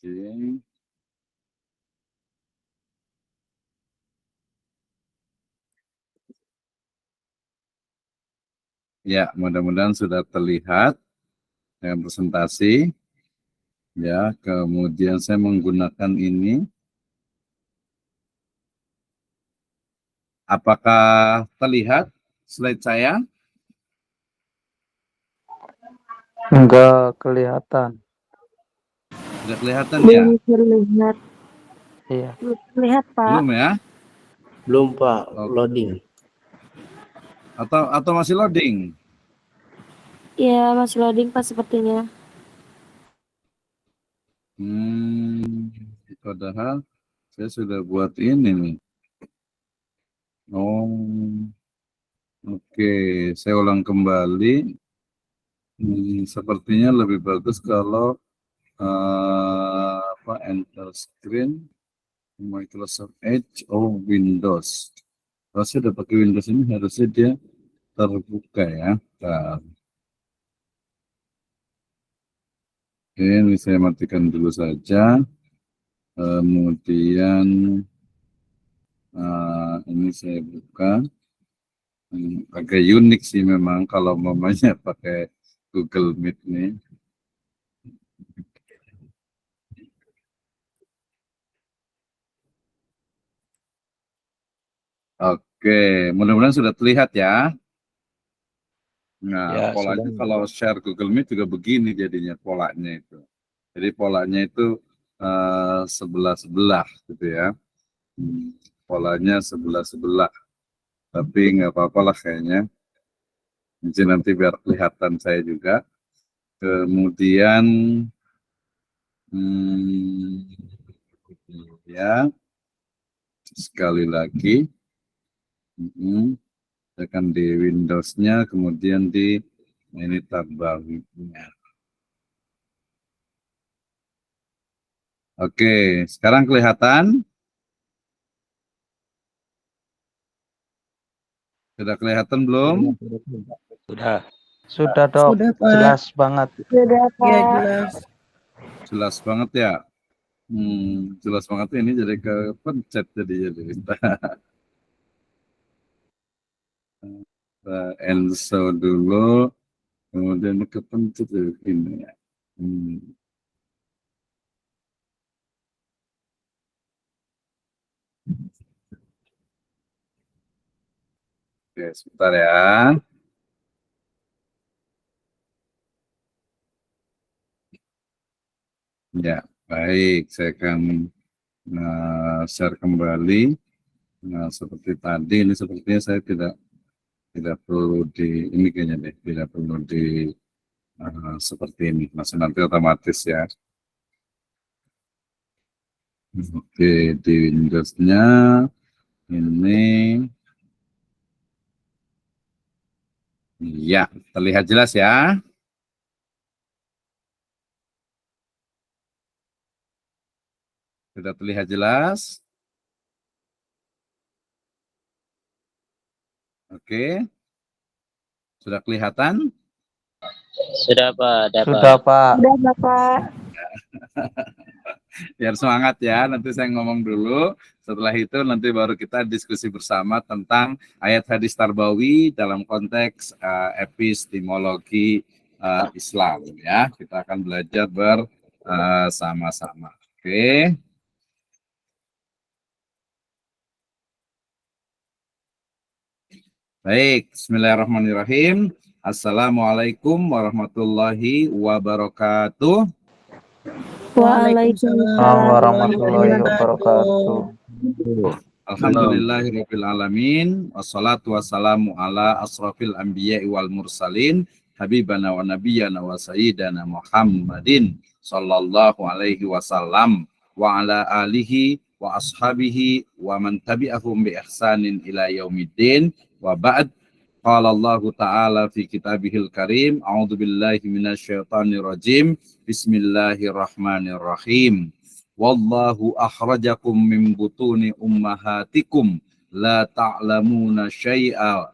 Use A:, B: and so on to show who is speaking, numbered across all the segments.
A: Oke. Ya, mudah-mudahan sudah terlihat dengan presentasi. Ya, kemudian saya menggunakan ini. Apakah terlihat slide saya?
B: Enggak kelihatan.
A: Sudah kelihatan ya?
C: Belum terlihat.
B: Iya.
C: Belum terlihat, Pak.
A: Belum ya?
D: Belum Pak,
A: Oke.
D: loading.
A: Atau masih loading?
C: Ya, masih loading, Pak, sepertinya.
A: Padahal saya sudah buat ini nih. Oh, oke. Saya ulang kembali. Sepertinya lebih bagus kalau enter screen Microsoft Edge Windows. Kalau saya udah pakai Windows ini harusnya dia terbuka ya. Bentar. Oke, ini saya matikan dulu saja. Kemudian ini saya buka. Agak unik sih memang kalau mamanya pakai Google Meet nih. Oke, mudah-mudahan sudah terlihat ya. Nah,
D: Ya,
A: polanya
D: sudah.
A: kalau share Google Meet juga begini jadinya polanya itu. Jadi polanya itu sebelah-sebelah gitu ya. Polanya sebelah-sebelah. Tapi nggak apa-apa lah kayaknya. Jadi nanti biar kelihatan saya juga. Kemudian ya sekali lagi tekan di Windows-nya, kemudian di ini tab barunya. Oke, sekarang kelihatan? Sudah kelihatan belum?
D: Sudah.
B: Sudah, Dok.
E: Sudah, Pak.
B: Jelas banget.
C: Sudah, Pak.
E: Ya, jelas.
A: Jelas banget ya. Jelas banget ini jadi kepencet jadi. Enso dulu, kemudian kepencet ini ya. Oke, sebentar ya. Ya, baik. Saya akan share kembali. Nah, seperti tadi, ini sepertinya saya tidak perlu di ini kayaknya deh, tidak perlu di seperti ini, masih nanti otomatis ya. Oke, di Windows-nya ini, ya terlihat jelas ya. Sudah terlihat jelas. Oke, sudah kelihatan?
D: Sudah Pak,
B: Sudah, Pak.
C: Sudah, Bapak.
A: Biar semangat ya, nanti saya ngomong dulu. Setelah itu nanti baru kita diskusi bersama tentang ayat hadis tarbawi dalam konteks epistemologi Islam ya. Kita akan belajar bersama-sama. Oke. Baik, bismillahirrahmanirrahim. Assalamualaikum warahmatullahi wabarakatuh.
C: Waalaikumsalam
B: warahmatullahi wabarakatuh.
A: Alhamdulillahirabbil alamin, wassalatu wassalamu ala asrafil anbiya'i wal mursalin, habibana wa nabiyyana wa sayyidana Muhammadin sallallahu alaihi wasallam wa ala alihi wa ashabihi wa man tabi'ahum bi ihsanin ila yaumiddin wa ba'd. Qala Allah Ta'ala fi kitabihil karim, a'udzu billahi minasyaitonir rajim. Bismillahirrahmanirrahim. Wallahu akhrajakum min butuni ummahatikum la ta'lamuna syai'a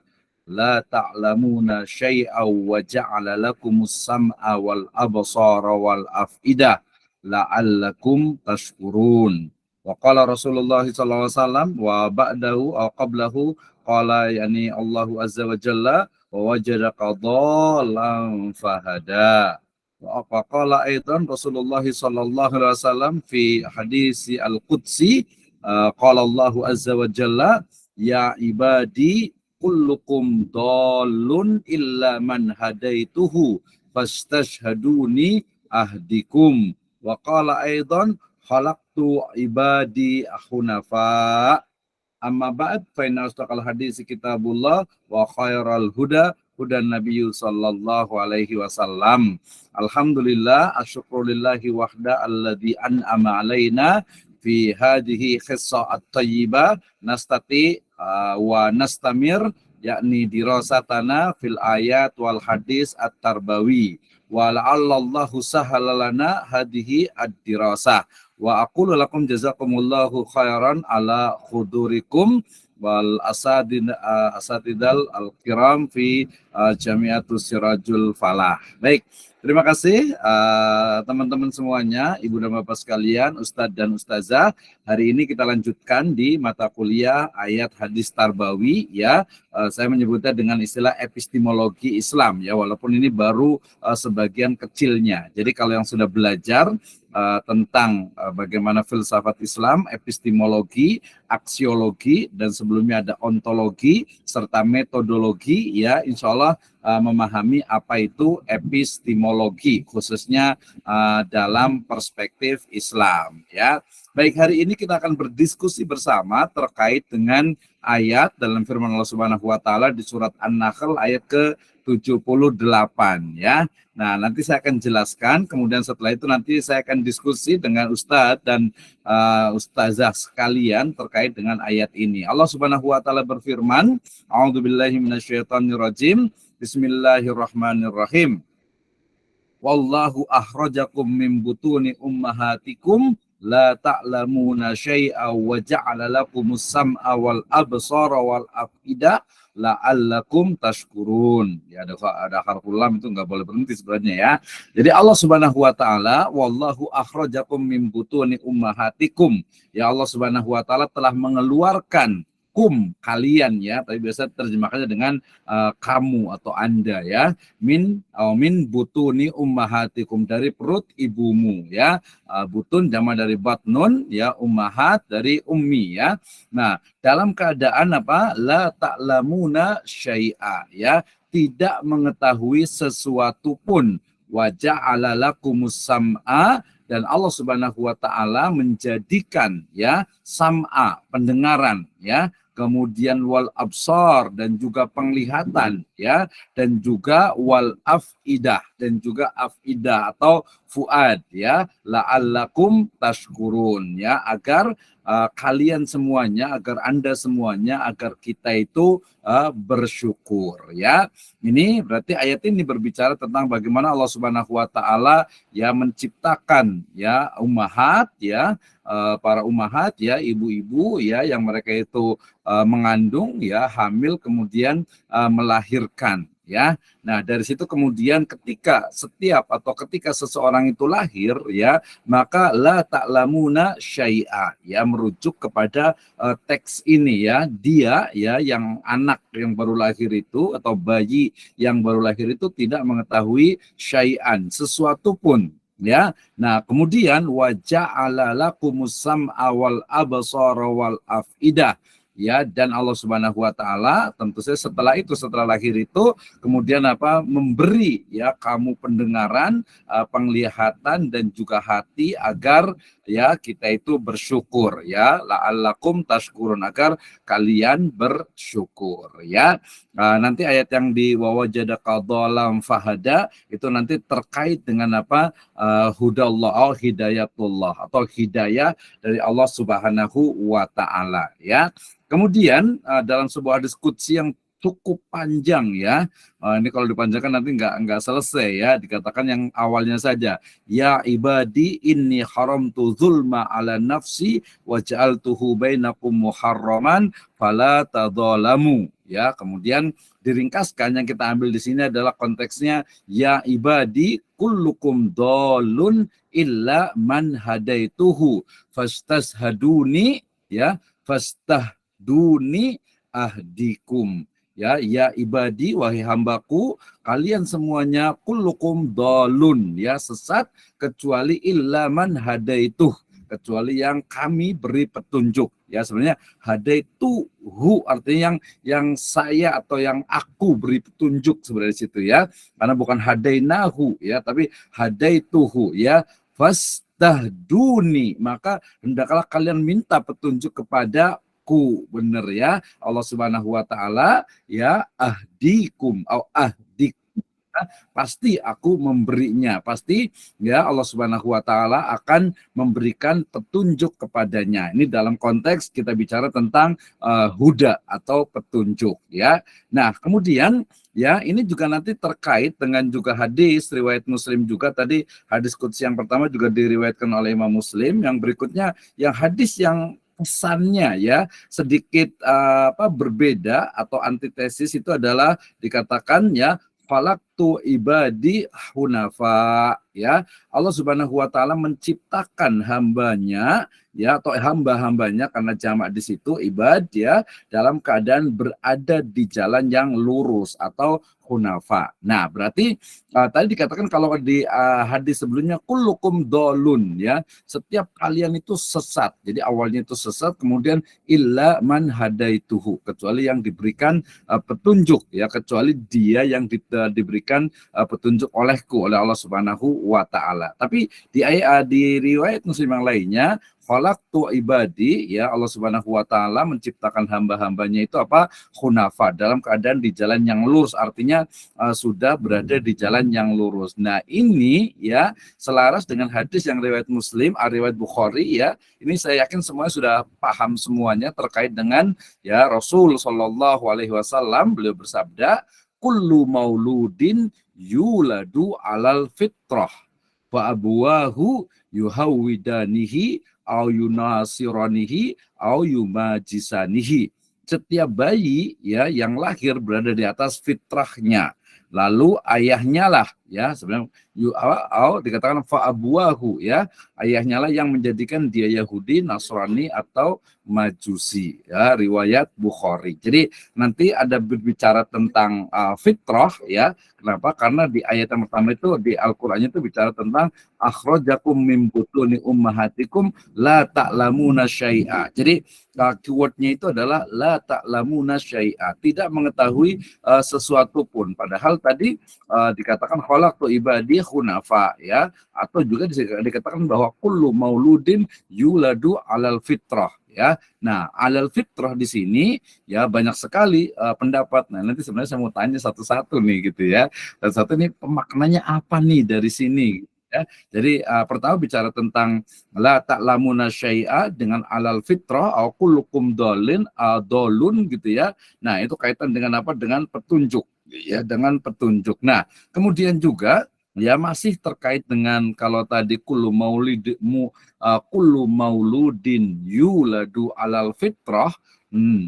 A: wa ja'ala lakumus sam'a wal absara wal af'idah la'allakum tashkurun. Wa qala Rasulullah sallallahu alaihi wasallam wa ba'dahu aw qablahu qala yani Allahu azza wa jalla wa wajadaka dhallan fahada. Wa qala aidan Rasulullah sallallahu alaihi wasallam fi hadis al-qudsi qala Allahu azza wa jalla ya ibadi kullukum dallun illa man hadaituhu fastashhaduni ahdikum. Wa qala aidan khalaqtu ibadi hunafa. Amma ba'd fa inna asdaqal hadis kitabullah wa khairal huda hudan nabiyyu sallallahu alaihi wasallam. Alhamdulillah asyukrulillahi wahda alladzi an'ama alaina fi hadhihi khissa at-tayyibah nastati wa nastamir yakni dirasatana fil ayat wal hadis at-tarbawi wa la'allallahu sahalalana hadhihi ad-dirasah. Wa aqulu lakum jazakumullahu khairan ala khudurikum wal asatidal al-kiram fi Jamiatus Sirajul Falah. Baik, terima kasih teman-teman semuanya, Ibu dan Bapak sekalian, Ustadz dan Ustazah. Hari ini kita lanjutkan di mata kuliah ayat hadis tarbawi ya. Saya menyebutnya dengan istilah epistemologi Islam ya, walaupun ini baru sebagian kecilnya. Jadi kalau yang sudah belajar tentang bagaimana filsafat Islam, epistemologi, aksiologi, dan sebelumnya ada ontologi serta metodologi ya, insya Allah memahami apa itu epistemologi khususnya dalam perspektif Islam ya. Baik, hari ini kita akan berdiskusi bersama terkait dengan ayat dalam firman Allah Subhanahu wa taala di surat An-Nahl ayat ke-78 ya. Nah, nanti saya akan jelaskan, kemudian setelah itu nanti saya akan diskusi dengan Ustadz dan Ustazah sekalian terkait dengan ayat ini. Allah Subhanahu wa taala berfirman, A'udzubillahi minasyaitonirrajim. Bismillahirrahmanirrahim. Wallahu akhrajakum min butuni ummahatikum la ta'lamuna syai'a wa ja'ala lakumus sam'a wal absara wal afida la'allakum tashkurun. Ya, ada harful lam itu enggak boleh berhenti sebenarnya ya. Jadi Allah Subhanahu wa taala, wallahu akhrajakum min butuni ummahatikum. Ya, Allah Subhanahu wa taala telah mengeluarkan kalian ya, tapi biasa terjemahkannya dengan kamu atau Anda ya, min butuni ummahatikum, dari perut ibumu ya. Butun jamak dari batnun ya, ummahat dari ummi ya. Nah, dalam keadaan apa? La ta'lamuna syai'a ya, tidak mengetahui sesuatu pun. Wa ja'ala lakumus sam'a, dan Allah Subhanahu wa taala menjadikan ya sam'a, pendengaran ya, kemudian wal absar, dan juga penglihatan ya, dan juga wal afidah, dan juga afidah atau fuad ya, la'allakum tashkurun ya, agar kalian semuanya, agar Anda semuanya, agar kita itu bersyukur ya. Ini berarti ayat ini berbicara tentang bagaimana Allah Subhanahu wa taala ya menciptakan ya ummahat ya, para ummahat ya, ibu-ibu ya, yang mereka itu mengandung ya, hamil, kemudian melahirkan ya. Nah, dari situ kemudian ketika seseorang itu lahir ya, maka la ta'lamuna syai'a ya, merujuk kepada teks ini ya, dia ya, yang anak yang baru lahir itu atau bayi yang baru lahir itu tidak mengetahui syai'an, sesuatu pun ya. Nah, kemudian wa ja'ala lakumus sam'a wal absara wal afidah ya, dan Allah Subhanahu wa taala tentu saja setelah lahir itu kemudian apa, memberi ya kamu pendengaran, penglihatan, dan juga hati agar ya kita itu bersyukur ya, la'allakum tashkurun, agar kalian bersyukur ya. Nanti ayat yang di wawajadaka dhalam fahada itu nanti terkait dengan apa, hudallah, hidayatullah atau hidayah dari Allah Subhanahu wa taala ya. Kemudian dalam sebuah hadis qudsi yang cukup panjang ya. Ini kalau dipanjangkan nanti nggak selesai ya. Dikatakan yang awalnya saja. Ya ibadi inni haramtu zulma ala nafsi wa ja'altuhu bainakum muharraman fala tadzalamu. Ya, kemudian diringkaskan yang kita ambil di sini adalah konteksnya ya ibadi kullukum dhalun illa man hadaituhu fastashaduni ya fastahduni ahdikum. Ya ibadi, wahai hambaku, kalian semuanya kullukum dolun, ya sesat, kecuali illa man hadaituh, kecuali yang kami beri petunjuk. Ya sebenarnya hadaituhu artinya yang saya atau yang aku beri petunjuk sebenarnya situ ya, karena bukan hadainahu ya, tapi hadaituhu ya. Fastahduni, maka hendaklah kalian minta petunjuk kepada benar ya, Allah Subhanahu wa taala ya, ahdikum atau ahdik, pasti aku memberinya, pasti ya Allah Subhanahu wa taala akan memberikan petunjuk kepadanya. Ini dalam konteks kita bicara tentang huda atau petunjuk ya. Nah, kemudian ya ini juga nanti terkait dengan juga hadis riwayat Muslim juga, tadi hadis qudsi yang pertama juga diriwayatkan oleh Imam Muslim, yang berikutnya yang hadis yang pesannya ya sedikit berbeda atau antitesis itu adalah dikatakan ya falaktu ibadi hunafa ya, Allah Subhanahu wa taala menciptakan hambanya ya, atau hamba-hambanya karena jamak di situ ibad ya, dalam keadaan berada di jalan yang lurus atau hunafa. Nah, berarti tadi dikatakan kalau di hadis sebelumnya kullukum dolun ya, setiap kalian itu sesat. Jadi awalnya itu sesat, kemudian illa man hadaituhu, kecuali yang diberikan petunjuk ya, kecuali dia yang diberikan petunjuk olehku, oleh Allah Subhanahu wa taala. Tapi di riwayat Muslim yang lainnya, khalaqtu ibadi ya, Allah Subhanahu wa taala menciptakan hamba-hambanya itu apa? Hunafa, dalam keadaan di jalan yang lurus, artinya sudah berada di jalan yang lurus. Nah, ini ya selaras dengan hadis yang riwayat Muslim, riwayat Bukhari ya. Ini saya yakin semuanya sudah paham semuanya terkait dengan ya Rasul sallallahu alaihi wasallam, beliau bersabda, kullu mauludin yuladu alal fitrah wa abuwahu yuhawidanihi au yunasiranihi au yumajisanihi. Setiap bayi ya yang lahir berada di atas fitrahnya, lalu ayahnya lah ya, sebenarnya dikatakan fa abuwahu ya, ayahnya lah yang menjadikan dia Yahudi, Nasrani atau Majusi ya, riwayat Bukhari. Jadi nanti ada berbicara tentang fitrah ya. Kenapa? Karena di ayat yang pertama itu di Al-Qur'annya itu bicara tentang akhrajakum min butuni ummahatikum la ta'lamuna syai'a. Jadi keywordnya itu adalah la ta'lamuna syai'a, tidak mengetahui sesuatu pun. Padahal tadi dikatakan khalaqtu ibadi hunafa ya, atau juga dikatakan bahwa kullu mauludin yuladu alal fitrah ya. Nah, alal fitrah di sini ya banyak sekali pendapat. Nah, nanti sebenarnya saya mau tanya satu-satu nih gitu ya. Dan satu ini pemaknanya apa nih dari sini ya. Jadi pertama bicara tentang la ta'lamuna syai'a dengan alal fitrah au kullukum dolun gitu ya. Nah, itu kaitan dengan apa? Dengan petunjuk ya, dengan petunjuk. Nah, kemudian juga ya masih terkait dengan kalau tadi kullu mauludin yuladu alal fitrah,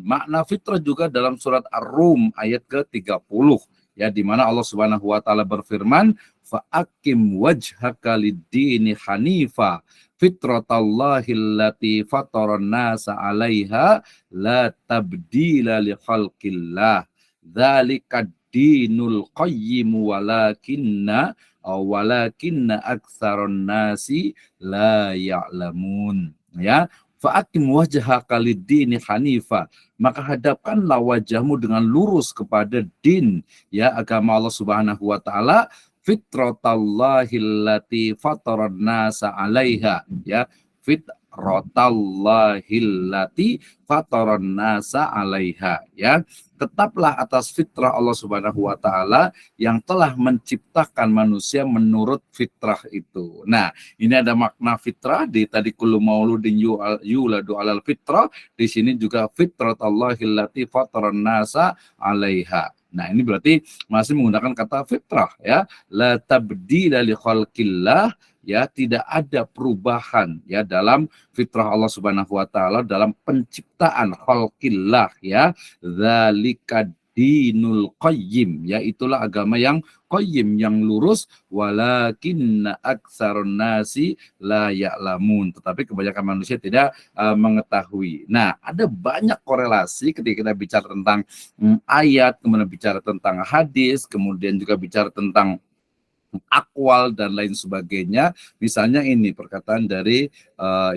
A: makna fitrah juga dalam surat Ar-Rum ayat ke-30 ya, di mana Allah Subhanahu wa taala berfirman fa'akim wajhaka lid-dini hanifa fitratallahi allati fataran nasa 'alaiha la tabdila li khalqillah dzalika dinul qayyim walakinna aktsaron nasi la ya'lamun ya. Fa'akim wajhaka lid-dini hanifa, maka hadapkanlah wajahmu dengan lurus kepada din ya, agama Allah Subhanahu wa taala, fitratallahi allati fataran nasa 'alaiha ya, fitrotallahillati fataron nasa 'alaiha, ya. Tetaplah atas fitrah Allah Subhanahu wa taala yang telah menciptakan manusia menurut fitrah itu. Nah, ini ada makna fitrah di tadi kullu mauludin yuladu 'alal fitrah, di sini juga fitrotallahillati fataron nasa 'alaiha. Nah, ini berarti masih menggunakan kata fitrah, ya. La tabdila li khalqillah, ya, tidak ada perubahan ya dalam fitrah Allah Subhanahu wa taala dalam penciptaan khalqillah, ya. Dzalika dinul qayyim, ya, itulah agama yang qayyim, yang lurus, walakinna aktsarun nasi la ya'lamun, tetapi kebanyakan manusia tidak mengetahui. Nah, ada banyak korelasi ketika kita bicara tentang ayat, kemudian bicara tentang hadis, kemudian juga bicara tentang akwal dan lain sebagainya. Misalnya ini perkataan dari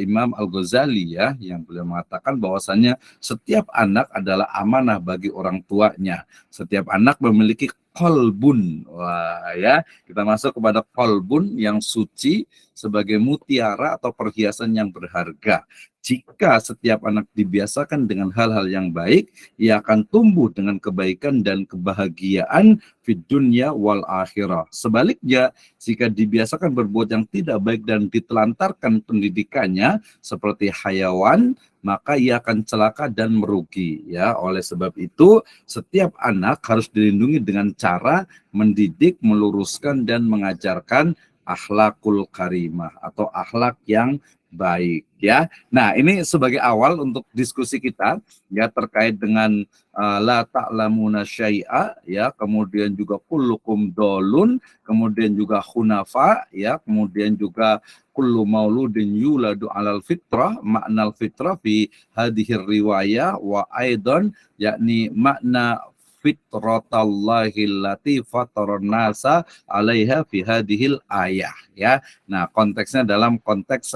A: Imam Al-Ghazali, ya, yang beliau mengatakan bahwasannya setiap anak adalah amanah bagi orang tuanya. Setiap anak memiliki kolbun. Wah, ya, kita masuk kepada kolbun yang suci sebagai mutiara atau perhiasan yang berharga. Jika setiap anak dibiasakan dengan hal-hal yang baik, ia akan tumbuh dengan kebaikan dan kebahagiaan di dunia wal akhirah. Sebaliknya, jika dibiasakan berbuat yang tidak baik dan ditelantarkan pendidikannya seperti hayawan, maka ia akan celaka dan merugi, ya. Oleh sebab itu, setiap anak harus dilindungi dengan cara mendidik, meluruskan dan mengajarkan akhlakul karimah atau akhlak yang baik, ya. Nah, ini sebagai awal untuk diskusi kita, ya, terkait dengan la ta'lamuna syai'a, ya, kemudian juga kullukum dolun, kemudian juga hunafa, ya, kemudian juga kullu mauludin yuladu 'alal fitrah, makna fitrah fi hadhir riwayah wa aidan, yakni makna fitrotallahillati fataron nasa 'alaiha fi hadhil ayah, ya. Nah, konteksnya dalam konteks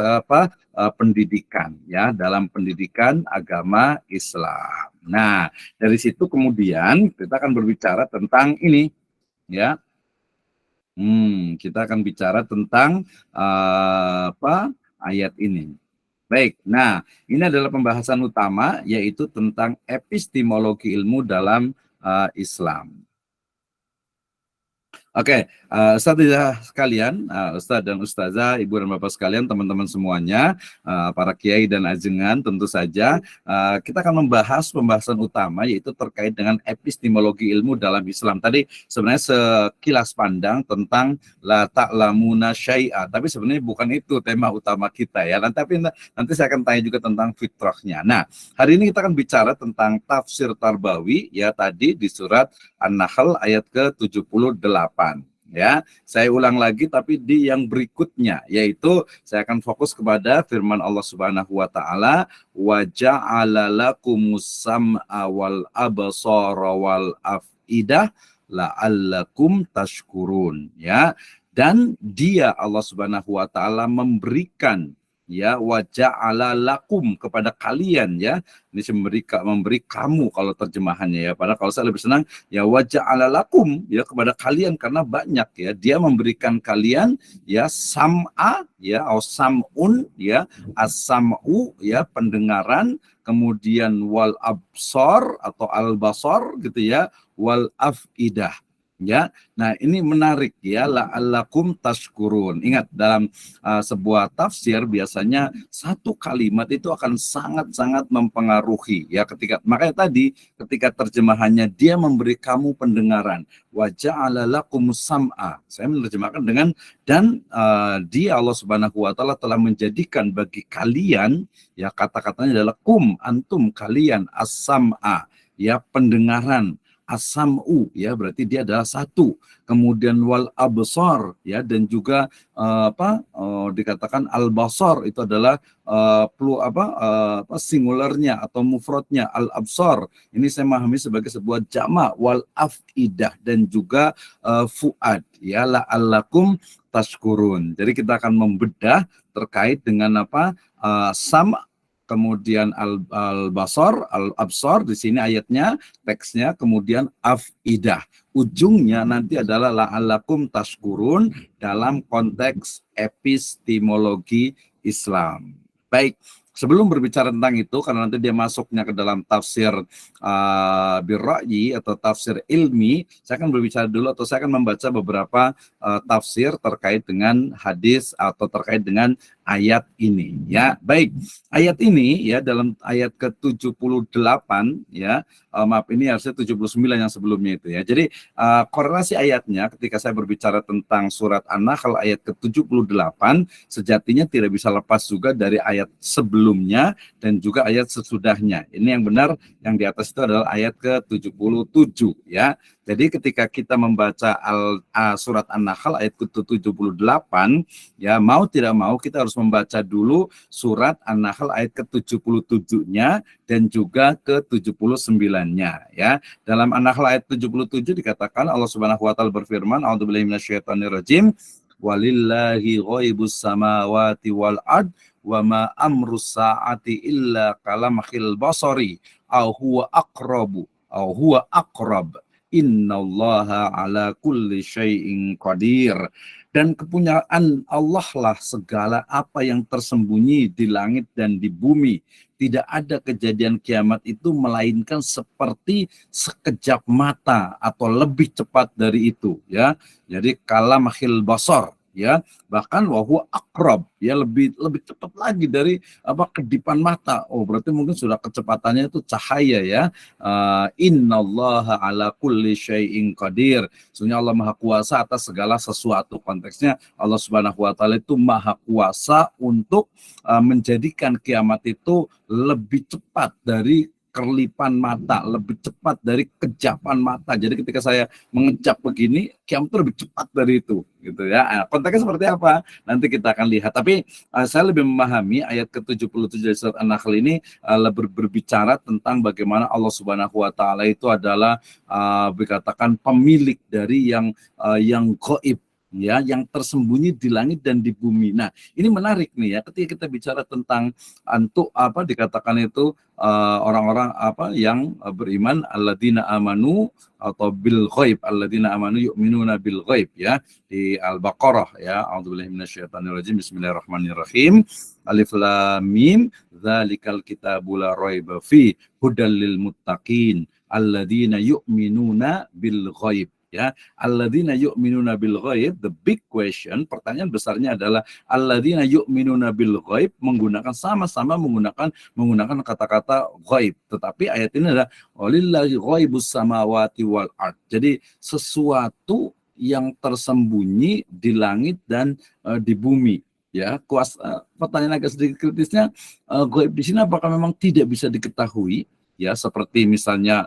A: pendidikan, ya, dalam pendidikan agama Islam. Nah, dari situ kemudian kita akan berbicara tentang ini, ya. Kita akan bicara tentang ayat ini. Baik, nah, ini adalah pembahasan utama, yaitu tentang epistemologi ilmu dalam Islam. Oke, Ustadzah sekalian, Ustadz dan Ustazah, Ibu dan Bapak sekalian, teman-teman semuanya, para kiai dan ajengan, tentu saja kita akan membahas pembahasan utama, yaitu terkait dengan epistemologi ilmu dalam Islam. Tadi sebenarnya sekilas pandang tentang la ta'lamuna syai'a, tapi sebenarnya bukan itu tema utama kita, ya. Nanti saya akan tanya juga tentang fitrahnya. Nah, hari ini kita akan bicara tentang tafsir tarbawi, ya, tadi di surat An-Nahl ayat ke-78. Ya, saya ulang lagi tapi di yang berikutnya, yaitu saya akan fokus kepada firman Allah Subhanahu wa taala, wa ja'ala lakumus sam'a wal absara wal afidah la'allakum tashkurun, ya. Dan dia, Allah Subhanahu wa taala, memberikan, ya, wa ja'ala lakum, kepada kalian, ya. Ini memberi kamu kalau terjemahannya, ya. Padahal kalau saya lebih senang ya wa ja'ala lakum, ya, kepada kalian, karena banyak, ya. Dia memberikan kalian, ya, sam'a, ya, atau sam'un, ya, as-sam'u, ya, pendengaran, kemudian wal absor atau al-basor, gitu, ya, wal afidah. Ya, nah ini menarik, ya, la'allakum tashkurun. Ingat, dalam sebuah tafsir biasanya satu kalimat itu akan sangat-sangat mempengaruhi, ya. Makanya tadi ketika terjemahannya dia memberi kamu pendengaran, wa ja'ala lakumus sam'a. Saya menerjemahkan dengan dan dia, Allah Subhanahu wa taala, telah menjadikan bagi kalian, ya, kata-katanya adalah kum, antum, kalian, as-sam'a, ya, pendengaran. As-sam'u, ya, berarti dia adalah satu. Kemudian wal absar, ya, dan juga dikatakan al-basar itu adalah singularnya atau mufradnya al-absar. Ini saya memahami sebagai sebuah jamak, wal afidah, dan juga fuad, ya, la'allakum tashkurun. Jadi kita akan membedah terkait dengan sam, kemudian al-basar, al-absar, di sini ayatnya, teksnya, kemudian afidah. Ujungnya nanti adalah la'allakum tashkurun dalam konteks epistemologi Islam. Baik, sebelum berbicara tentang itu, karena nanti dia masuknya ke dalam tafsir birra'yi atau tafsir ilmi, saya akan berbicara dulu atau saya akan membaca beberapa tafsir terkait dengan hadis atau terkait dengan ayat ini. Ya, baik. Ayat ini ya dalam ayat ke-78 ya, maaf ini harusnya 79 yang sebelumnya itu ya. Jadi korelasi ayatnya ketika saya berbicara tentang surat An-Nahl ayat ke-78 sejatinya tidak bisa lepas juga dari ayat sebelumnya dan juga ayat sesudahnya. Ini yang benar, yang di atas itu adalah ayat ke-77 ya. Jadi ketika kita membaca surat An-Nahl ayat ke-78 ya, mau tidak mau kita harus membaca dulu surat An-Nahl ayat ke-77-nya dan juga ke-79-nya ya. Dalam An-Nahl ayat 77 dikatakan Allah Subhanahu wa taala berfirman, a'udzubillahi minasyaitonirrajim, walillahi ghaibus samawati wal ard wa ma amrus saati illa kalamhil basari au huwa aqrab innallaha ala kulli syai'in qadir. Dan kepunyaan Allah lah segala apa yang tersembunyi di langit dan di bumi. Tidak ada kejadian kiamat itu melainkan seperti sekejap mata atau lebih cepat dari itu ya. Jadi kalamhil basar ya, bahkan wahyu akrab ya, lebih cepat lagi dari kedipan mata. Oh, berarti mungkin sudah kecepatannya itu cahaya ya. Innallaha ala kulli syai'in qadir. Sebenarnya Allah Maha Kuasa atas segala sesuatu. Konteksnya Allah Subhanahu wa taala itu Maha Kuasa untuk menjadikan kiamat itu lebih cepat dari kerlipan mata, lebih cepat dari kejapan mata. Jadi ketika saya mengejap begini, kiamat itu lebih cepat dari itu, gitu ya. Nah, konteksnya seperti apa? Nanti kita akan lihat. Tapi saya lebih memahami ayat ke-77 dari surat An-Nahl ini lebih berbicara tentang bagaimana Allah Subhanahu wa taala itu adalah dikatakan pemilik dari yang gaib ya, yang tersembunyi di langit dan di bumi. Nah, ini menarik nih ya, ketika kita bicara tentang dikatakan itu orang-orang yang beriman, alladzina amanu atau bil ghaib, alladzina amanu yu'minuna bil ghaib ya, di Al-Baqarah ya. A'udzubillahi minasyaitonirrajim. Bismillahirrahmanirrahim. Alif lam mim, dzalikal kitabul la raiba fi hudal lil muttaqin alladzina yu'minuna bil ghaib. Ya, alladzina yu'minuna bil ghaib, the big question, pertanyaan besarnya adalah alladzina yu'minuna bil ghaib sama-sama menggunakan kata-kata ghaib. Tetapi ayat ini adalah walillahi ghaibus samawati wal ard. Jadi sesuatu yang tersembunyi di langit dan di bumi. Ya, pertanyaan agak sedikit kritisnya, ghaib di sini apakah memang tidak bisa diketahui? Ya, seperti misalnya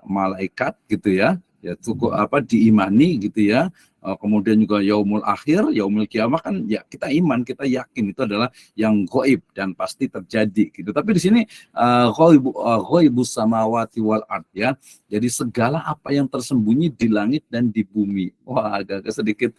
A: malaikat gitu ya. Ya cukup diimani gitu ya. Kemudian juga yaumul akhir, yaumul kiamah kan ya kita iman, kita yakin itu adalah yang gaib dan pasti terjadi gitu. Tapi di sini ghaibus samawati wal ard ya. Jadi segala apa yang tersembunyi di langit dan di bumi. Wah, agak sedikit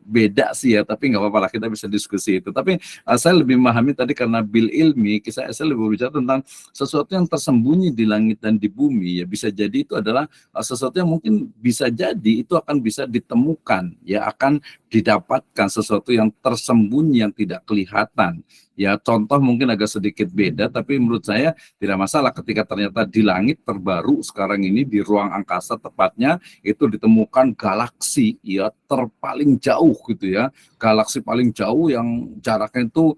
A: beda sih ya, tapi nggak apa-apa lah, kita bisa diskusi itu. Tapi saya lebih memahami tadi karena bil ilmi, saya lebih berbicara tentang sesuatu yang tersembunyi di langit dan di bumi ya, bisa jadi itu adalah sesuatu yang mungkin bisa jadi itu akan bisa ditemukan ya, akan didapatkan sesuatu yang tersembunyi yang tidak kelihatan. Ya, contoh mungkin agak sedikit beda, tapi menurut saya tidak masalah ketika ternyata di langit terbaru sekarang ini, di ruang angkasa tepatnya, itu ditemukan galaksi ya terpaling jauh gitu ya, galaksi paling jauh yang jaraknya itu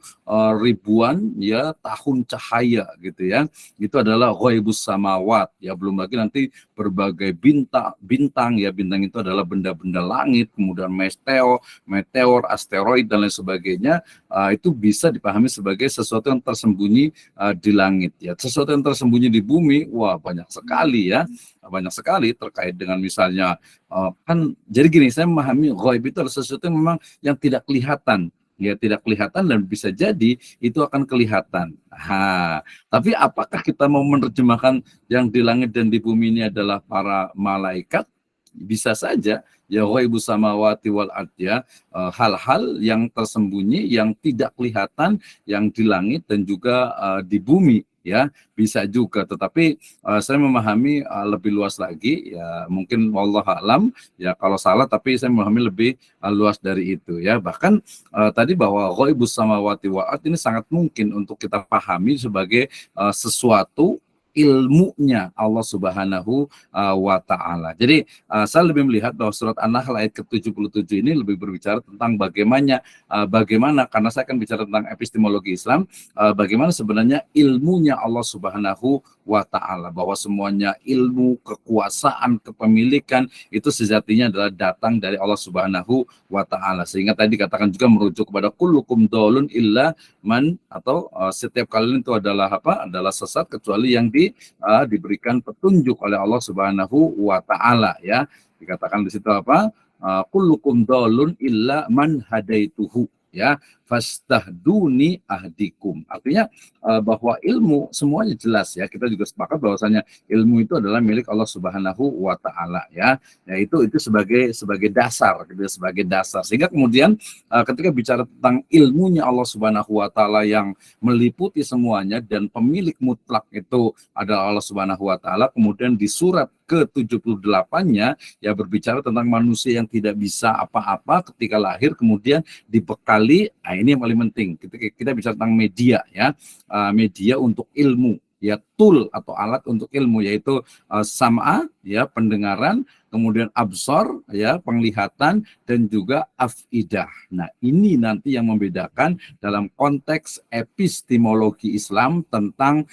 A: ribuan ya tahun cahaya gitu ya. Itu adalah ghaibus samawat ya, belum lagi nanti berbagai bintang ya, bintang itu adalah benda-benda langit, kemudian meteor, asteroid dan lain sebagainya. Itu bisa dipahami sebagai sesuatu yang tersembunyi di langit ya. Sesuatu yang tersembunyi di bumi, wah banyak sekali ya, banyak sekali terkait dengan misalnya jadi gini, saya memahami ghaib itu adalah sesuatu yang memang yang tidak kelihatan ya, tidak kelihatan dan bisa jadi itu akan kelihatan. Tapi apakah kita mau menerjemahkan yang di langit dan di bumi ini adalah para malaikat? Bisa saja ya, ghaibus samawati wal ard ya, hal-hal yang tersembunyi yang tidak kelihatan yang di langit dan juga di bumi ya, bisa juga. Tetapi saya memahami lebih luas lagi, ya mungkin wallahu alam, ya kalau salah, tapi saya memahami lebih luas dari itu, ya. Bahkan tadi bahwa ghaibus samawati wal ard ini sangat mungkin untuk kita pahami sebagai sesuatu ilmunya Allah Subhanahu wa taala. Jadi saya lebih melihat bahwa surat An-Nahl ayat ke-77 ini lebih berbicara tentang bagaimana karena saya akan bicara tentang epistemologi Islam, bagaimana sebenarnya ilmunya Allah Subhanahu wa taala, bahwa semuanya ilmu, kekuasaan, kepemilikan itu sejatinya adalah datang dari Allah Subhanahu wa taala. Sehingga tadi dikatakan juga merujuk kepada kullukum dolun illa man, atau setiap kalian itu adalah apa? Adalah sesat kecuali yang diberikan petunjuk oleh Allah Subhanahu wa taala, ya. Dikatakan di situ apa? Kullukum dolun illa man hadaituhu, ya, fastahduni ahdikum. Artinya bahwa ilmu semuanya jelas, ya. Kita juga sepakat bahwasanya ilmu itu adalah milik Allah Subhanahu wa taala, ya. Ya, itu sebagai dasar, gitu, sebagai dasar. Sehingga kemudian ketika bicara tentang ilmunya Allah Subhanahu wa taala yang meliputi semuanya dan pemilik mutlak itu adalah Allah Subhanahu wa taala, kemudian di surat ke-78-nya ya berbicara tentang manusia yang tidak bisa apa-apa ketika lahir, kemudian dibekali, ini yang paling penting. Kita bicara tentang media, ya, media untuk ilmu, ya, tool atau alat untuk ilmu, yaitu sam'a, ya, pendengaran, kemudian absor, ya, penglihatan, dan juga afidah. Nah, ini nanti yang membedakan dalam konteks epistemologi Islam tentang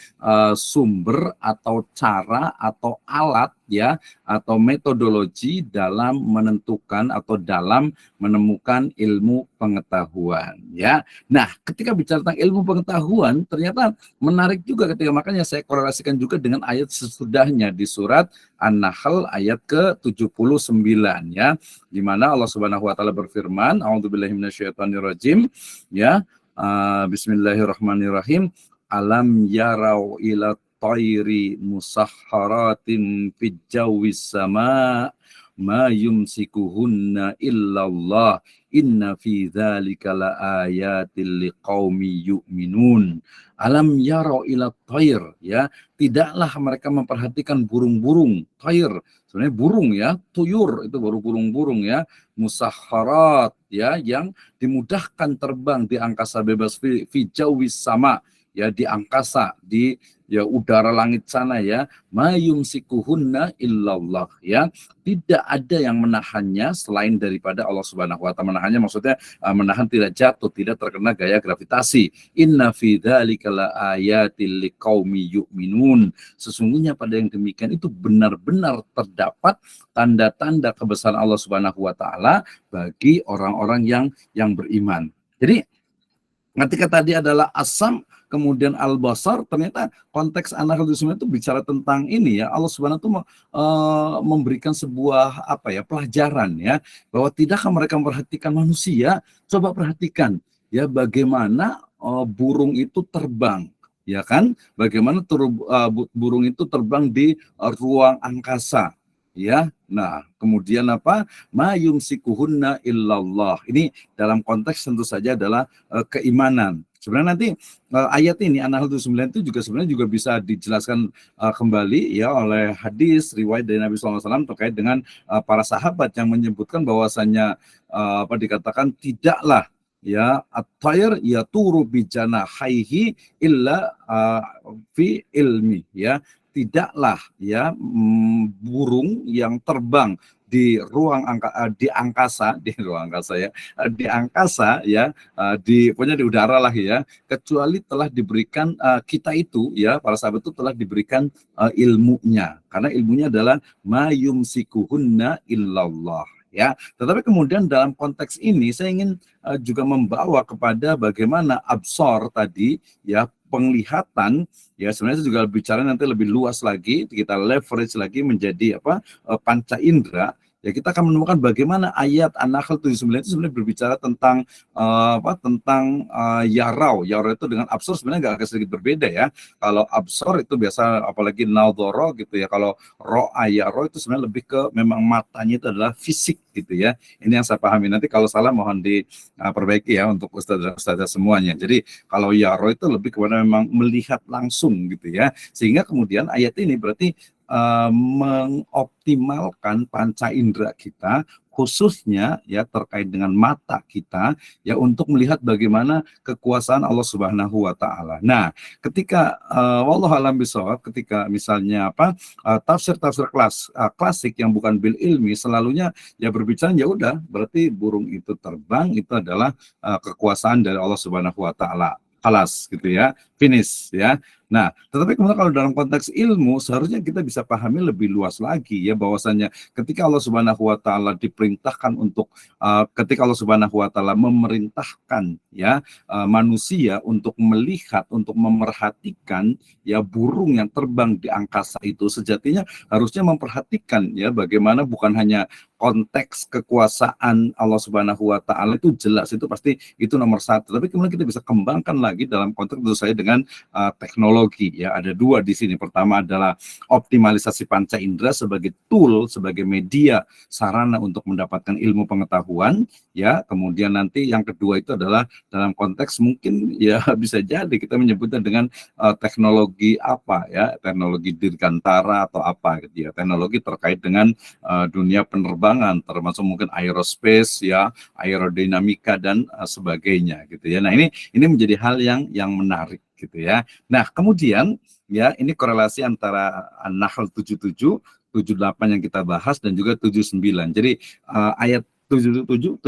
A: sumber atau cara atau alat, ya, atau metodologi dalam menentukan atau dalam menemukan ilmu pengetahuan, ya. Nah, ketika bicara tentang ilmu pengetahuan, ternyata menarik juga ketika, makanya saya korelasikan juga dengan ayat sesudahnya di surat An-Nahl ayat ke-79, ya, di mana Allah Subhanahu wa taala berfirman, a'udzubillahi minasyaitonirrajim, ya, bismillahirrahmanirrahim, alam yarau ila tayri musahharatin fid jawis sama ma yumsikuhunna illallah inna fi dzalika laayatil liqaumi yu'minun. Alam yarau ila tayr, ya, tidaklah mereka memperhatikan burung-burung. Tayr sebenarnya burung, ya, tuyur itu baru burung-burung, ya, musahharat, ya, yang dimudahkan terbang di angkasa bebas, fi jawis sama, ya, di angkasa, di, ya, udara langit sana, ya, mayumsikuhunna illallah, ya, tidak ada yang menahannya selain daripada Allah Subhanahu wa taala. Menahannya maksudnya menahan tidak jatuh, tidak terkena gaya gravitasi. Inna fi dzalika laayatil liqaumi yu'minun. Sesungguhnya pada yang demikian itu benar-benar terdapat tanda-tanda kebesaran Allah Subhanahu wa taala bagi orang-orang yang beriman. Jadi ketika tadi adalah asam, kemudian al-basar, ternyata konteks An-Nahl itu bicara tentang ini, ya, Allah Subhanahu wa taala memberikan sebuah apa, ya, pelajaran, ya, bahwa tidakkah mereka memperhatikan manusia. Coba perhatikan, ya, bagaimana burung itu terbang, ya kan, bagaimana burung itu terbang di ruang angkasa, ya. Nah, kemudian apa? Ma yumsikuhunna illallah. Ini dalam konteks tentu saja adalah keimanan. Sebenarnya nanti ayat ini An-Nahl 9 itu juga bisa dijelaskan kembali, ya, oleh hadis riwayat dari Nabi SAW terkait dengan para sahabat yang menyebutkan bahwasanya apa dikatakan tidaklah, ya, at-tayr yaturu bi janahaihi illa fi ilmi, ya, tidaklah, ya, burung yang terbang di angkasa, ya, di angkasa, ya, pokoknya di udara lah, ya, kecuali telah diberikan kita itu, ya, para sahabat itu telah diberikan ilmunya, karena ilmunya adalah ma yumsikuhunna illallah, ya. Tetapi kemudian dalam konteks ini saya ingin juga membawa kepada bagaimana absor tadi, ya, penglihatan, ya, sebenarnya juga bicara nanti lebih luas lagi, kita leverage lagi menjadi apa, panca indera, ya kita akan menemukan bagaimana ayat An-Nahl 79 itu sebenarnya berbicara tentang yarau. Yarau itu dengan absor sebenarnya agak sedikit berbeda ya. Kalau absor itu biasa apalagi nadhara gitu ya. Kalau ro'a yaro itu sebenarnya lebih ke memang matanya itu adalah fisik gitu ya. Ini yang saya pahami. Nanti kalau salah mohon diperbaiki ya untuk ustazah semuanya. Jadi kalau yaro itu lebih kepada memang melihat langsung gitu ya. Sehingga kemudian ayat ini berarti mengoptimalkan panca indera kita khususnya ya terkait dengan mata kita ya untuk melihat bagaimana kekuasaan Allah Subhanahu wa taala. Nah, ketika wallahu alam bisawab ketika misalnya tafsir-tafsir klasik yang bukan bil ilmi selalunya ya berbicara ya udah berarti burung itu terbang itu adalah kekuasaan dari Allah Subhanahu wa taala. Kalas gitu ya, finish ya. Nah, tetapi kemudian kalau dalam konteks ilmu seharusnya kita bisa pahami lebih luas lagi ya bahwasanya ketika Allah Subhanahu wa taala diperintahkan untuk ketika Allah Subhanahu wa taala memerintahkan ya manusia untuk melihat, untuk memerhatikan ya burung yang terbang di angkasa itu sejatinya harusnya memperhatikan ya bagaimana bukan hanya konteks kekuasaan Allah Subhanahu wa taala itu jelas itu pasti itu nomor satu, tapi kemudian kita bisa kembangkan lagi dalam konteks tentu saja dengan teknologi ya. Ada dua di sini. Pertama adalah optimalisasi panca indera sebagai tool, sebagai media sarana untuk mendapatkan ilmu pengetahuan ya. Kemudian nanti yang kedua itu adalah dalam konteks mungkin ya bisa jadi kita menyebutnya dengan teknologi apa ya, teknologi dirgantara atau apa gitu ya, teknologi terkait dengan dunia penerbangan termasuk mungkin aerospace ya, aerodinamika dan sebagainya gitu ya. Nah, ini menjadi hal yang menarik gitu ya. Nah, kemudian ya ini korelasi antara An-Nahl 77, 78 yang kita bahas dan juga 79. Jadi ayat 77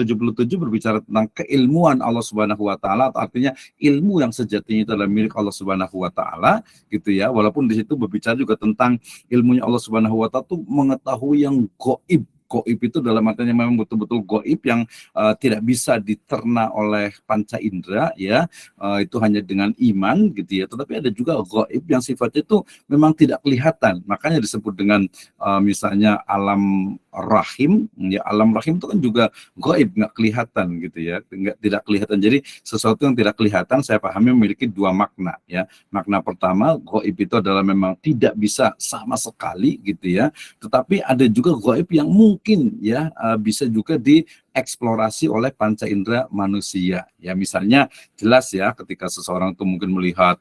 A: berbicara tentang keilmuan Allah Subhanahu wa taala, artinya ilmu yang sejatinya itu adalah milik Allah Subhanahu wa taala gitu ya. Walaupun di situ berbicara juga tentang ilmunya Allah Subhanahu wa taala itu mengetahui yang gaib. Gaib itu dalam artinya memang betul-betul gaib yang tidak bisa diterna oleh panca indera ya, itu hanya dengan iman gitu ya. Tetapi ada juga gaib yang sifatnya itu memang tidak kelihatan, makanya disebut dengan misalnya alam rahim ya. Alam rahim itu kan juga gaib, nggak kelihatan gitu ya, tidak kelihatan. Jadi sesuatu yang tidak kelihatan saya pahami memiliki dua makna ya. Makna pertama, gaib itu adalah memang tidak bisa sama sekali gitu ya, tetapi ada juga gaib yang mungkin ya bisa juga dieksplorasi oleh panca indera manusia ya. Misalnya jelas ya ketika seseorang itu mungkin melihat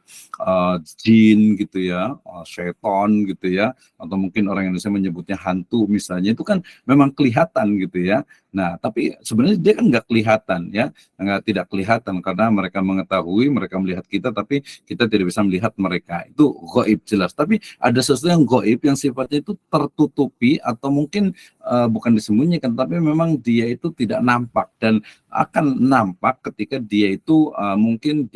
A: jin gitu ya, syaiton gitu ya, atau mungkin orang Indonesia menyebutnya hantu misalnya, itu kan memang kelihatan gitu ya. Nah, tapi sebenarnya dia kan nggak kelihatan ya, tidak kelihatan karena mereka mengetahui, mereka melihat kita, tapi kita tidak bisa melihat mereka. Itu gaib jelas. Tapi ada sesuatu yang gaib yang sifatnya itu tertutupi atau mungkin bukan disembunyikan, tapi memang dia itu tidak nampak dan akan nampak ketika dia itu mungkin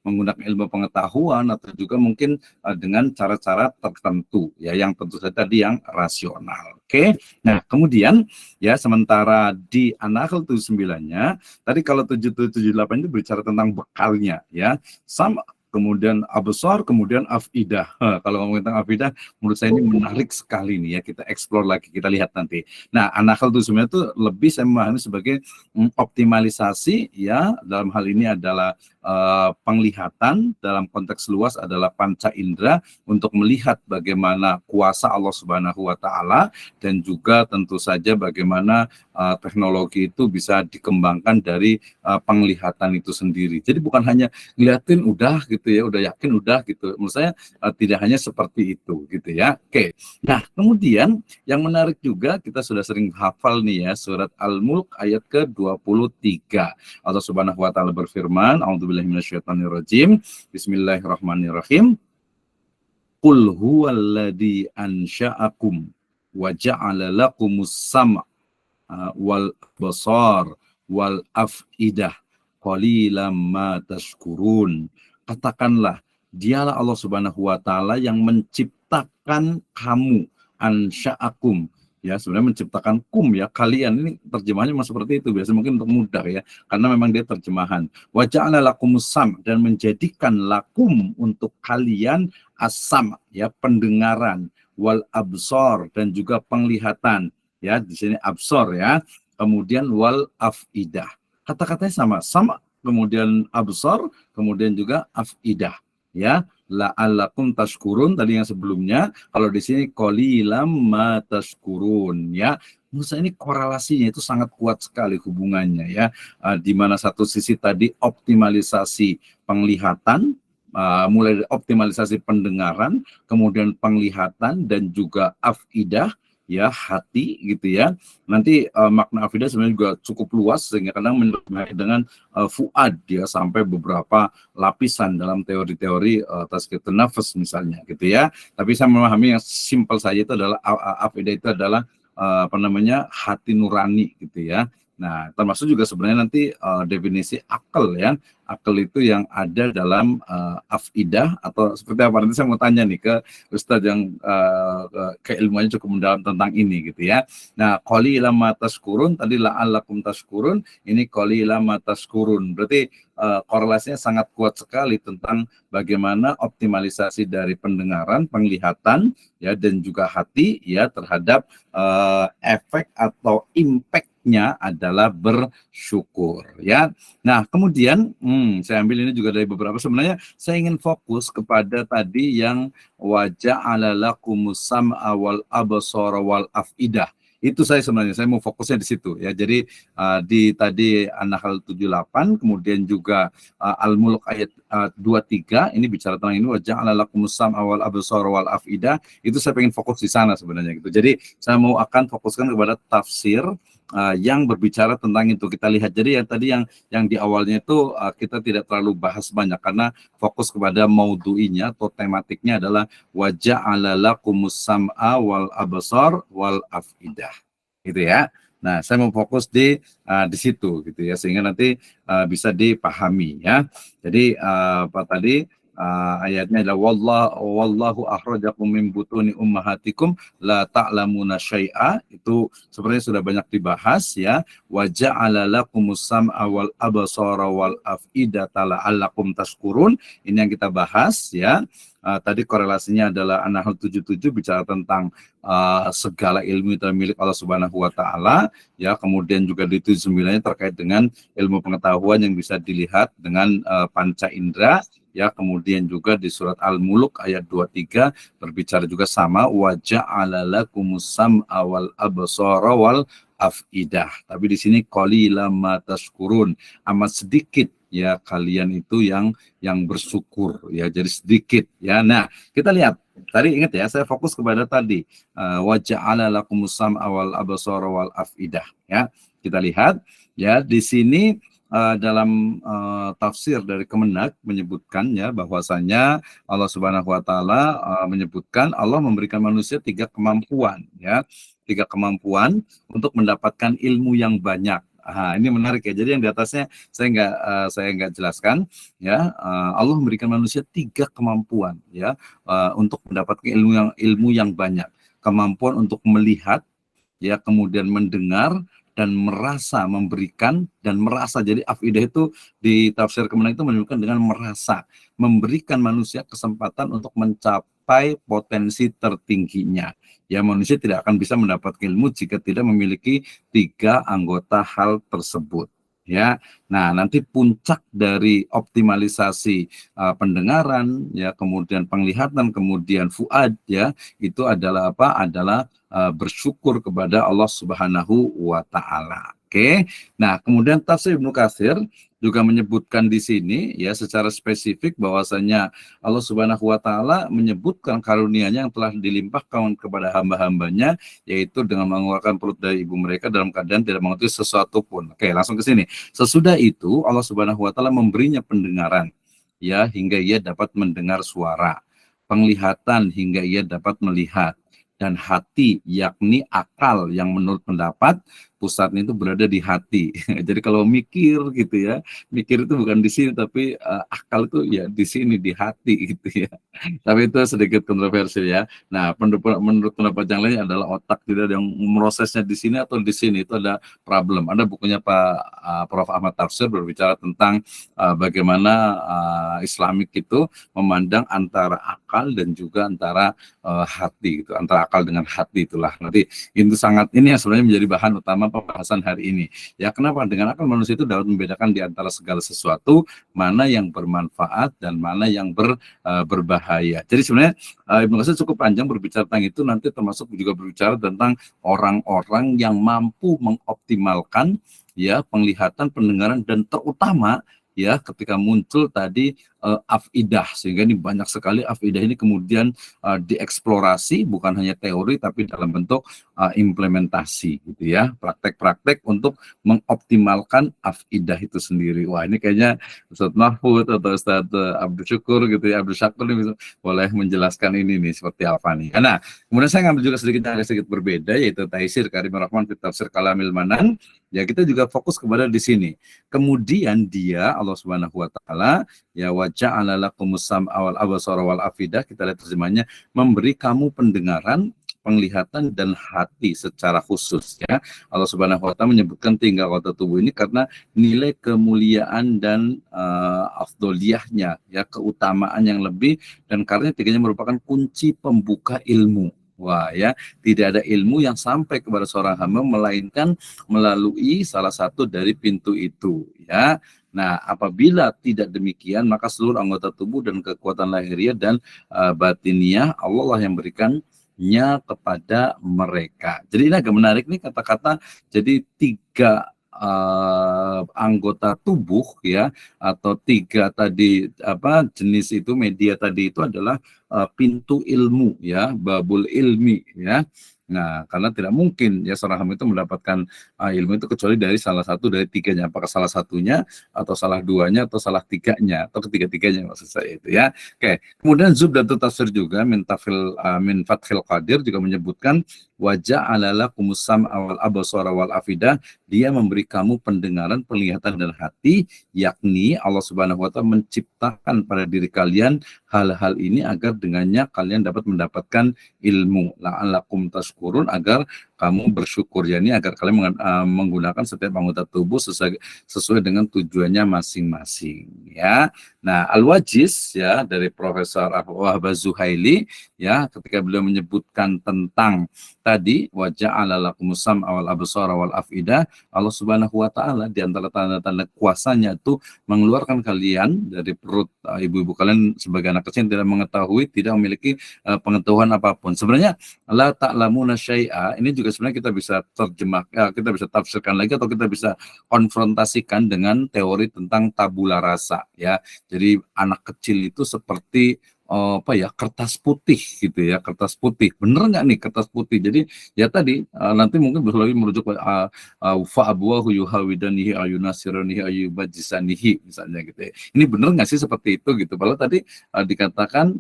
A: menggunakan ilmu pengetahuan atau juga mungkin dengan cara-cara tertentu ya, yang tentu saja tadi yang rasional. Oke. Nah, kemudian ya sementara di An-Nahl 79-nya tadi kalau 78 itu berbicara tentang bekalnya ya. Sama kemudian absar, kemudian afidah. Kalau ngomongin tentang afidah, menurut saya ini menarik sekali nih ya, kita explore lagi, kita lihat nanti. Nah, An-Nahl itu sebenarnya itu lebih saya memahami sebagai optimalisasi ya, dalam hal ini adalah penglihatan, dalam konteks luas adalah panca indera untuk melihat bagaimana kuasa Allah Subhanahu wa taala dan juga tentu saja bagaimana teknologi itu bisa dikembangkan dari penglihatan itu sendiri. Jadi bukan hanya ngeliatin udah gitu ya, udah yakin udah gitu. Menurut saya tidak hanya seperti itu gitu ya. Oke. Nah, kemudian yang menarik juga kita sudah sering hafal nih ya, surat Al-Mulk ayat ke-23. Allah Subhanahu wa taala berfirman, a'udzubillahi minasyaitonirrajim. Bismillahirrahmanirrahim. Qul huwallazi ansha'akum wa ja'ala lakumus sam' wal basar wal afidah qalilam ma tashkurun. Katakanlah, dialah Allah Subhanahu wa taala yang menciptakan kamu, ansha'akum ya, sebenarnya menciptakan kum ya, kalian, ini terjemahannya masih seperti itu biasa mungkin untuk mudah ya, karena memang dia terjemahan. Wa ja'ala lakumus sam, dan menjadikan lakum untuk kalian asam ya, pendengaran, wal absar, dan juga penglihatan ya di sini absor ya. Kemudian wal afidah. Kata-katanya sama. Kemudian absor, kemudian juga afidah ya. La'allakum tashkurun tadi yang sebelumnya, kalau di sini qalilam ma tashkurun ya. Menurut saya ini korelasinya itu sangat kuat sekali hubungannya ya. Di mana satu sisi tadi optimalisasi penglihatan, mulai dari optimalisasi pendengaran, kemudian penglihatan dan juga afidah ya, hati gitu ya. Nanti makna afidah sebenarnya juga cukup luas sehingga kadang menerjemahkan dengan fuad ya, sampai beberapa lapisan dalam teori-teori tazkiyatun nafas misalnya gitu ya. Tapi saya memahami yang simpel saja itu adalah afidah itu adalah hati nurani gitu ya. Nah, termasuk juga sebenarnya nanti definisi akal ya. Akal itu yang ada dalam afidah atau seperti apa, nanti saya mau tanya nih ke Ustadz yang keilmuannya cukup mendalam tentang ini gitu ya. Nah, qalilan ma tashkurun tadi la'allakum tashkurun, ini qalilan ma tashkurun. Berarti korelasinya sangat kuat sekali tentang bagaimana optimalisasi dari pendengaran, penglihatan ya dan juga hati ya terhadap efek atau impact-nya adalah bersyukur ya. Nah, kemudian saya ambil ini juga dari beberapa, sebenarnya saya ingin fokus kepada tadi yang waja'ala lakumus sam'a wal absara wal afidah. Itu saya mau fokusnya di situ ya. Jadi di tadi An-Nahl 78, kemudian juga Al-Mulk ayat 23 ini bicara tentang ini waja'ala lakumus sam'a wal absara wal afidah. Itu saya pengen fokus di sana sebenarnya gitu. Jadi saya mau akan fokuskan kepada tafsir yang berbicara tentang itu. Kita lihat jadi yang tadi yang di awalnya itu kita tidak terlalu bahas banyak karena fokus kepada maudu'inya atau tematiknya adalah waja'ala lakumus sam'a wal absar wal afidah gitu ya. Nah, saya mau fokus di situ gitu ya, sehingga nanti bisa dipahami ya. Jadi apa tadi ayatnya adalah wallahu akhrajakum min butuni ummahatikum la ta'lamuna syai'a, itu sebenarnya sudah banyak dibahas ya. Wa ja'ala lakumus sam'a wal absara wal af'idata la'allakum tashkurun, ini yang kita bahas ya. Tadi korelasinya adalah An-Nahl 77 bicara tentang segala ilmu itu milik Allah Subhanahu wa taala ya. Kemudian juga di 79-nya terkait dengan ilmu pengetahuan yang bisa dilihat dengan panca indera ya. Kemudian juga di surat Al-Mulk ayat 23 berbicara juga sama waja'ala lakumus sam'a wal absara wal afidah. Tapi di sini qalilan ma tashkurun, amat sedikit ya kalian itu yang bersyukur ya, jadi sedikit ya. Nah, kita lihat tadi, ingat ya, saya fokus kepada tadi waja'ala lakumus sam'a wal absara wal afidah ya. Kita lihat ya di sini dalam tafsir dari Kemenak menyebutkan ya bahwasanya Allah Subhanahu wa taala menyebutkan Allah memberikan manusia 3 kemampuan ya. 3 kemampuan untuk mendapatkan ilmu yang banyak. Ini menarik ya. Jadi yang di atasnya saya nggak jelaskan ya. Allah memberikan manusia 3 kemampuan ya untuk mendapatkan ilmu yang banyak. Kemampuan untuk melihat ya, kemudian mendengar dan merasa, memberikan dan merasa. Jadi afidah itu di tafsir Kemenak itu menyebutkan dengan merasa, memberikan manusia kesempatan untuk mencapai potensi tertingginya. Ya, manusia tidak akan bisa mendapatkan ilmu jika tidak memiliki 3 anggota hal tersebut. Ya, nah nanti puncak dari optimalisasi pendengaran, ya, kemudian penglihatan, kemudian fuad, ya, itu adalah apa? Adalah bersyukur kepada Allah Subhanahu wa Ta'ala. Oke, nah kemudian tafsir Ibnu Katsir juga menyebutkan di sini ya secara spesifik bahwasanya Allah Subhanahu wa taala menyebutkan karunia-Nya yang telah dilimpahkan kepada hamba-hambanya, yaitu dengan mengeluarkan perut dari ibu mereka dalam keadaan tidak mengetahui sesuatu pun. Oke, langsung ke sini. Sesudah itu Allah Subhanahu wa taala memberinya pendengaran ya hingga ia dapat mendengar suara, penglihatan hingga ia dapat melihat, dan hati yakni akal yang menurut pendapat pusatnya itu berada di hati. Jadi kalau mikir gitu ya, mikir itu bukan di sini tapi akal itu ya di sini, di hati gitu ya. Tapi itu sedikit kontroversial ya. Nah, menurut pendapat yang lain adalah otak, tidak ada yang memprosesnya di sini atau di sini, itu ada problem. Ada bukunya Pak Prof. Ahmad Tafsir berbicara tentang bagaimana Islamik itu memandang antara akal dan juga antara hati gitu, antara akal dengan hati itulah. Nanti itu sangat ini yang sebenarnya menjadi bahan utama pembahasan hari ini. Ya, kenapa? Dengan akal manusia itu dapat membedakan di antara segala sesuatu mana yang bermanfaat dan mana yang berbahaya. Jadi sebenarnya Ibnu Qasim cukup panjang berbicara tentang itu, nanti termasuk juga berbicara tentang orang-orang yang mampu mengoptimalkan ya penglihatan, pendengaran, dan terutama ya ketika muncul tadi afidah, sehingga ini banyak sekali afidah ini kemudian dieksplorasi bukan hanya teori tapi dalam bentuk implementasi gitu ya, praktek-praktek untuk mengoptimalkan afidah itu sendiri. Wah, ini kayaknya Ustadz Mahfud atau Ustadz Abdul Syukur gitu ya, Abdul Syakur ini boleh menjelaskan ini nih seperti apa nih. Nah, kemudian saya ngambil juga sedikit berbeda, yaitu Taisir Karimur Rahman fi Tafsir Kalamil Manan. Ya, kita juga fokus kepada di sini. Kemudian dia Allah Subhanahu wa taala ya waja'ala lakumus sam'a wal absara wal afidah, kita lihat terjemahnya, memberi kamu pendengaran, penglihatan, dan hati secara khusus ya. Allah Subhanahu wa taala menyebutkan tinggal kota tubuh ini karena nilai kemuliaan dan afdoliyahnya ya, keutamaan yang lebih, dan karena tiganya merupakan kunci pembuka ilmu. Wah ya, tidak ada ilmu yang sampai kepada seorang hamba melainkan melalui salah satu dari pintu itu ya. Nah, apabila tidak demikian, maka seluruh anggota tubuh dan kekuatan lahiriah dan batiniah Allah lah yang berikannya kepada mereka. Jadi ini agak menarik nih kata-kata. Jadi tiga anggota tubuh ya, atau tiga tadi apa jenis itu, media tadi itu adalah pintu ilmu ya, babul ilmi ya. Nah, karena tidak mungkin ya seorang hamba itu mendapatkan ilmu itu kecuali dari salah satu dari tiganya, apakah salah satunya atau salah duanya atau salah tiganya atau ketiga-tiganya maksud saya itu ya. Oke, kemudian Zubdatul Tafsir juga min Fathil Qadir juga menyebutkan wajah alala kumusam awal abasara wal afidah, dia memberi kamu pendengaran, penglihatan, dan hati, yakni Allah Subhanahu wa taala menciptakan pada diri kalian hal-hal ini agar dengannya kalian dapat mendapatkan ilmu, la'allakum tashkurun, agar kamu bersyukur, yakni agar kalian menggunakan setiap anggota tubuh sesuai dengan tujuannya masing-masing ya. Nah, Al-Wajiz ya dari Profesor Wahbah Zuhaili ya, ketika beliau menyebutkan tentang tadi wajah alalakumus sam'a wal absara wal afidah, Allah Subhanahu wa taala di antara tanda-tanda kuasanya itu mengeluarkan kalian dari perut ibu-ibu kalian sebagai anak kecil, tidak mengetahui, tidak memiliki pengetahuan apapun. Sebenarnya la ta'lamuna syai'a ini juga sebenarnya kita bisa terjemah, kita bisa tafsirkan lagi atau kita bisa konfrontasikan dengan teori tentang tabula rasa ya. Jadi anak kecil itu seperti apa ya, kertas putih gitu ya, kertas putih. Bener nggak nih kertas putih? Jadi ya tadi nanti mungkin bisa lagi merujuk ke fa abwahu yuhawidanihi ayunasiranihi ayubajisanihi misalnya gitu ya. Ini bener nggak sih seperti itu gitu? Kalau tadi dikatakan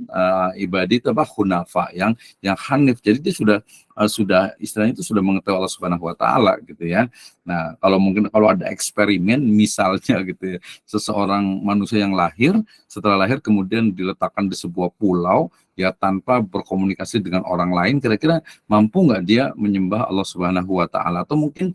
A: ibadi itu apa, hunafa, yang hanif. Jadi dia sudah istilahnya itu sudah mengetahui Allah Subhanahu wa taala gitu ya. Nah, kalau ada eksperimen misalnya gitu ya, seseorang manusia yang lahir, setelah lahir kemudian diletakkan di sebuah pulau ya tanpa berkomunikasi dengan orang lain, kira-kira mampu nggak dia menyembah Allah Subhanahu wa taala, atau mungkin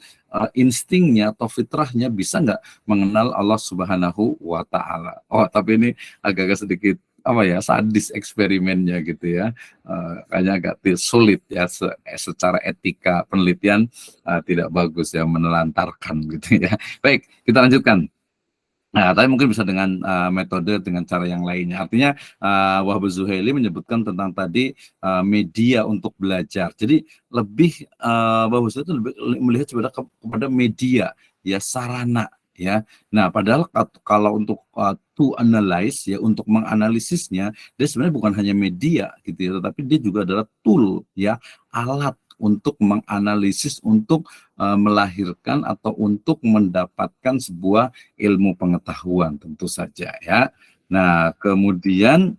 A: instingnya atau fitrahnya bisa nggak mengenal Allah Subhanahu wa taala. Oh, tapi ini agak-agak sedikit apa ya, sadis eksperimennya gitu ya, kayaknya agak sulit ya, secara etika penelitian tidak bagus ya, menelantarkan gitu ya. Baik, kita lanjutkan. Nah, tapi mungkin bisa dengan metode dengan cara yang lainnya. Artinya Wahbah Zuhaili menyebutkan tentang tadi media untuk belajar. Jadi lebih Wahbah Zuhaili itu lebih melihat kepada media ya, sarana ya. Nah, padahal kalau untuk to analyze ya, untuk menganalisisnya, dia sebenarnya bukan hanya media gitu ya, tetapi dia juga adalah tool ya, alat untuk menganalisis, untuk melahirkan atau untuk mendapatkan sebuah ilmu pengetahuan tentu saja ya. Nah, kemudian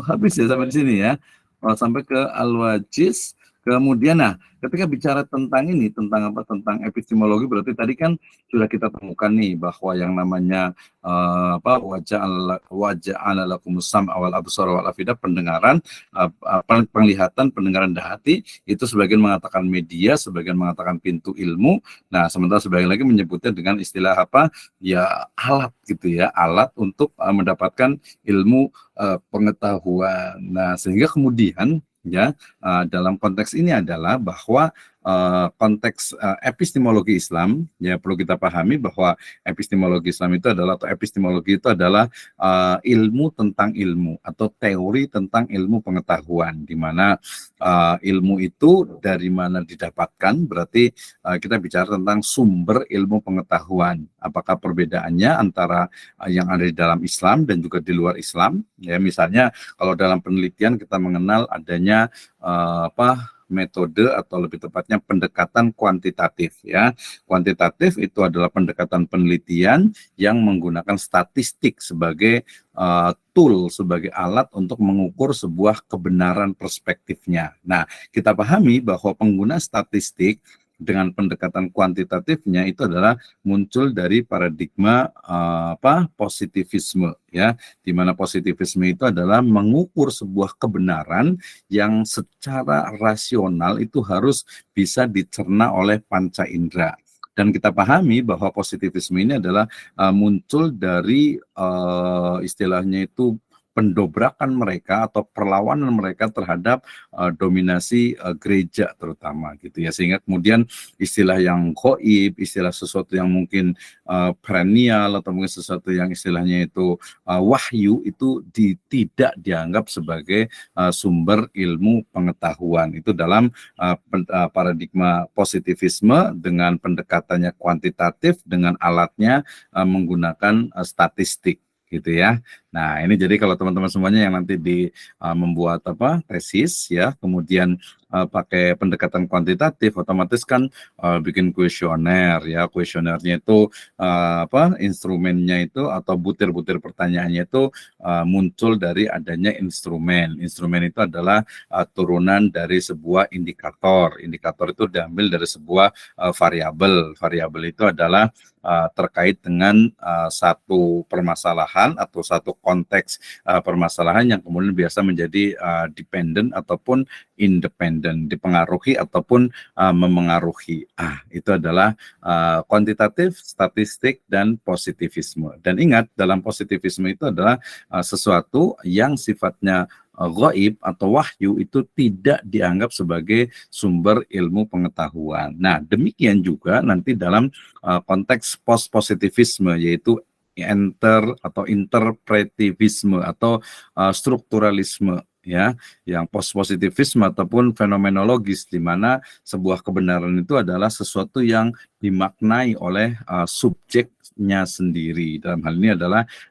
A: habis ya sampai di sini ya. Sampai ke Al-Wajiz. Kemudian ketika bicara tentang ini, tentang apa? Tentang epistemologi, berarti tadi kan sudah kita temukan nih bahwa yang namanya wajah alalakumus sam'a wal absara wal afidah, pendengaran, penglihatan, pendengaran dan hati, itu sebagian mengatakan media, sebagian mengatakan pintu ilmu. Nah, sementara sebagian lagi menyebutnya dengan istilah apa? Ya, alat gitu ya, alat untuk mendapatkan ilmu pengetahuan. Nah, sehingga kemudian ya. Dalam konteks ini adalah bahwa konteks epistemologi Islam, ya perlu kita pahami bahwa epistemologi Islam itu adalah, atau epistemologi itu adalah ilmu tentang ilmu atau teori tentang ilmu pengetahuan, di mana ilmu itu dari mana didapatkan, berarti kita bicara tentang sumber ilmu pengetahuan. Apakah perbedaannya antara yang ada di dalam Islam dan juga di luar Islam? Ya, misalnya kalau dalam penelitian kita mengenal adanya metode atau lebih tepatnya pendekatan kuantitatif, ya. Kuantitatif itu adalah pendekatan penelitian yang menggunakan statistik sebagai tool, sebagai alat untuk mengukur sebuah kebenaran perspektifnya. Nah, kita pahami bahwa pengguna statistik dengan pendekatan kuantitatifnya itu adalah muncul dari paradigma positivisme, ya, di mana positivisme itu adalah mengukur sebuah kebenaran yang secara rasional itu harus bisa dicerna oleh panca indera. Dan kita pahami bahwa positivisme ini adalah muncul dari istilahnya itu pendobrakan mereka atau perlawanan mereka terhadap dominasi gereja terutama, gitu ya, sehingga kemudian istilah yang gaib, istilah sesuatu yang mungkin perennial atau mungkin sesuatu yang istilahnya itu wahyu itu tidak dianggap sebagai sumber ilmu pengetahuan. Itu dalam paradigma positivisme dengan pendekatannya kuantitatif, dengan alatnya menggunakan statistik, gitu ya. Nah, ini jadi kalau teman-teman semuanya yang nanti membuat tesis, ya, kemudian pakai pendekatan kuantitatif, otomatis kan bikin kuesioner, ya. Kuesionernya itu instrumennya itu atau butir-butir pertanyaannya itu muncul dari adanya instrumen. Instrumen itu adalah turunan dari sebuah indikator. Indikator itu diambil dari sebuah variabel. Variabel itu adalah terkait dengan satu permasalahan atau satu konteks permasalahan yang kemudian biasa menjadi dependent ataupun independent, dipengaruhi ataupun memengaruhi. Itu adalah kuantitatif, statistik, dan positivisme. Dan ingat, dalam positivisme itu adalah sesuatu yang sifatnya gaib atau wahyu itu tidak dianggap sebagai sumber ilmu pengetahuan. Nah, demikian juga nanti dalam konteks post-positivisme, yaitu interpretivisme atau strukturalisme, ya, yang post-positivisme ataupun fenomenologis, di mana sebuah kebenaran itu adalah sesuatu yang dimaknai oleh subjeknya sendiri. Dalam hal ini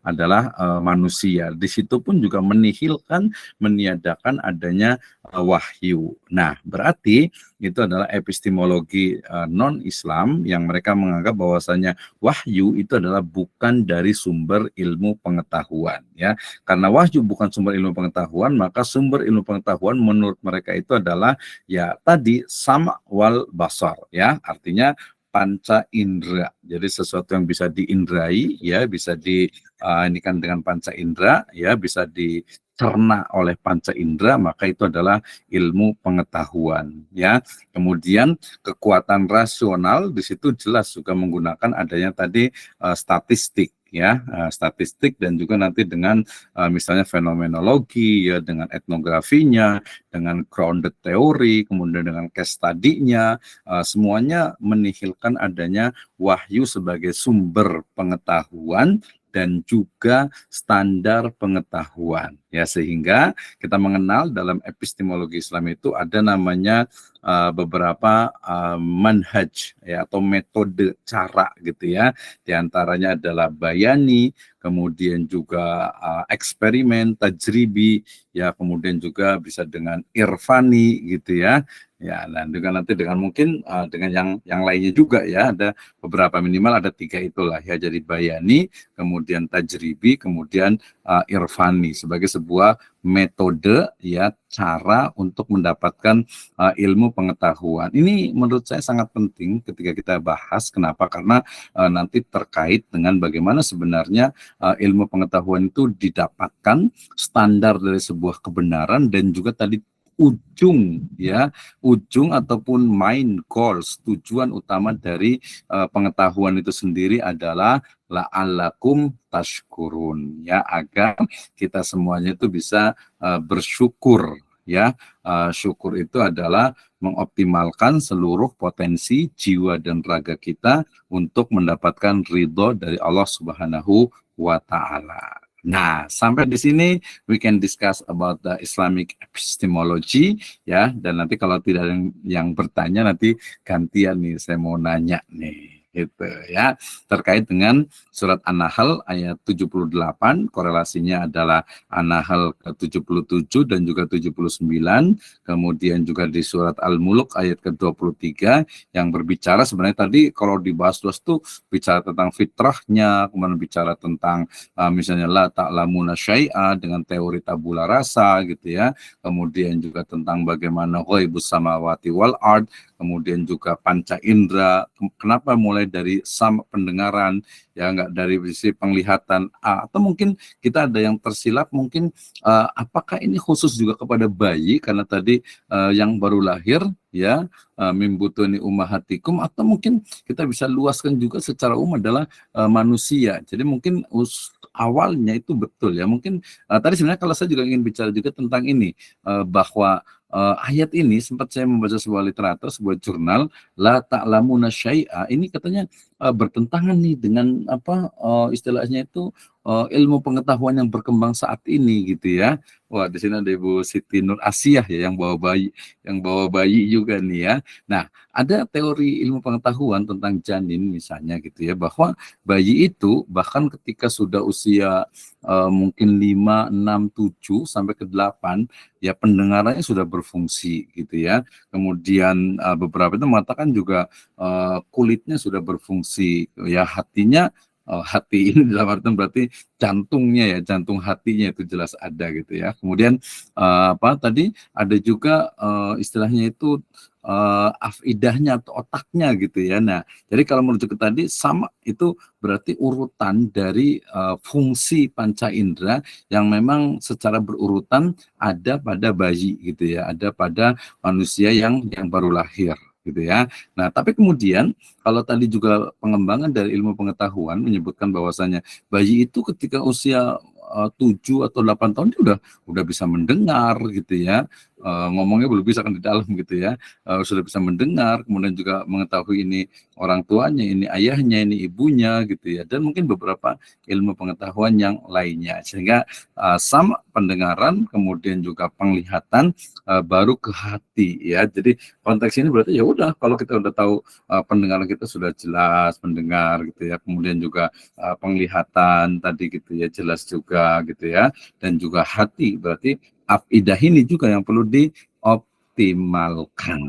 A: adalah manusia. Di situ pun juga menihilkan, meniadakan adanya wahyu. Nah, berarti itu adalah epistemologi non-Islam yang mereka menganggap bahwasanya wahyu itu adalah bukan dari sumber ilmu pengetahuan, ya. Karena wahyu bukan sumber ilmu pengetahuan, maka sumber ilmu pengetahuan menurut mereka itu adalah, ya, tadi sama wal basar, ya, artinya panca indera. Jadi sesuatu yang bisa diindrai, ya, bisa ini kan dengan panca indera, ya, bisa dicerna oleh panca indera, maka itu adalah ilmu pengetahuan, ya. Kemudian kekuatan rasional di situ jelas juga menggunakan adanya tadi statistik, ya, statistik, dan juga nanti dengan misalnya fenomenologi, ya, dengan etnografinya, dengan grounded teori, kemudian dengan case study-nya, semuanya menihilkan adanya wahyu sebagai sumber pengetahuan dan juga standar pengetahuan, ya, sehingga kita mengenal dalam epistemologi Islam itu ada namanya beberapa manhaj, ya, atau metode cara, gitu ya. Di antaranya adalah bayani, kemudian juga eksperimen, tajribi, ya, kemudian juga bisa dengan irfani, gitu ya. Ya, dan juga nanti dengan mungkin dengan yang lainnya juga, ya, ada beberapa, minimal ada 3 itulah, ya. Jadi bayani, kemudian tajribi, kemudian irfani sebagai sebuah metode, ya, cara untuk mendapatkan ilmu pengetahuan. Ini menurut saya sangat penting ketika kita bahas. Kenapa? Karena nanti terkait dengan bagaimana sebenarnya ilmu pengetahuan itu didapatkan, standar dari sebuah kebenaran, dan juga tadi ujung, ya, ujung ataupun main goals, tujuan utama dari pengetahuan itu sendiri adalah la'allakum tashkurun, ya, agar kita semuanya itu bisa bersyukur, ya. Syukur itu adalah mengoptimalkan seluruh potensi jiwa dan raga kita untuk mendapatkan ridho dari Allah Subhanahu wa Ta'ala. Nah, sampai di sini we can discuss about the Islamic epistemology, ya. Dan nanti kalau tidak ada yang bertanya, nanti gantian nih, saya mau nanya nih, gitu ya, terkait dengan surat An-Nahl ayat 78, korelasinya adalah An-Nahl ke-77 dan juga 79, kemudian juga di surat Al-Mulk ayat ke-23 yang berbicara sebenarnya tadi kalau dibahas luas tuh bicara tentang fitrahnya, kemudian bicara tentang misalnya la ta'lamuna syai'a dengan teori tabula rasa gitu ya, kemudian juga tentang bagaimana ghaibus samawati wal ard, kemudian juga panca indera, kenapa mulai dari pendengaran, ya nggak dari sisi penglihatan, atau mungkin kita ada yang tersilap mungkin apakah ini khusus juga kepada bayi karena tadi yang baru lahir, ya, mimbutuni ummahatikum, atau mungkin kita bisa luaskan juga secara umum adalah manusia. Jadi mungkin awalnya itu betul ya, mungkin tadi sebenarnya kalau saya juga ingin bicara juga tentang ini, bahwa ayat ini sempat saya membaca sebuah literatur, sebuah jurnal, la ta'lamuna syai'a, ini katanya bertentangan nih dengan apa istilahnya itu ilmu pengetahuan yang berkembang saat ini gitu ya. Wah, di sini ada Ibu Siti Nur Asiyah ya yang bawa bayi juga nih ya. Nah, ada teori ilmu pengetahuan tentang janin misalnya gitu ya, bahwa bayi itu bahkan ketika sudah usia mungkin 5, 6, 7 sampai ke 8 ya pendengarannya sudah berfungsi gitu ya. Kemudian beberapa itu mengatakan juga kulitnya sudah berfungsi ya, hatinya hati ini dalam artian berarti jantungnya ya, jantung hatinya itu jelas ada gitu ya. Kemudian apa tadi ada juga istilahnya itu afidahnya atau otaknya gitu ya. Nah, jadi kalau merujuk ke tadi sama itu berarti urutan dari fungsi panca indera yang memang secara berurutan ada pada bayi gitu ya, ada pada manusia yang baru lahir gitu ya. Nah, tapi kemudian kalau tadi juga pengembangan dari ilmu pengetahuan menyebutkan bahwasanya bayi itu ketika usia 7 atau 8 tahun dia udah bisa mendengar gitu ya. Ngomongnya belum bisa kan di dalam gitu ya. Sudah bisa mendengar, kemudian juga mengetahui ini orang tuanya, ini ayahnya, ini ibunya gitu ya. Dan mungkin beberapa ilmu pengetahuan yang lainnya. Sehingga sama pendengaran, kemudian juga penglihatan, baru ke hati ya. Jadi konteks ini berarti ya udah kalau kita udah tahu pendengaran kita sudah jelas mendengar gitu ya, kemudian juga penglihatan tadi gitu ya jelas juga gitu ya, dan juga hati berarti afidah ini juga yang perlu dioptimalkan.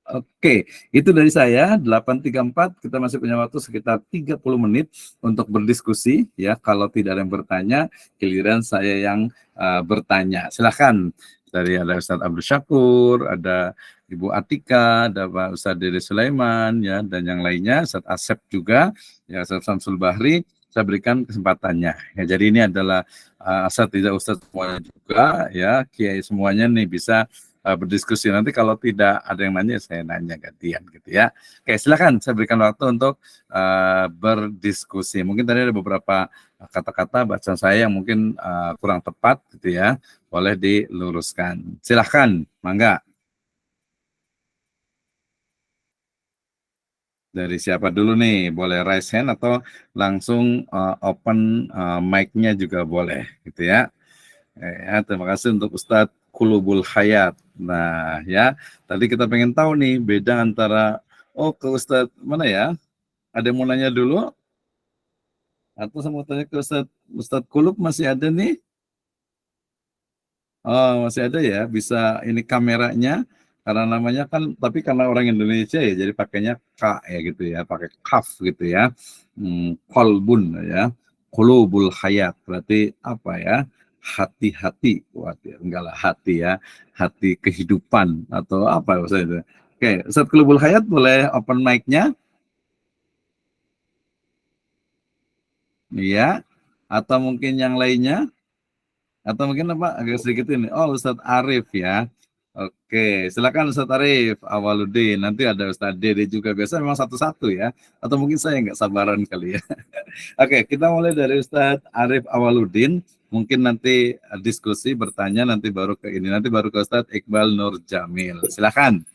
A: Oke, itu dari saya 8.34, kita masih punya waktu sekitar 30 menit untuk berdiskusi ya. Kalau tidak ada yang bertanya, giliran saya yang bertanya. Silahkan, dari ada Ustadz Abdul Syakur, ada Ibu Atika, ada Pak Ustadz Dede Sulaiman ya, dan yang lainnya, Ustadz Asep juga, ya Ustadz Samsul Bahri, saya berikan kesempatannya. Ya, jadi ini adalah asatidzah Ustadz semuanya juga ya, kiai semuanya nih bisa berdiskusi. Nanti kalau tidak ada yang nanya, saya nanya gantian gitu ya. Oke, silakan saya berikan waktu untuk berdiskusi. Mungkin tadi ada beberapa kata-kata bacaan saya yang mungkin kurang tepat gitu ya. Boleh diluruskan. Silakan, mangga. Dari siapa dulu nih? Boleh raise hand atau langsung open mic-nya juga boleh gitu ya. Ya, terima kasih untuk Ustadz Kulubul Hayat. Nah, ya, tadi kita pengen tahu nih beda antara ke Ustadz mana ya? Ada yang mau nanya dulu? Atau saya mau tanya ke Ustadz Kulub masih ada nih? Oh, masih ada ya. Bisa ini kameranya karena namanya kan, tapi karena orang Indonesia ya jadi pakainya K ya gitu ya, pakai kaf gitu ya. Kolbun ya. Kulubul Hayat berarti apa ya? Hati-hati, enggak lah hati ya, hati kehidupan atau apa maksudnya. Oke, Ustaz Kulubul Hayat boleh open mic-nya? Iya, atau mungkin yang lainnya? Atau mungkin apa agak sedikit ini. Oh, Ustadz Arif ya. Oke, silakan Ustadz Arif Awaludin. Nanti ada Ustadz Dede juga. Biasa memang satu-satu ya. Atau mungkin saya nggak sabaran kali ya. Oke, kita mulai dari Ustadz Arif Awaludin. Mungkin nanti diskusi bertanya nanti baru ke ini, nanti baru ke Ustadz Iqbal Nur Jamil. Silakan.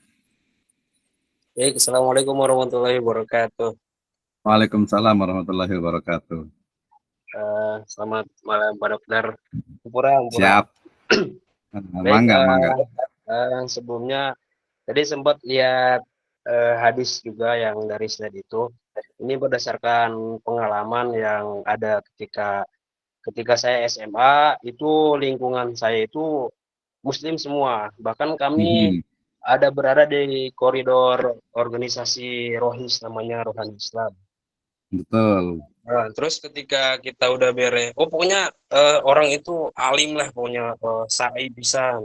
D: Baik, Assalamualaikum warahmatullahi wabarakatuh.
A: Waalaikumsalam warahmatullahi wabarakatuh.
D: Selamat malam Pak Dokter. Ampura.
A: Siap.
D: Baik,
A: Mangga.
D: sebelumnya tadi sempat lihat hadis juga yang dari slide itu. Ini berdasarkan pengalaman yang ada ketika saya SMA, itu lingkungan saya itu Muslim semua. Bahkan kami ada berada di koridor organisasi Rohis, namanya Rohani Islam.
A: Betul.
D: Nah, terus ketika kita udah pokoknya orang itu alim lah, pokoknya sa'i bisa.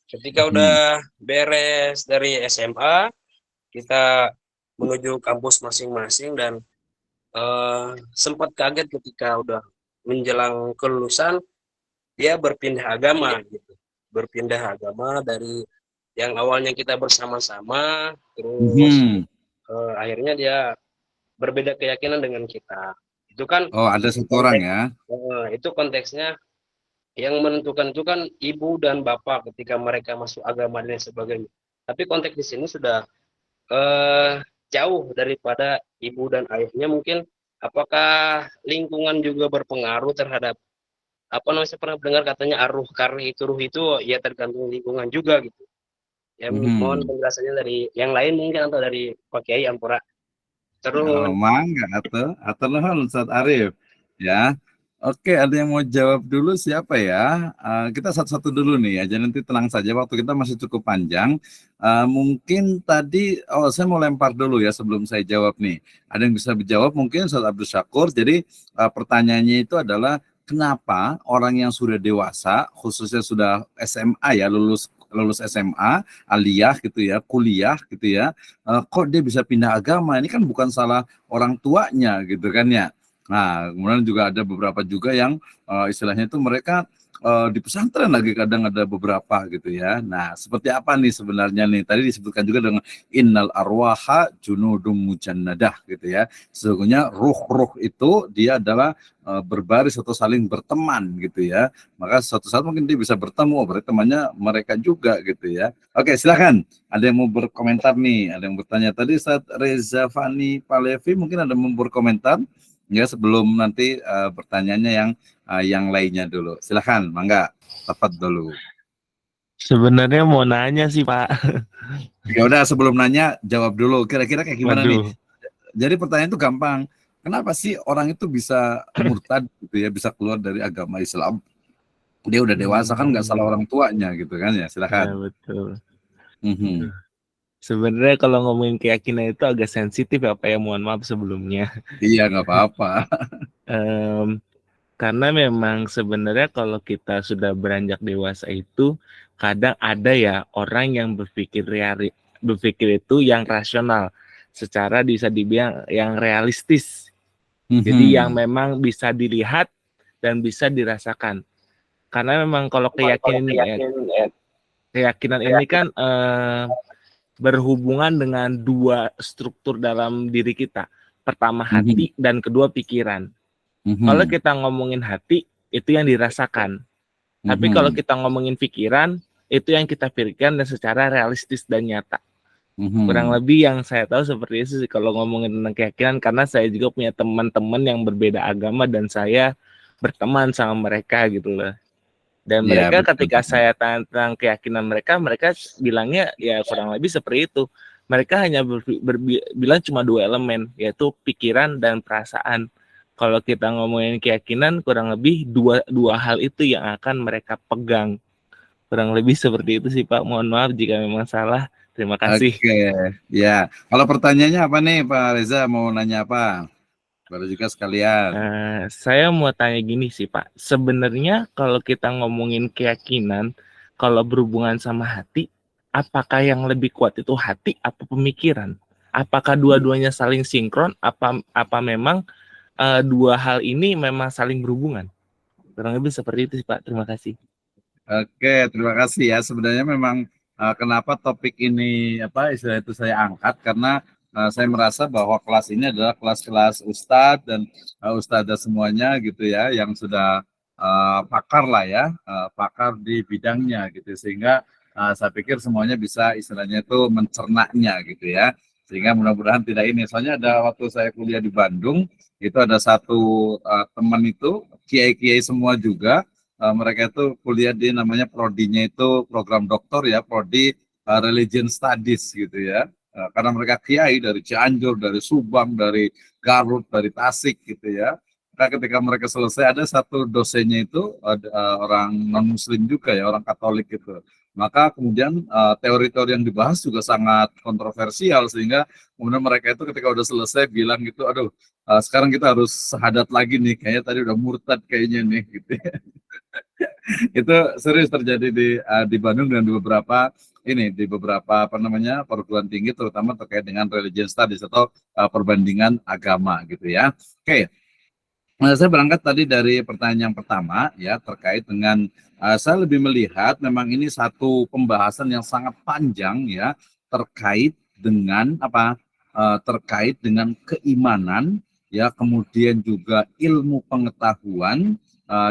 D: Ketika udah beres dari SMA, kita menuju kampus masing-masing dan sempat kaget ketika udah menjelang kelulusan dia berpindah agama gitu. Berpindah agama dari yang awalnya kita bersama-sama, terus akhirnya dia berbeda keyakinan dengan kita. Itu kan
A: ada satu orang ya.
D: Itu konteksnya yang menentukan itu kan ibu dan bapak ketika mereka masuk agama dan sebagainya. Tapi konteks di sini sudah jauh daripada ibu dan ayahnya. Mungkin apakah lingkungan juga berpengaruh terhadap saya pernah dengar katanya ruh itu ya tergantung lingkungan juga gitu. Ya mohon penjelasannya dari yang lain mungkin atau dari Pak Kiai Ampura.
A: Mangga atau nuhun Ustaz Arif ya. Oke, ada yang mau jawab dulu siapa ya? Kita satu-satu dulu nih aja, nanti tenang saja waktu kita masih cukup panjang. Mungkin tadi saya mau lempar dulu ya sebelum saya jawab nih. Ada yang bisa dijawab mungkin Ustaz Abdul Syakur. Jadi pertanyaannya itu adalah kenapa orang yang sudah dewasa, khususnya sudah SMA ya, lulus SMA, aliyah gitu ya, kuliah gitu ya, kok dia bisa pindah agama? Ini kan bukan salah orang tuanya gitu kan ya. Nah, kemudian juga ada beberapa juga yang istilahnya itu mereka di pesantren lagi kadang ada beberapa gitu ya. Nah, seperti apa nih sebenarnya nih? Tadi disebutkan juga dengan innal arwaha junudum mujannadah gitu ya. Sesungguhnya ruh-ruh itu dia adalah berbaris atau saling berteman gitu ya. Maka suatu saat mungkin dia bisa bertemu, berarti temannya mereka juga gitu ya. Oke, silakan. Ada yang mau berkomentar nih, ada yang bertanya. Tadi saat Reza Fani Palevi mungkin ada mau berkomentar ya sebelum nanti pertanyaannya yang lainnya dulu. Silakan, mangga. Tepat dulu.
B: Sebenarnya mau nanya sih Pak.
A: Ya udah sebelum nanya jawab dulu. Kira-kira kayak gimana nih?
B: Waduh.
A: Jadi pertanyaan itu gampang. Kenapa sih orang itu bisa murtad gitu ya, bisa keluar dari agama Islam? Dia udah dewasa kan nggak salah orang tuanya gitu kan ya.
B: Ya
A: Silakan.
B: betul. Sebenarnya kalau ngomongin keyakinan itu agak sensitif ya Pak ya, mohon maaf sebelumnya.
A: Iya nggak apa-apa.
B: Karena memang sebenarnya kalau kita sudah beranjak dewasa itu kadang ada ya orang yang berpikir itu yang rasional, secara bisa dibilang yang realistis. Jadi yang memang bisa dilihat dan bisa dirasakan. Karena memang kalau keyakinan ini kan berhubungan dengan dua struktur dalam diri kita. Pertama hati dan kedua pikiran. Kalau kita ngomongin hati, itu yang dirasakan. Tapi kalau kita ngomongin pikiran, itu yang kita pikirkan dan secara realistis dan nyata. Kurang lebih yang saya tahu seperti itu sih kalau ngomongin tentang keyakinan, karena saya juga punya teman-teman yang berbeda agama dan saya berteman sama mereka gitu loh. Dan mereka ketika saya tanya tentang keyakinan mereka bilangnya ya kurang lebih seperti itu. Mereka hanya bilang cuma dua elemen, yaitu pikiran dan perasaan. Kalau kita ngomongin keyakinan, kurang lebih dua hal itu yang akan mereka pegang. Kurang lebih seperti itu sih Pak. Mohon maaf jika memang salah. Terima kasih.
A: Oke, ya. Kalau pertanyaannya apa nih Pak Reza? Mau nanya apa? Baru juga sekalian.
B: Saya mau tanya gini sih Pak. Sebenarnya kalau kita ngomongin keyakinan, kalau berhubungan sama hati, apakah yang lebih kuat itu hati atau pemikiran? Apakah dua-duanya saling sinkron? Apa memang dua hal ini memang saling berhubungan? Kurang lebih seperti itu sih Pak. Terima kasih.
A: Oke, terima kasih ya. Sebenarnya memang kenapa topik ini istilah itu saya angkat karena saya merasa bahwa kelas ini adalah kelas-kelas ustadz dan ustadzah semuanya gitu ya yang sudah pakar lah ya, pakar di bidangnya gitu, sehingga saya pikir semuanya bisa istilahnya itu mencernanya gitu ya, sehingga mudah-mudahan tidak ini. Soalnya ada waktu saya kuliah di Bandung, itu ada satu teman itu kiai-kiai semua juga, mereka itu kuliah di namanya prodinya itu program doktor ya, prodi religion studies gitu ya. Karena mereka kiai dari Cianjur, dari Subang, dari Garut, dari Tasik gitu ya. Nah, ketika mereka selesai ada satu dosennya itu orang non Muslim juga ya, orang Katolik gitu. Maka kemudian teori-teori yang dibahas juga sangat kontroversial, sehingga kemudian mereka itu ketika udah selesai bilang gitu, aduh sekarang kita harus syahadat lagi nih, kayaknya tadi udah murtad kayaknya nih gitu ya. Itu serius terjadi di Bandung dan di beberapa apa namanya perguruan tinggi, terutama terkait dengan religion studies atau perbandingan agama gitu ya. Oke. Nah, saya berangkat tadi dari pertanyaan yang pertama ya, terkait dengan saya lebih melihat memang ini satu pembahasan yang sangat panjang ya, terkait dengan apa? Terkait dengan keimanan ya, kemudian juga ilmu pengetahuan,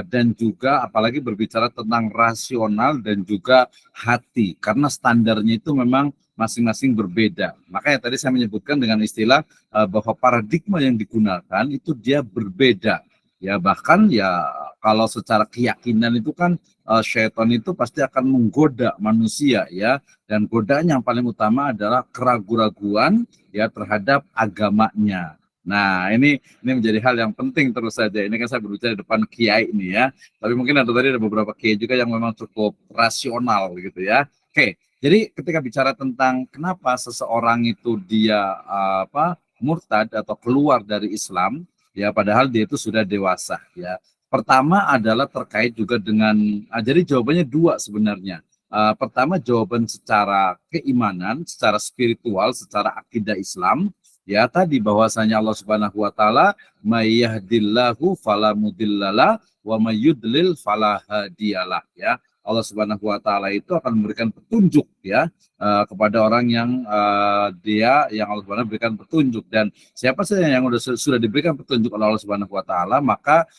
A: dan juga apalagi berbicara tentang rasional dan juga hati, karena standarnya itu memang masing-masing berbeda. Makanya tadi saya menyebutkan dengan istilah bahwa paradigma yang digunakan itu dia berbeda. Ya bahkan ya kalau secara keyakinan itu kan syaitan itu pasti akan menggoda manusia ya, dan godaan yang paling utama adalah keraguan-raguan ya terhadap agamanya. Nah, ini menjadi hal yang penting terus saja. Ini kan saya berbicara di depan kiai ini ya. Tapi mungkin ada beberapa kiai juga yang memang cukup rasional gitu ya. Oke, jadi ketika bicara tentang kenapa seseorang itu dia murtad atau keluar dari Islam, ya padahal dia itu sudah dewasa ya. Pertama adalah terkait juga dengan jadi jawabannya dua sebenarnya. Pertama jawaban secara keimanan, secara spiritual, secara akidah Islam. Ya tadi bahwasanya Allah Subhanahu wa taala may yahdillahu fala mudhillalah wa may yudlil fala hadiyalah ya. Allah Subhanahu wa taala itu akan memberikan petunjuk ya kepada orang yang yang Allah Subhanahu berikan petunjuk, dan siapa saja yang sudah diberikan petunjuk oleh Allah Subhanahu wa taala maka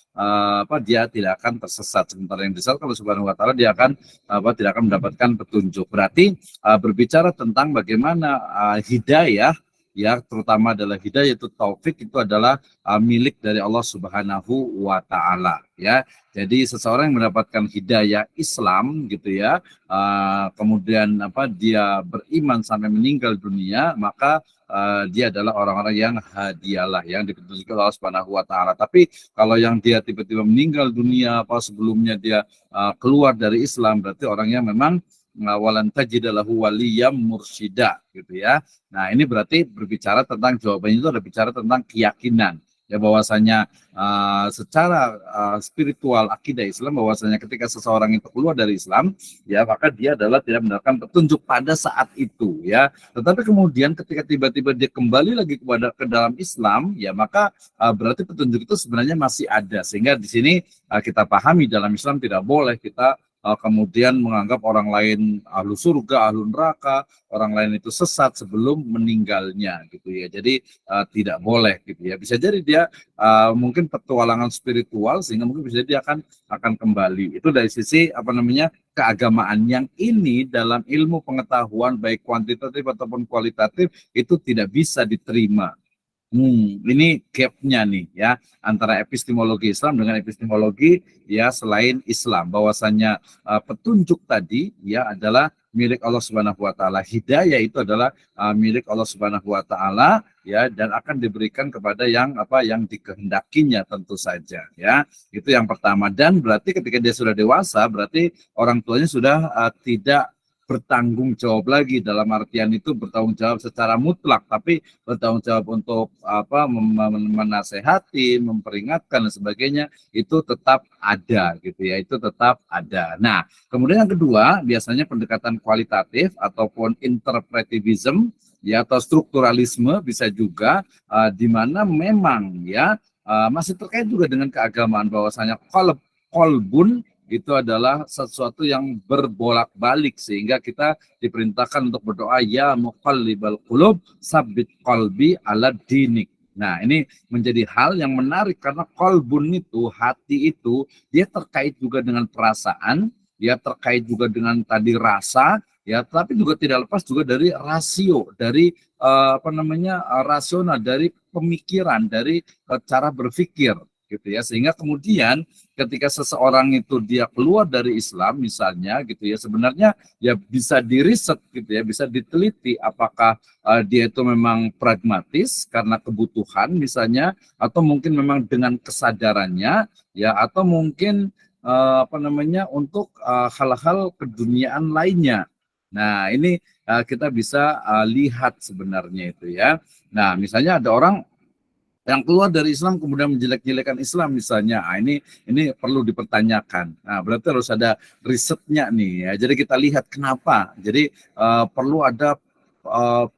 A: dia tidak akan tersesat. Sementara yang disesatkan Allah Subhanahu wa taala dia akan tidak akan mendapatkan petunjuk. Berarti berbicara tentang bagaimana hidayah ya, terutama adalah hidayah itu taufik itu adalah milik dari Allah Subhanahu wa taala ya. Jadi seseorang yang mendapatkan hidayah Islam gitu ya, kemudian dia beriman sampai meninggal dunia, maka dia adalah orang-orang yang hadiyalah yang dipetunjuki oleh Allah Subhanahu wa taala. Tapi kalau yang dia tiba-tiba meninggal dunia sebelumnya dia keluar dari Islam, berarti orangnya memang walan tajidalahu waliyam mursyida gitu ya. Nah, ini berarti berbicara tentang jawabannya itu ada bicara tentang keyakinan ya, bahwasanya secara spiritual akidah Islam bahwasanya ketika seseorang itu keluar dari Islam ya, maka dia adalah tidak mendapatkan petunjuk pada saat itu ya. Tetapi kemudian ketika tiba-tiba dia kembali lagi ke dalam Islam ya, maka berarti petunjuk itu sebenarnya masih ada, sehingga di sini kita pahami dalam Islam tidak boleh kita kemudian menganggap orang lain ahlu surga, ahlu neraka, orang lain itu sesat sebelum meninggalnya gitu ya. Jadi tidak boleh gitu ya. Bisa jadi dia mungkin petualangan spiritual sehingga mungkin bisa jadi dia akan kembali. Itu dari sisi keagamaan yang ini dalam ilmu pengetahuan baik kuantitatif ataupun kualitatif itu tidak bisa diterima. Ini gap-nya nih ya antara epistemologi Islam dengan epistemologi ya selain Islam, bahwasanya petunjuk tadi ya adalah milik Allah Subhanahu wa taala. Hidayah itu adalah milik Allah Subhanahu wa taala ya, dan akan diberikan kepada yang dikehendakinya tentu saja ya. Itu yang pertama, dan berarti ketika dia sudah dewasa berarti orang tuanya sudah tidak bertanggung jawab lagi, dalam artian itu bertanggung jawab secara mutlak, tapi bertanggung jawab untuk menasehati, memperingatkan dan sebagainya itu tetap ada gitu ya, itu tetap ada. Nah, kemudian yang kedua biasanya pendekatan kualitatif ataupun interpretivism ya, atau strukturalisme bisa juga di mana memang ya masih terkait juga dengan keagamaan, bahwasanya kolbun itu adalah sesuatu yang berbolak-balik, sehingga kita diperintahkan untuk berdoa ya muqallibal qulub sabbit qalbi ala dinik Nah, ini menjadi hal yang menarik karena kolbun itu, hati itu, dia terkait juga dengan perasaan, dia terkait juga dengan tadi rasa, ya, tapi juga tidak lepas juga dari rasio, dari rasional, dari pemikiran, dari cara berpikir, gitu ya. Sehingga kemudian ketika seseorang itu dia keluar dari Islam, misalnya, gitu ya, sebenarnya ya bisa diriset, gitu ya, bisa diteliti apakah dia itu memang pragmatis karena kebutuhan misalnya, atau mungkin memang dengan kesadarannya, ya, atau mungkin untuk hal-hal keduniaan lainnya. Nah, ini kita bisa lihat sebenarnya itu ya. Nah, misalnya ada orang yang keluar dari Islam kemudian menjelek-jelekan Islam misalnya, ini perlu dipertanyakan. Nah, berarti harus ada risetnya nih ya. Jadi kita lihat kenapa. Jadi perlu ada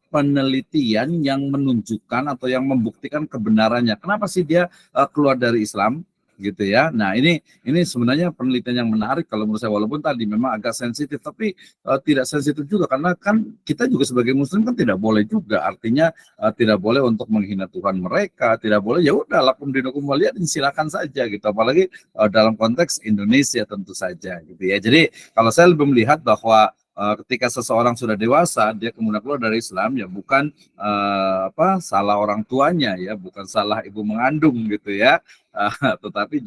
A: penelitian yang menunjukkan atau yang membuktikan kebenarannya. Kenapa sih dia keluar dari Islam? Gitu ya. Nah, ini sebenarnya penelitian yang menarik kalau menurut saya, walaupun tadi memang agak sensitif, tapi tidak sensitif juga karena kan kita juga sebagai muslim kan tidak boleh juga, artinya tidak boleh untuk menghina Tuhan mereka, tidak boleh, ya udah lakum dinukum waliyadin, silakan saja gitu, apalagi dalam konteks Indonesia tentu saja gitu ya. Jadi kalau saya lebih melihat bahwa ketika seseorang sudah dewasa dia kemudian keluar dari Islam, ya bukan salah orang tuanya, ya bukan salah ibu mengandung gitu ya, tetapi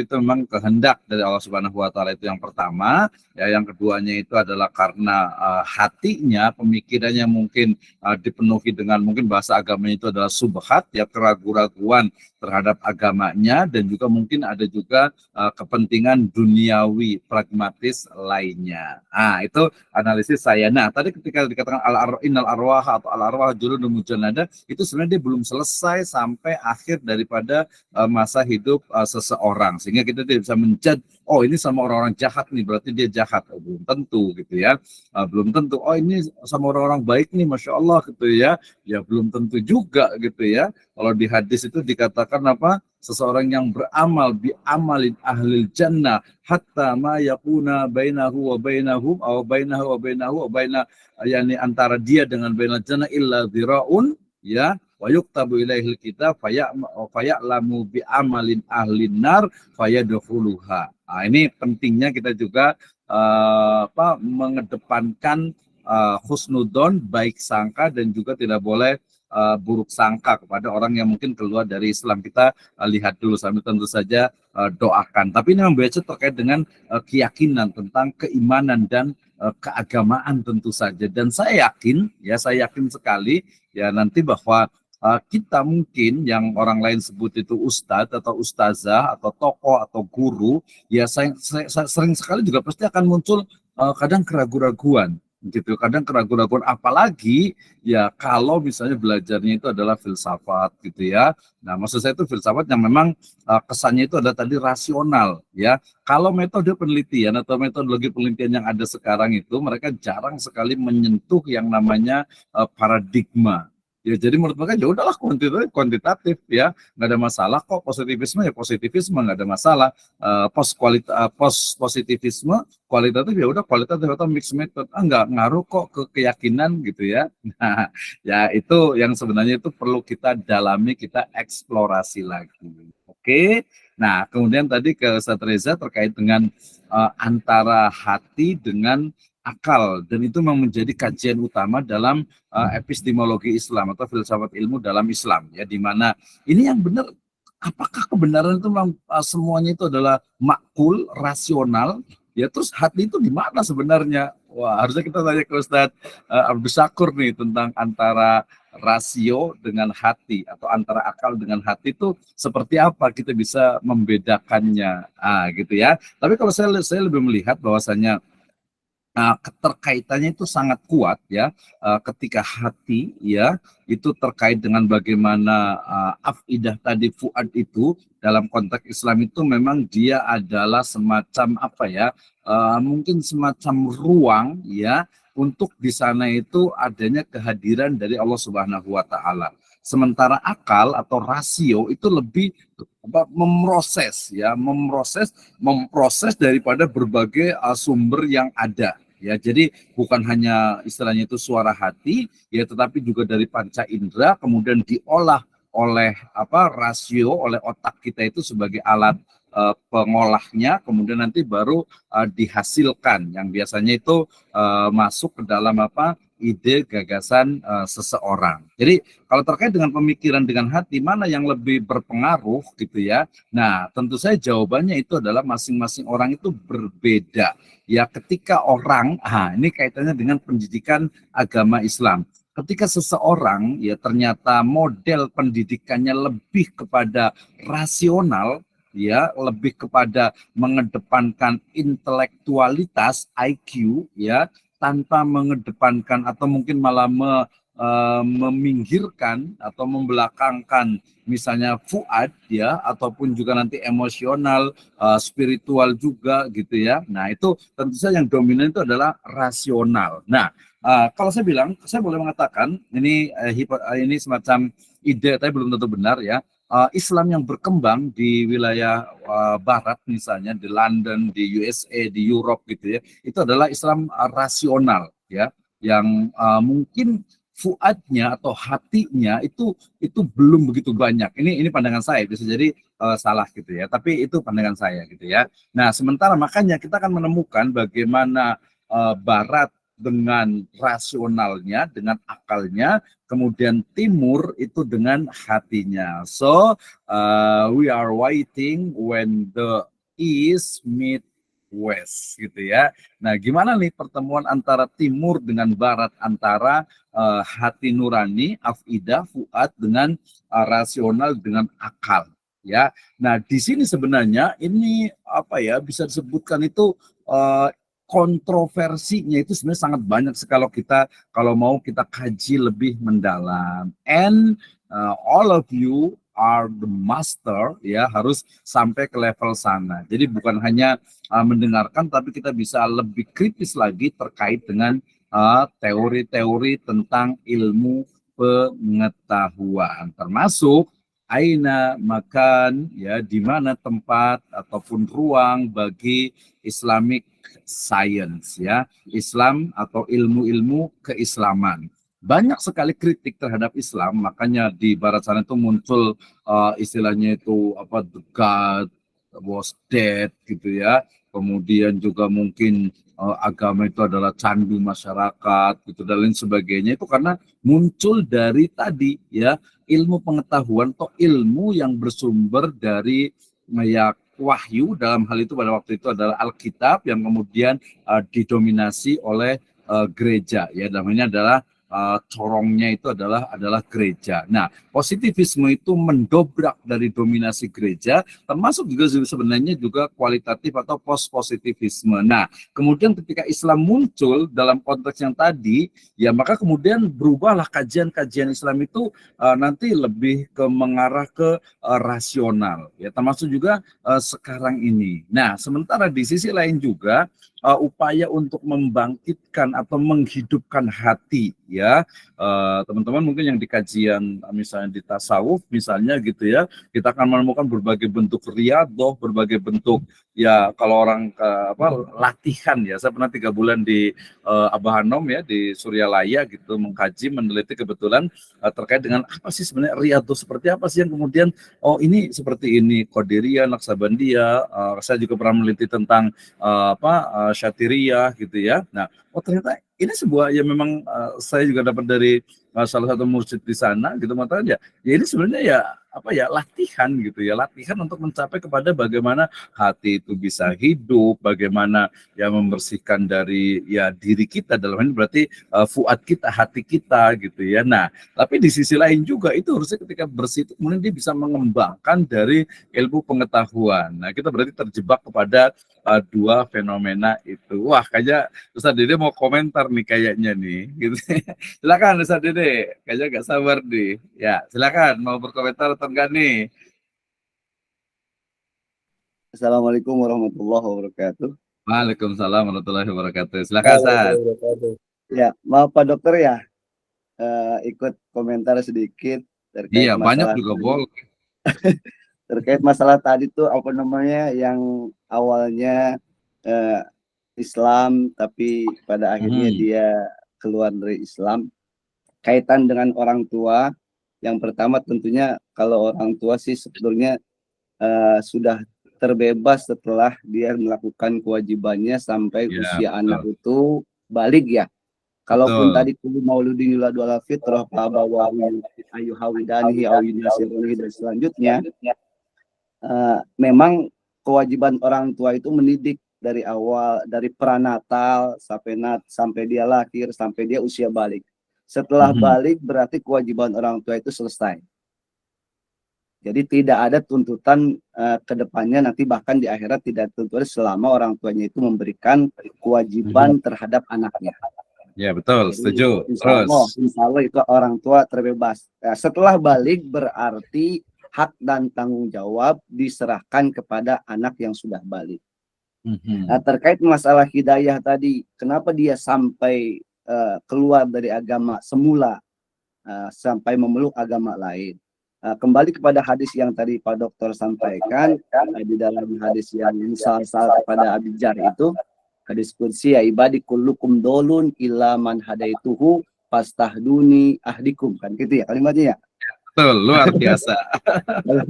A: itu memang kehendak dari Allah Subhanahu wa taala, itu yang pertama. Ya, yang keduanya itu adalah karena hatinya, pemikirannya mungkin dipenuhi dengan, mungkin bahasa agamanya itu adalah subhat, ya, keraguan-raguan terhadap agamanya, dan juga mungkin ada juga kepentingan duniawi pragmatis lainnya. Itu analisis saya. Nah, tadi ketika dikatakan innal arwah atau al arwah juludun mujannada, itu sebenarnya dia belum selesai sampai akhir daripada masa hidup seseorang, sehingga kita tidak bisa menjudge, oh ini sama orang-orang jahat nih berarti dia jahat. Belum tentu gitu ya, belum tentu. Oh ini sama orang-orang baik nih, masya Allah gitu ya, ya belum tentu juga gitu ya. Kalau di hadis itu dikatakan apa, seseorang yang beramal bi amalin ahlil jannah hatta ma yakuna bainahu wa bainahum aw bainahu wa bainahu wa baina, yakni antara dia dengan bainal jannah illa dziraun, ya, wa yuktabu ilaihil kitab faya'lamu bi amalin ahlin nar fayadkhuluha. Ini pentingnya kita juga mengedepankan husnudon, baik sangka, dan juga tidak boleh buruk sangka kepada orang yang mungkin keluar dari Islam. Kita lihat dulu sambil tentu saja doakan. Tapi ini membaca terkait dengan keyakinan tentang keimanan dan keagamaan tentu saja. Dan saya yakin sekali ya nanti bahwa kita mungkin yang orang lain sebut itu ustadz atau ustazah atau tokoh atau guru, ya saya sering sekali juga pasti akan muncul kadang keraguan-raguan gitu, kadang keraguan-raguan, apalagi ya kalau misalnya belajarnya itu adalah filsafat gitu ya. Nah, maksud saya itu filsafat yang memang kesannya itu adalah tadi rasional ya. Kalau metode penelitian atau metodologi penelitian yang ada sekarang itu, mereka jarang sekali menyentuh yang namanya paradigma. Ya, jadi menurut mereka ya udahlah kuantitatif ya, nggak ada masalah kok. Positivisme ya positivisme, nggak ada masalah. Post positivisme kualitatif ya udah kualitatif atau mixed method, nggak ngaruh kok ke keyakinan gitu ya. Nah, ya itu yang sebenarnya itu perlu kita dalami, kita eksplorasi lagi. Oke. Nah, kemudian tadi ke Ustaz Reza terkait dengan antara hati dengan akal, dan itu memang menjadi kajian utama dalam epistemologi Islam atau filsafat ilmu dalam Islam, ya, di mana ini yang benar, apakah kebenaran itu memang semuanya itu adalah makul, rasional, ya, terus hati itu di mana sebenarnya? Wah, harusnya kita tanya ke Ustadz Abdus Syakur nih tentang antara rasio dengan hati atau antara akal dengan hati itu seperti apa kita bisa membedakannya, gitu ya. Tapi kalau saya lebih melihat bahwasanya keterkaitannya itu sangat kuat ya, ketika hati ya itu terkait dengan bagaimana afidah tadi, fuad itu dalam konteks Islam itu memang dia adalah semacam apa ya, mungkin semacam ruang ya untuk di sana itu adanya kehadiran dari Allah Subhanahu wa taala. Sementara akal atau rasio itu lebih memproses daripada berbagai sumber yang ada. Ya, jadi bukan hanya istilahnya itu suara hati, ya, tetapi juga dari panca indera, kemudian diolah oleh rasio, oleh otak kita itu sebagai alat pengolahnya, kemudian nanti baru dihasilkan yang biasanya itu masuk ke dalam ide gagasan seseorang. Jadi kalau terkait dengan pemikiran dengan hati, mana yang lebih berpengaruh gitu ya. Nah, tentu saja jawabannya itu adalah masing-masing orang itu berbeda. Ya, ketika orang, ini kaitannya dengan pendidikan agama Islam. Ketika seseorang ya ternyata model pendidikannya lebih kepada rasional, ya, lebih kepada mengedepankan intelektualitas IQ, ya, tanpa mengedepankan atau mungkin malah meminggirkan atau membelakangkan misalnya fuad, ya, ataupun juga nanti emosional, spiritual juga gitu ya. Nah, itu tentu saja yang dominan itu adalah rasional. Nah, kalau saya bilang, saya boleh mengatakan ini semacam ide tapi belum tentu benar ya. Islam yang berkembang di wilayah barat misalnya di London, di USA, di Europe gitu ya, itu adalah Islam rasional ya, yang mungkin fuadnya atau hatinya itu belum begitu banyak. Ini pandangan saya, bisa jadi salah gitu ya, tapi itu pandangan saya gitu ya. Nah, sementara makanya kita akan menemukan bagaimana barat dengan rasionalnya, dengan akalnya, kemudian timur itu dengan hatinya. So we are waiting when the east meet west gitu ya. Nah, gimana nih pertemuan antara timur dengan barat, antara hati nurani, afidah, fuad dengan rasional dengan akal ya. Nah, di sini sebenarnya ini bisa disebutkan itu kontroversinya itu sebenarnya sangat banyak sekali kalau mau kita kaji lebih mendalam. And all of you are the master, ya, harus sampai ke level sana. Jadi bukan hanya mendengarkan, tapi kita bisa lebih kritis lagi terkait dengan teori-teori tentang ilmu pengetahuan, termasuk aina makan, ya, di mana tempat ataupun ruang bagi Islamic science, ya, Islam atau ilmu-ilmu keislaman. Banyak sekali kritik terhadap Islam, makanya di barat sana itu muncul istilahnya itu the God was dead gitu ya. Kemudian juga mungkin agama itu adalah candu masyarakat gitu dan lain sebagainya, itu karena muncul dari tadi ya, ilmu pengetahuan atau ilmu yang bersumber dari wahyu, dalam hal itu pada waktu itu adalah Alkitab, yang kemudian didominasi oleh gereja, ya, namanya adalah corongnya itu adalah gereja. Nah, positivisme itu mendobrak dari dominasi gereja, termasuk juga sebenarnya juga kualitatif atau post-positivisme. Nah, kemudian ketika Islam muncul dalam konteks yang tadi, ya, maka kemudian berubahlah kajian-kajian Islam itu nanti lebih mengarah ke rasional, ya, termasuk juga sekarang ini. Nah, sementara di sisi lain juga upaya untuk membangkitkan atau menghidupkan hati, ya, teman-teman mungkin yang di kajian misalnya di tasawuf misalnya gitu ya, kita akan menemukan berbagai bentuk riyadhah, berbagai bentuk, ya, kalau orang latihan, ya, saya pernah 3 bulan di Abah Hanom, ya, di Suryalaya gitu, mengkaji, meneliti kebetulan terkait dengan apa sih sebenarnya riyadhah, seperti apa sih yang kemudian ini seperti ini, Qadiriyah, Naqsabandiyah, saya juga pernah meneliti tentang Syatiriyah gitu ya. Nah, ternyata ini sebuah yang memang saya juga dapat dari salah satu mursyid di sana gitu, makanya ya ini sebenarnya ya latihan gitu ya, latihan untuk mencapai kepada bagaimana hati itu bisa hidup, bagaimana ya membersihkan dari ya diri kita, dalam hal ini berarti fuad kita, hati kita gitu ya. Nah, tapi di sisi lain juga itu harusnya ketika bersih itu kemudian dia bisa mengembangkan dari ilmu pengetahuan. Nah, kita berarti terjebak kepada dua fenomena itu. Wah, kayaknya Ustaz Dede mau komentar nih kayaknya nih gitu. Silakan Ustaz Dede, kayaknya gak sabar nih. Ya, silakan mau berkomentar atau enggak nih?
E: Assalamualaikum warahmatullahi wabarakatuh.
A: Waalaikumsalam warahmatullahi wabarakatuh. Silakan Ustaz.
E: Ya, maaf Pak Dokter ya, ikut komentar sedikit terkait
A: banyak
E: masalah
A: juga boleh.
E: terkait masalah tadi tuh apa namanya, yang awalnya Islam tapi pada akhirnya dia keluar dari Islam, kaitan dengan orang tua. Yang pertama tentunya kalau orang tua sih sebetulnya sudah terbebas setelah dia melakukan kewajibannya sampai
A: Ya,
E: usia
A: betul.
E: anak itu balik ya. Kalaupun
A: Betul.
E: tadi kullu mauludin yuladu ala fitrah fa abawahu ayyuhawidanihi aw yunasirunihi dan selanjutnya, memang kewajiban orang tua itu mendidik dari awal, dari pranatal sampai dia lahir, sampai dia usia balik. Setelah balik berarti kewajiban orang tua itu selesai. Jadi tidak ada tuntutan ke depannya, nanti bahkan di akhirat tidak tuntutan selama orang tuanya itu memberikan kewajiban terhadap anaknya.
A: Ya, betul,
E: Jadi,
A: setuju.
E: insya
A: Terus.
E: Allah itu orang tua terbebas. Setelah balik berarti hak dan tanggung jawab diserahkan kepada anak yang sudah balik. Nah, terkait masalah hidayah tadi, kenapa dia sampai keluar dari agama semula sampai memeluk agama lain? Kembali kepada hadis yang tadi Pak Dokter sampaikan, di dalam hadis yang misal kepada Abi Jar itu, hadis qudsi, ya ibadi kullukum dolun illa man hadaituhu fastahduni ahdikum, kan gitu ya kalimatnya ya.
A: Betul, luar biasa.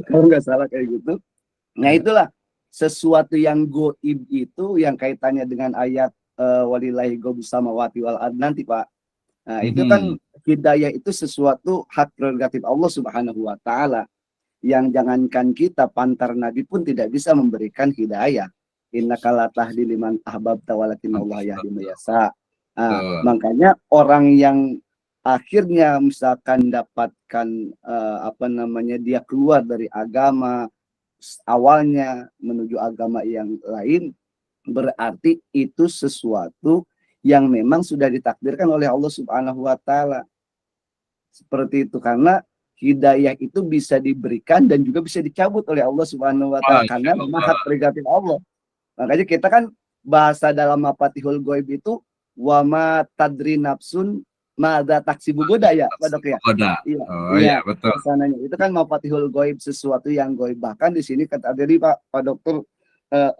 E: Kalau nggak salah kayak gitu. Nah itulah sesuatu yang goib itu yang kaitannya dengan ayat walillahi ghaibus samawati wal ard nanti Pak. Nah, itu kan hidayah itu sesuatu hak prerogatif Allah Subhanahu wa taala yang jangankan kita, pantar nabi pun tidak bisa memberikan hidayah. Innaka la tahdi liman ahbabta walakinna Allah yahdi man yasha. Makanya orang yang akhirnya misalkan dapatkan dia keluar dari agama awalnya menuju agama yang lain, berarti itu sesuatu yang memang sudah ditakdirkan oleh Allah Subhanahu wa taala. Seperti itu, karena hidayah itu bisa diberikan dan juga bisa dicabut oleh Allah Subhanahu wa taala karena memang hak prerogatif Allah. Makanya kita kan bahasa dalam Mafatihul Ghaib itu wa ma tadri nafsun madza taksibu goda ya, Pak Dok ya.
A: Iya. Iya, betul.
E: Sananya itu kan Mafatihul Ghaib, sesuatu yang gaib. Bahkan di sini kata tadi Pak Dokter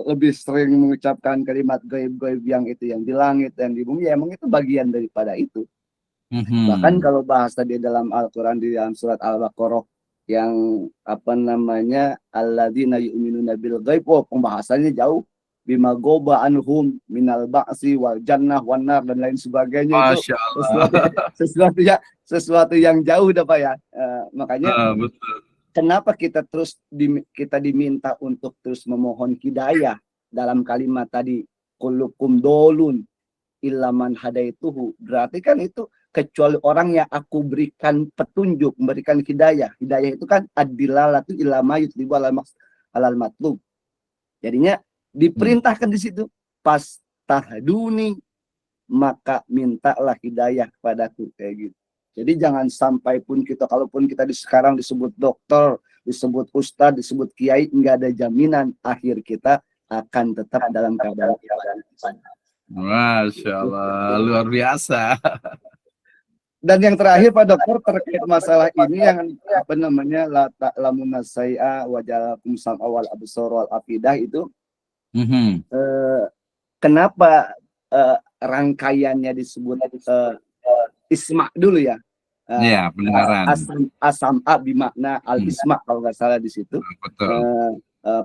E: lebih sering mengucapkan kalimat gaib-gaib yang itu, yang di langit dan di bumi, ya emang itu bagian daripada itu. Bahkan kalau bahasa di dalam Al-Quran di dalam surat Al-Baqarah yang alladzina yu'minuna bil ghaib, pembahasannya jauh, bima goba anhum minal ba'si wal jannah wan nar dan lain sebagainya. Itu sesuatu yang jauh dah Pak ya. Makanya
A: betul. Kenapa
E: kita diminta untuk terus memohon hidayah dalam kalimat tadi kullukum dolun illa man hadaituhu, berarti kan itu kecuali orang yang aku berikan petunjuk, memberikan hidayah. Hidayah itu kan ad-dilalatu ila ma yutlibu alal matlub. Jadinya diperintahkan di situ pas tahduni, maka mintalah hidayah kepadaku, kayak gitu. Jadi jangan sampai pun kita, kalaupun kita sekarang disebut dokter, disebut ustadz, disebut kiai, enggak ada jaminan akhir kita akan tetap dalam keadaan ibadah.
A: Masya Allah, luar biasa.
E: Dan yang terakhir Pak Dokter terkait masalah ini yang la ta'lamuna say'a wa ja'alakum sam'a wal absar wal afidah itu, kenapa rangkaiannya disebut isma dulu ya?
A: Iya, pendengaran.
E: Asam bimakna al-isma kalau nggak salah di situ.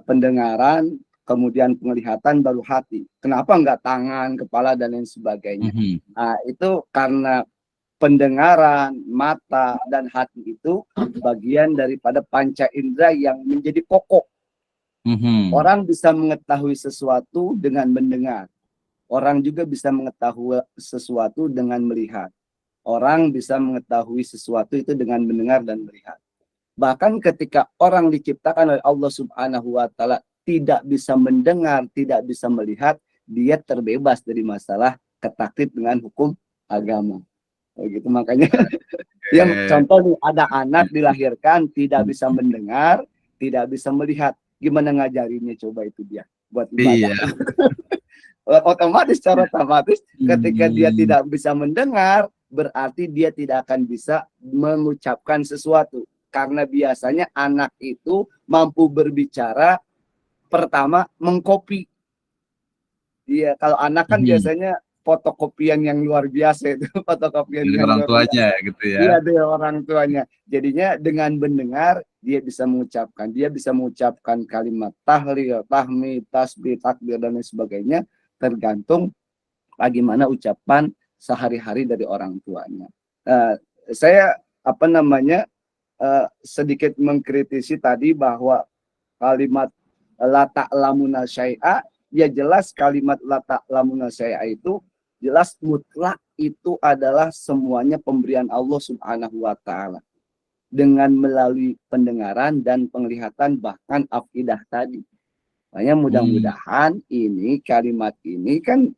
E: Pendengaran, kemudian penglihatan, baru hati. Kenapa nggak tangan, kepala dan lain sebagainya? Nah, itu karena pendengaran, mata dan hati itu bagian daripada panca indera yang menjadi pokok. Orang bisa mengetahui sesuatu dengan mendengar. Orang juga bisa mengetahui sesuatu dengan melihat. Orang bisa mengetahui sesuatu itu dengan mendengar dan melihat. Bahkan ketika orang diciptakan oleh Allah Subhanahu wa taala tidak bisa mendengar, tidak bisa melihat, dia terbebas dari masalah ketaklid dengan hukum agama. Begitu, makanya yang contoh nih, ada anak dilahirkan tidak bisa mendengar, tidak bisa melihat. Gimana ngajarinnya coba itu dia buat ibadah? Secara otomatis ketika dia tidak bisa mendengar, berarti dia tidak akan bisa mengucapkan sesuatu. Karena biasanya anak itu mampu berbicara pertama mengkopi. Dia kalau anak kan biasanya fotokopian yang luar biasa itu, fotokopian
A: Dari
E: yang
A: orang
E: luar biasa.
A: tuanya gitu ya.
E: Iya, dari orang tuanya. Jadinya dengan mendengar dia bisa mengucapkan kalimat tahlil, tahmid, tasbih, takbir dan lain sebagainya, tergantung bagaimana ucapan sehari-hari dari orang tuanya. Saya sedikit mengkritisi tadi bahwa kalimat la ta'lamuna syai'a, ya jelas kalimat la ta'lamuna syai'a itu jelas mutlak itu adalah semuanya pemberian Allah Subhanahu wa taala dengan melalui pendengaran dan penglihatan bahkan afidah tadi. Makanya mudah-mudahan ini kalimat ini kan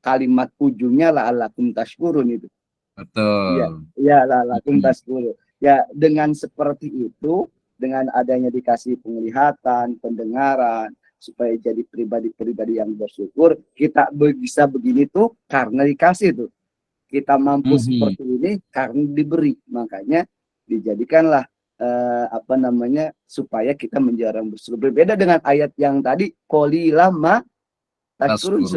E: kalimat ujungnya la'allakum tashkurun itu.
A: Betul.
E: Ya la'allakum tashkurun. Ya dengan seperti itu, dengan adanya dikasih penglihatan, pendengaran, supaya jadi pribadi-pribadi yang bersyukur, kita bisa begini tuh karena dikasih tuh. Kita mampu seperti ini karena diberi. Makanya dijadikanlah supaya kita menjadi orang bersyukur. Berbeda dengan ayat yang tadi, qalilan ma tashkurun.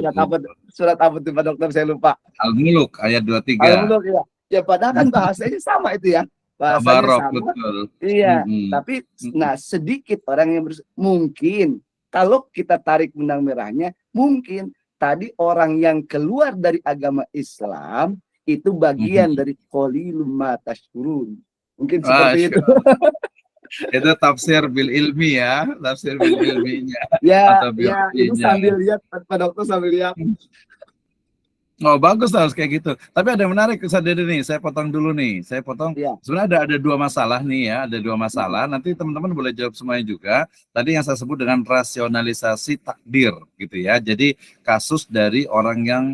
E: Surat apa tuh Pak Dokter, saya lupa.
A: Al-Muluk ayat 23.
E: Al-Muluk ya. Ya padahal kan bahasanya sama itu ya. Bahasanya
A: Tabarok,
E: sama.
A: betul.
E: Iya, tapi sedikit orang yang mungkin kalau kita tarik benang merahnya, mungkin tadi orang yang keluar dari agama Islam itu bagian dari qalilum ma tashkurun. Mungkin seperti itu.
A: Itu tafsir bil ilmi ya, tafsir bil ilminya.
E: Ya, itu sambil lihat Pak Dokter, sambil lihat.
A: Oh bagus harus kayak gitu. Tapi ada yang menarik Ustaz Dede nih, saya potong dulu nih.
E: Ya.
A: Sebenarnya ada dua masalah nih ya, ada dua masalah. Nanti teman-teman boleh jawab semuanya juga. Tadi yang saya sebut dengan rasionalisasi takdir gitu ya. Jadi kasus dari orang yang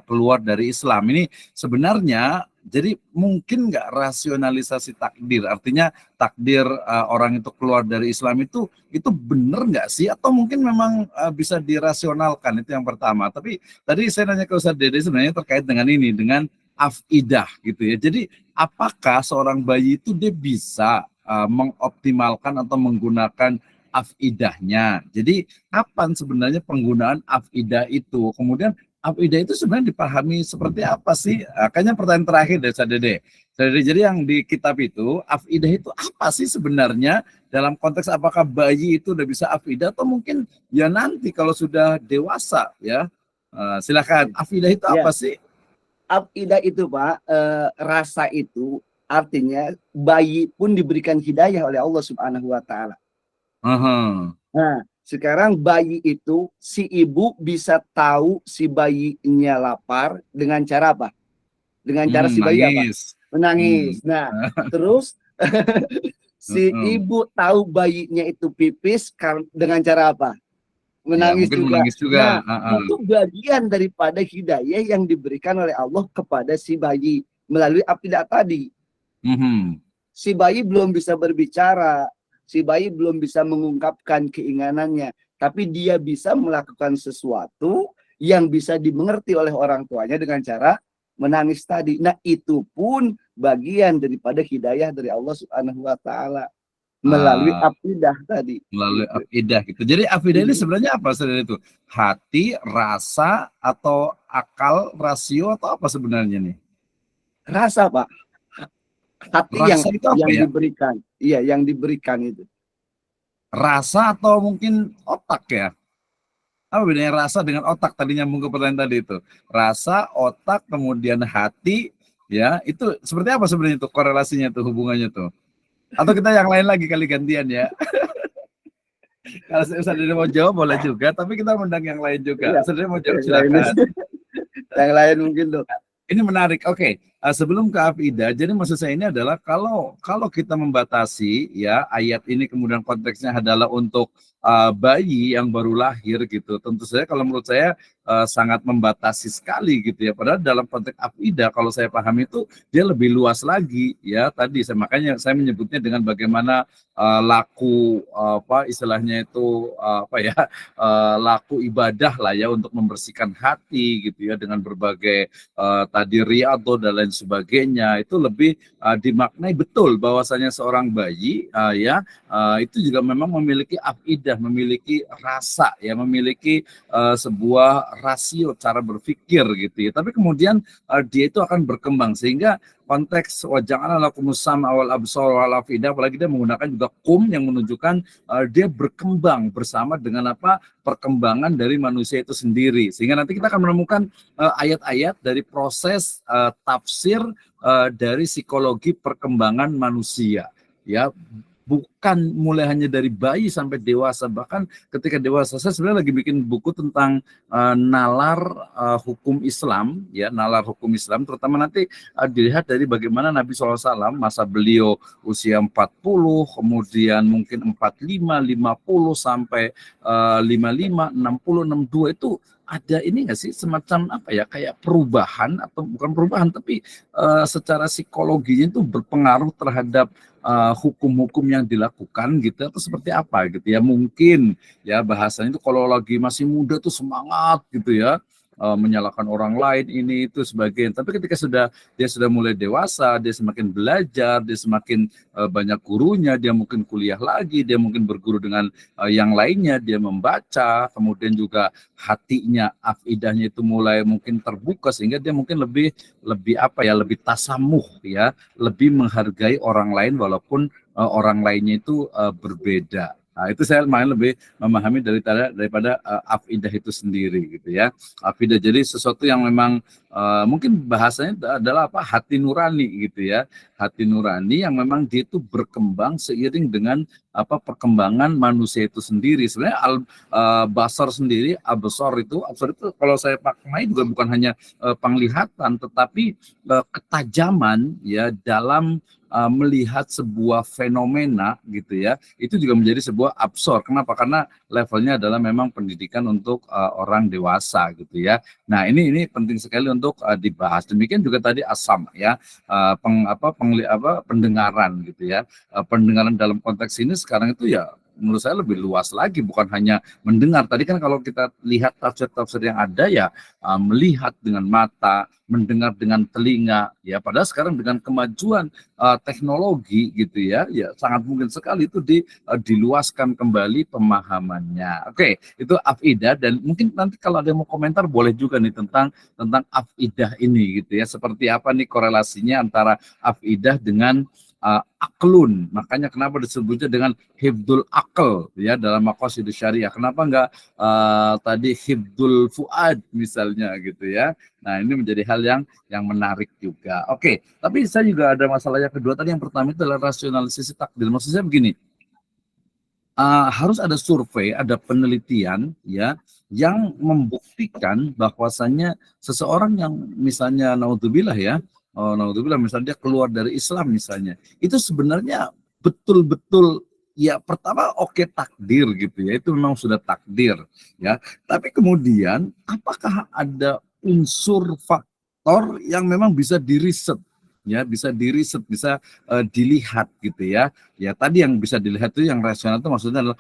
A: keluar dari Islam ini sebenarnya jadi mungkin nggak rasionalisasi takdir, artinya takdir orang itu keluar dari Islam itu benar nggak sih? Atau mungkin memang bisa dirasionalkan, itu yang pertama. Tapi tadi saya nanya ke Ustaz Dede sebenarnya terkait dengan ini, dengan afidah gitu ya. Jadi apakah seorang bayi itu dia bisa mengoptimalkan atau menggunakan afidahnya? Jadi kapan sebenarnya penggunaan afidah itu? Kemudian afidah itu sebenarnya dipahami seperti apa sih? Kayaknya pertanyaan terakhir dari Ustaz Dede. Jadi yang di kitab itu, afidah itu apa sih sebenarnya? Dalam konteks apakah bayi itu udah bisa afidah atau mungkin ya nanti kalau sudah dewasa ya? Silakan, afidah itu apa sih?
E: Afidah itu Pak, rasa itu artinya bayi pun diberikan hidayah oleh Allah Subhanahu wa taala. Nah, sekarang bayi itu, si ibu bisa tahu si bayinya lapar dengan cara apa? Dengan cara si bayi apa? Menangis. Nah, terus si ibu tahu bayinya itu pipis dengan cara apa? Menangis juga. Nah, itu bagian daripada hidayah yang diberikan oleh Allah kepada si bayi melalui afidah tadi. Si bayi belum bisa berbicara. Si bayi belum bisa mengungkapkan keinginannya, tapi dia bisa melakukan sesuatu yang bisa dimengerti oleh orang tuanya dengan cara menangis tadi. Nah, itu pun bagian daripada hidayah dari Allah Subhanahu wa taala melalui afidah tadi.
A: Melalui afidah gitu. Jadi afidah ini sebenarnya apa sebenarnya itu? Hati, rasa, atau akal, rasio, atau apa sebenarnya nih?
E: Rasa, Pak. Hati yang diberikan. Iya, yang diberikan itu.
A: Rasa atau mungkin otak ya? Apa bedanya rasa dengan otak? Tadi nyambung ke pertanyaan tadi itu. Rasa, otak, kemudian hati, ya itu seperti apa sebenarnya itu korelasinya tuh, hubungannya tuh? Atau kita yang lain lagi kali gantian ya? Kalau Ustaz Dede mau jawab boleh juga, tapi kita undang yang lain juga. Ustaz Dede mau jawab silakan.
E: Yang lain mungkin tuh.
A: Ini menarik. Oke. Sebelum ke afidah, jadi maksud saya ini adalah kalau kita membatasi ya ayat ini kemudian konteksnya adalah untuk bayi yang baru lahir gitu, tentu saja kalau menurut saya sangat membatasi sekali gitu ya. Padahal dalam konteks afidah kalau saya paham itu dia lebih luas lagi ya. Tadi makanya saya menyebutnya dengan bagaimana laku istilahnya itu laku ibadah lah ya untuk membersihkan hati gitu ya dengan berbagai tadi riyadhah dan lain lain sebagainya, itu lebih dimaknai betul bahwasanya seorang bayi itu juga memang memiliki afidah, memiliki rasa, ya, memiliki sebuah rasio cara berpikir gitu ya. Tapi kemudian dia itu akan berkembang sehingga konteks waja'ala lakumus sam'a wal absara wal afidah, apalagi dia menggunakan juga kum yang menunjukkan dia berkembang bersama dengan perkembangan dari manusia itu sendiri, sehingga nanti kita akan menemukan ayat-ayat dari proses tafsir dari psikologi perkembangan manusia, ya, bukan mulai hanya dari bayi sampai dewasa. Bahkan ketika dewasa, saya sebenarnya lagi bikin buku tentang nalar hukum Islam, ya, nalar hukum Islam, terutama nanti dilihat dari bagaimana Nabi SAW masa beliau usia 40, kemudian mungkin 45, 50 sampai 55, 60, 62 itu ada ini nggak sih semacam kayak perubahan, atau bukan perubahan tapi secara psikologinya itu berpengaruh terhadap hukum-hukum yang dilakukan gitu, atau seperti apa gitu ya. Mungkin ya bahasanya itu kalau lagi masih muda tuh semangat gitu ya, menyalahkan orang lain ini itu sebagainya. Tapi ketika dia sudah mulai dewasa, dia semakin belajar, dia semakin banyak gurunya, dia mungkin kuliah lagi, dia mungkin berguru dengan yang lainnya, dia membaca, kemudian juga hatinya, afidahnya itu mulai mungkin terbuka, sehingga dia mungkin lebih lebih tasamuh, ya, lebih menghargai orang lain walaupun orang lainnya itu berbeda. Nah, itu saya main lebih memahami daripada afidah itu sendiri gitu ya. Afidah jadi sesuatu yang memang mungkin bahasanya adalah hati nurani gitu ya. Hati nurani yang memang dia itu berkembang seiring dengan perkembangan manusia itu sendiri. Sebenarnya basar sendiri, absar itu kalau saya pakai juga bukan hanya penglihatan, tetapi ketajaman ya dalam melihat sebuah fenomena gitu ya, itu juga menjadi sebuah absor. Kenapa? Karena levelnya adalah memang pendidikan untuk orang dewasa gitu ya. Nah, ini penting sekali untuk dibahas. Demikian juga tadi asam ya, pendengaran gitu ya. Pendengaran dalam konteks ini sekarang itu ya menurut saya lebih luas lagi, bukan hanya mendengar. Tadi kan kalau kita lihat tafsir-tafsir yang ada ya, melihat dengan mata, mendengar dengan telinga, ya. Padahal sekarang dengan kemajuan teknologi gitu ya, ya sangat mungkin sekali itu diluaskan kembali pemahamannya. Oke, itu afidah. Dan mungkin nanti kalau ada yang mau komentar boleh juga nih tentang afidah ini gitu ya. Seperti apa nih korelasinya antara afidah dengan aklun. Makanya kenapa disebutnya dengan hifdul akal ya dalam maqasidus syariah. Kenapa enggak tadi hifdul fuad misalnya gitu ya. Nah, ini menjadi hal yang menarik juga. Oke, tapi saya juga ada masalah yang kedua tadi. Yang pertama itu adalah rasionalisasi takdir. Maksud saya begini, harus ada survei, ada penelitian ya yang membuktikan bahwasannya seseorang yang misalnya naudzubillah ya, naudzubillah misalnya dia keluar dari Islam misalnya, itu sebenarnya betul-betul ya pertama takdir gitu ya, itu memang sudah takdir ya. Tapi kemudian apakah ada unsur faktor yang memang bisa diriset ya, bisa diriset, bisa dilihat gitu ya. Ya tadi yang bisa dilihat itu yang rasional itu maksudnya adalah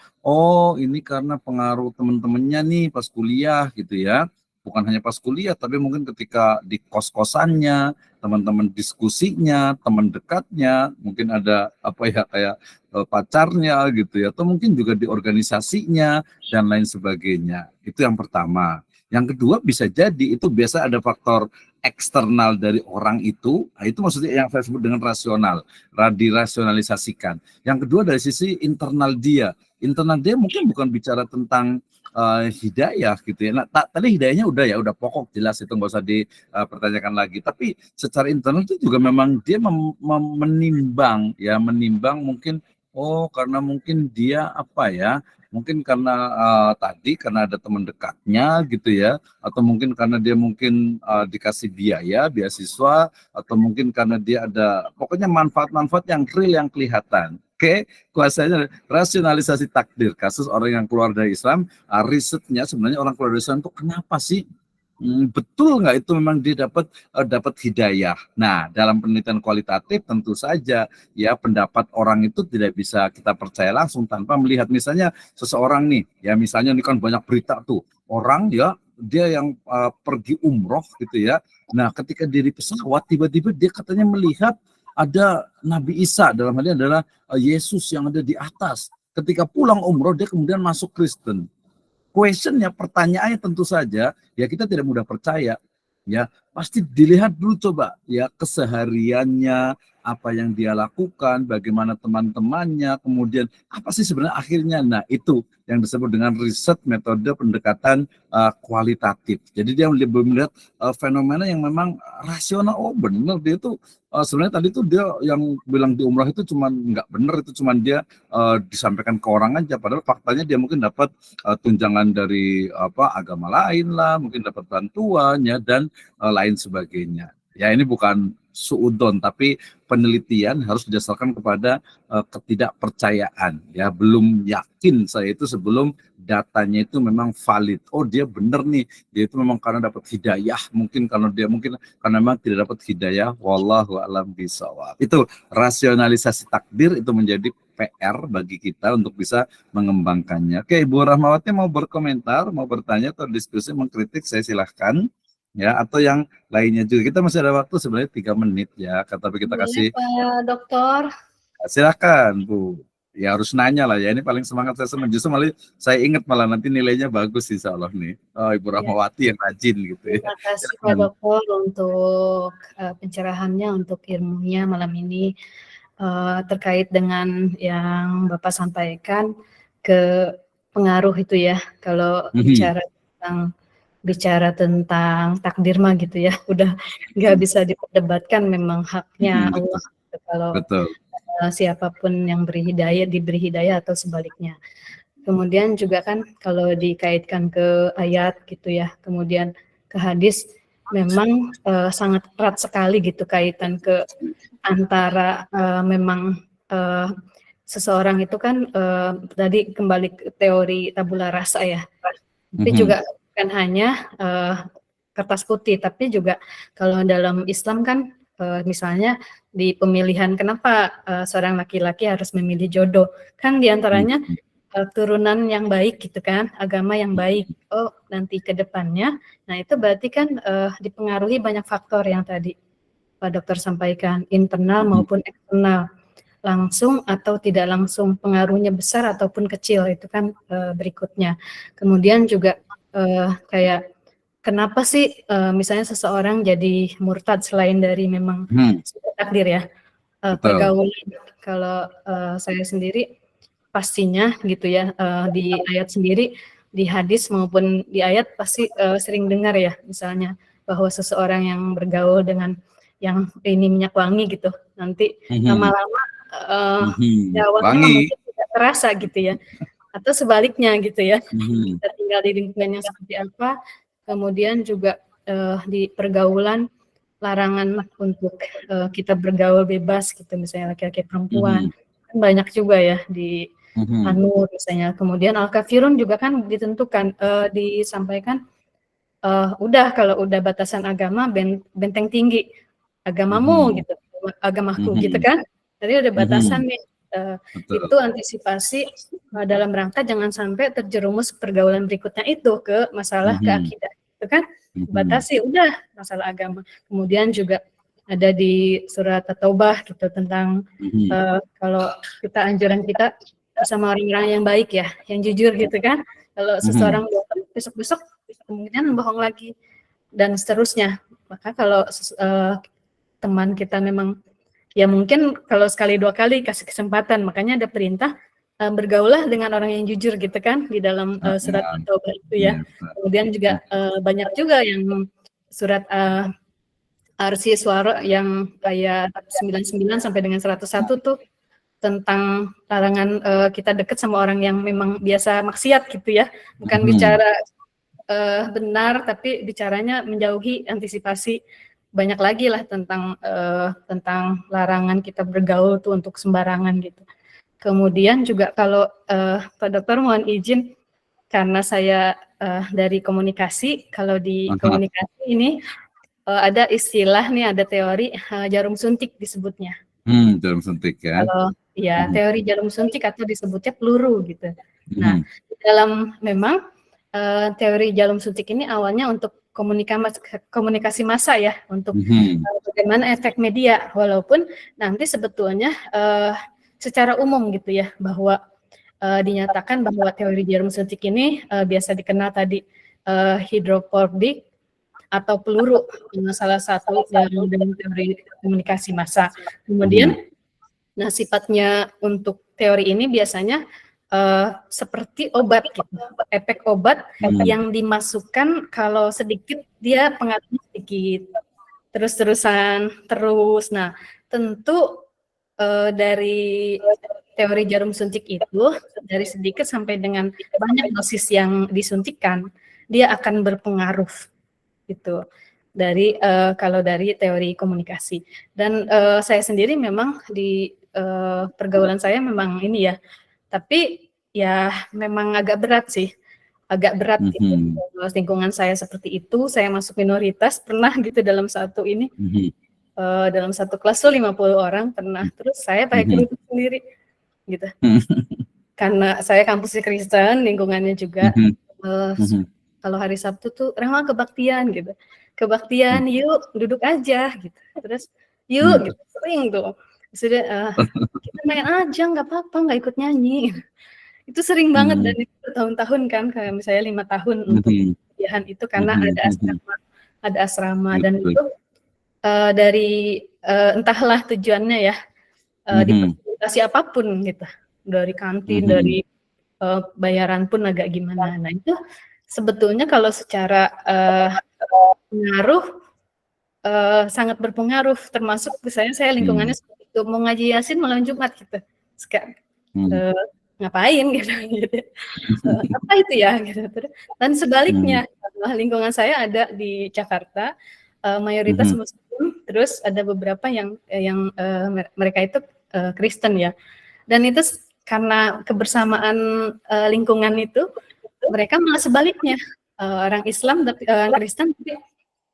A: ini karena pengaruh teman-temannya nih pas kuliah gitu ya. Bukan hanya pas kuliah, tapi mungkin ketika di kos-kosannya, teman-teman diskusinya, teman dekatnya, mungkin ada kayak pacarnya gitu ya, atau mungkin juga di organisasinya dan lain sebagainya. Itu yang pertama. Yang kedua bisa jadi itu biasa ada faktor eksternal dari orang itu. Nah, itu maksudnya yang saya sebut dengan rasional, dirasionalisasikan. Yang kedua dari sisi internal dia. Internal dia mungkin bukan bicara tentang hidayah gitu ya. Nah, tadi hidayahnya udah pokok jelas, itu nggak usah dipertanyakan lagi. Tapi secara internal itu juga memang dia menimbang mungkin karena mungkin dia mungkin karena tadi karena ada teman dekatnya gitu ya, atau mungkin karena dia mungkin dikasih beasiswa, atau mungkin karena dia ada pokoknya manfaat-manfaat yang real yang kelihatan. Oke, kuasanya rasionalisasi takdir. Kasus orang yang keluar dari Islam, risetnya sebenarnya orang keluar dari Islam itu kenapa sih? Betul nggak itu memang dia dapat hidayah. Nah, dalam penelitian kualitatif tentu saja ya pendapat orang itu tidak bisa kita percaya langsung tanpa melihat misalnya seseorang nih, ya misalnya ini kan banyak berita tuh orang ya dia yang pergi umroh gitu ya. Nah, ketika dia di pesawat tiba-tiba dia katanya melihat ada Nabi Isa, dalam hal ini adalah Yesus yang ada di atas. Ketika pulang umroh dia kemudian masuk Kristen. Questionnya, pertanyaannya tentu saja ya kita tidak mudah percaya. Ya, pasti dilihat dulu coba ya kesehariannya, apa yang dia lakukan, bagaimana teman-temannya, kemudian apa sih sebenarnya akhirnya. Nah, itu yang disebut dengan riset metode pendekatan kualitatif. Jadi dia melihat fenomena yang memang rasional. Oh benar, dia itu sebenarnya tadi tuh dia yang bilang di umrah itu cuman nggak benar, itu cuman dia disampaikan ke orang aja, padahal faktanya dia mungkin dapat tunjangan dari agama lain lah, mungkin dapat bantuannya dan lain sebagainya. Ya, ini bukan suudon, tapi penelitian harus didasarkan kepada ketidakpercayaan. Ya, belum yakin saya itu sebelum datanya itu memang valid. Oh, dia benar nih, dia itu memang karena dapat hidayah, mungkin karena memang tidak dapat hidayah. Wallahu a'lam bishawab. Itu rasionalisasi takdir itu menjadi PR bagi kita untuk bisa mengembangkannya. Oke, Ibu Rahmawati mau berkomentar, mau bertanya atau diskusi, mengkritik, saya silahkan. Ya, atau yang lainnya juga. Kita masih ada waktu sebenarnya 3 menit ya. Tapi kita kasih.
F: Pak Dokter.
A: Silakan, Bu. Ya harus nanya lah ya. Ini paling semangat saya senang. Justru malah saya ingat malah nanti nilainya bagus insya Allah nih. Oh, Ibu Rahmawati yang rajin gitu ya.
F: Terima kasih Pak Dokter untuk pencerahannya, untuk ilmunya malam ini terkait dengan yang Bapak sampaikan ke pengaruh itu ya. Kalau bicara tentang takdir mah gitu ya, udah nggak bisa diperdebatkan, memang haknya Allah kalau siapapun yang diberi hidayah atau sebaliknya. Kemudian juga kan kalau dikaitkan ke ayat gitu ya, kemudian ke hadis, memang sangat erat sekali gitu kaitan ke antara memang seseorang itu kan tadi kembali ke teori tabula rasa ya, tapi juga bukan hanya kertas putih, tapi juga kalau dalam Islam kan misalnya di pemilihan, kenapa seorang laki-laki harus memilih jodoh, kan diantaranya turunan yang baik gitu kan, agama yang baik. Oh, nanti ke depannya, nah itu berarti kan dipengaruhi banyak faktor yang tadi Pak Dokter sampaikan, internal maupun eksternal, langsung atau tidak langsung, pengaruhnya besar ataupun kecil, itu kan berikutnya. Kemudian juga kayak kenapa sih misalnya seseorang jadi murtad selain dari memang takdir ya, pergaulan. Kalau saya sendiri pastinya gitu ya, di ayat sendiri, di hadis maupun di ayat pasti sering dengar ya, misalnya bahwa seseorang yang bergaul dengan yang ini minyak wangi gitu, nanti lama-lama jawabnya mungkin tidak terasa gitu ya, atau sebaliknya gitu ya, kita tinggal di lingkungan yang seperti apa. Kemudian juga di pergaulan, larangan untuk kita bergaul bebas gitu, misalnya laki-laki perempuan, banyak juga ya di An-Nur misalnya. Kemudian Al-Kafirun juga kan ditentukan, disampaikan udah kalau udah batasan agama, benteng tinggi agamamu gitu, agamaku gitu kan, jadi udah batasan nih. Itu antisipasi dalam rangka jangan sampai terjerumus pergaulan berikutnya itu ke masalah ke akidah, itu kan batasi udah masalah agama. Kemudian juga ada di surat At-Taubah gitu tentang kalau kita, anjuran kita sama orang-orang yang baik ya, yang jujur gitu kan. Kalau seseorang bohong, besok-besok kemudian bohong lagi dan seterusnya. Maka kalau teman kita memang ya mungkin kalau sekali 2 kali kasih kesempatan, makanya ada perintah bergaulah dengan orang yang jujur gitu kan di dalam surat At-Taubah itu ya. Kemudian juga banyak juga yang surat Arsi Suara yang kayak 99 sampai dengan 101 tuh tentang larangan kita dekat sama orang yang memang biasa maksiat gitu ya, bukan bicara benar, tapi bicaranya menjauhi, antisipasi. Banyak lagi lah tentang larangan kita bergaul tuh untuk sembarangan gitu. Kemudian juga kalau Pak Dokter mohon izin, karena saya dari komunikasi, kalau di komunikasi ini ada istilah nih, ada teori jarum suntik disebutnya.
A: Jarum suntik ya.
F: Kalau ya teori jarum suntik atau disebutnya peluru gitu. Nah, dalam memang teori jarum suntik ini awalnya untuk komunikasi massa ya, untuk bagaimana efek media, walaupun nanti sebetulnya secara umum gitu ya, bahwa dinyatakan bahwa teori jarum suntik ini biasa dikenal tadi hidropodik atau peluru, salah satu dalam teori komunikasi massa. Kemudian, nah sifatnya untuk teori ini biasanya seperti obat gitu, efek obat yang dimasukkan kalau sedikit dia pengaruhnya sedikit, terus-terusan terus. Nah, tentu dari teori jarum suntik itu dari sedikit sampai dengan banyak dosis yang disuntikkan, dia akan berpengaruh gitu dari kalau dari teori komunikasi. Dan saya sendiri memang di pergaulan saya memang ini ya, tapi ya memang agak berat sih, agak berat gitu. Lingkungan saya seperti itu, saya masuk minoritas pernah gitu dalam satu ini, dalam satu kelas tuh 50 orang pernah, terus saya pakai kerudung sendiri gitu. Karena saya kampusnya Kristen, lingkungannya juga kalau hari Sabtu tuh Rama kebaktian gitu. Kebaktian, yuk duduk aja gitu. Terus yuk gitu, sering tuh. Sudah kita main aja nggak apa-apa, nggak ikut nyanyi. Itu sering banget dan itu bertahun-tahun kan, kayak misalnya 5 tahun untuk kuliahan itu karena ada asrama dan itu dari entahlah tujuannya ya, difasilitasi apapun gitu. Dari kantin, dari bayaran pun agak gimana. Nah itu sebetulnya kalau secara pengaruh sangat berpengaruh, termasuk misalnya saya lingkungannya seperti itu, mau ngaji Yasin malam Jumat gitu, ngapain gitu, apa itu ya gitu. Dan sebaliknya lingkungan saya ada di Jakarta mayoritas Muslim, terus ada beberapa yang mereka itu Kristen ya, dan itu karena kebersamaan lingkungan itu mereka malah sebaliknya, orang Islam tapi Kristen tapi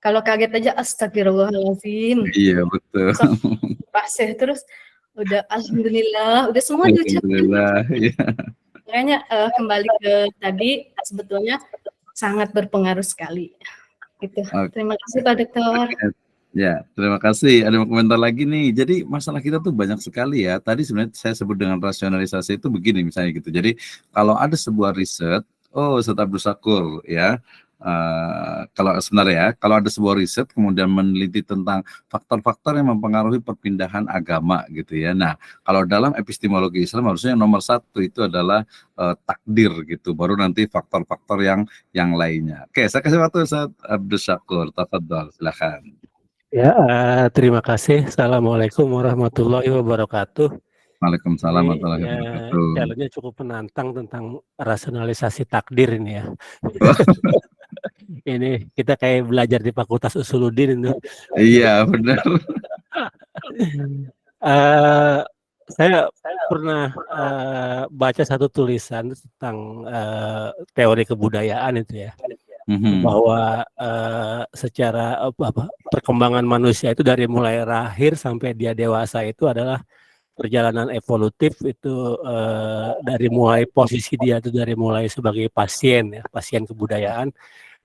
F: kalau kaget aja astagfirullahaladzim.
A: Iya betul.
F: Pasih terus udah alhamdulillah, udah semua diucapkan.
A: Iya.
F: Makanya kembali ke tadi sebetulnya sangat berpengaruh sekali. Gitu. Terima kasih Pak Dokter.
A: Ya, terima kasih. Ada komentar lagi nih. Jadi masalah kita tuh banyak sekali ya. Tadi sebenarnya saya sebut dengan rasionalisasi itu begini misalnya gitu. Jadi kalau ada sebuah riset, Ustaz Abdul Syakur ya. Kalau sebenarnya kalau ada sebuah riset kemudian meneliti tentang faktor-faktor yang mempengaruhi perpindahan agama gitu ya. Nah, kalau dalam epistemologi Islam harusnya nomor 1 itu adalah takdir gitu. Baru nanti faktor-faktor yang lainnya. Oke, saya kasih waktu Ustaz Abdul Syakur. Tafadhol, silakan.
G: Ya, terima kasih. Assalamualaikum warahmatullahi wabarakatuh.
A: Waalaikumsalam warahmatullahi wabarakatuh.
G: Challenge-nya cukup menantang tentang rasionalisasi takdir ini ya. Ini kita kayak belajar di Fakultas Usuluddin itu.
A: Iya, benar.
G: Saya pernah baca satu tulisan tentang teori kebudayaan itu ya. Bahwa secara perkembangan manusia itu dari mulai lahir sampai dia dewasa itu adalah perjalanan evolutif itu dari mulai posisi dia itu dari mulai sebagai pasien ya, pasien kebudayaan.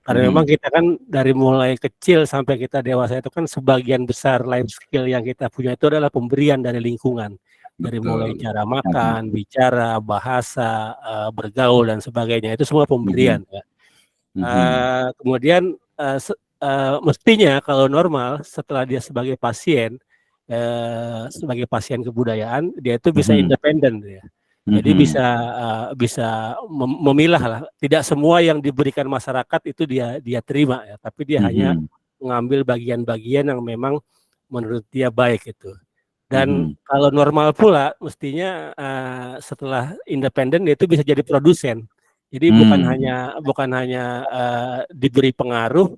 G: Karena memang kita kan dari mulai kecil sampai kita dewasa itu kan sebagian besar life skill yang kita punya itu adalah pemberian dari lingkungan. Dari mulai cara makan, bicara, bahasa, bergaul dan sebagainya itu semua pemberian ya. Kemudian mestinya kalau normal setelah dia sebagai pasien kebudayaan dia itu bisa independen ya. Jadi bisa memilah lah. Tidak semua yang diberikan masyarakat itu dia terima ya, tapi dia hanya mengambil bagian-bagian yang memang menurut dia baik itu. Dan kalau normal pula mestinya setelah independen dia itu bisa jadi produsen. Jadi bukan hanya diberi pengaruh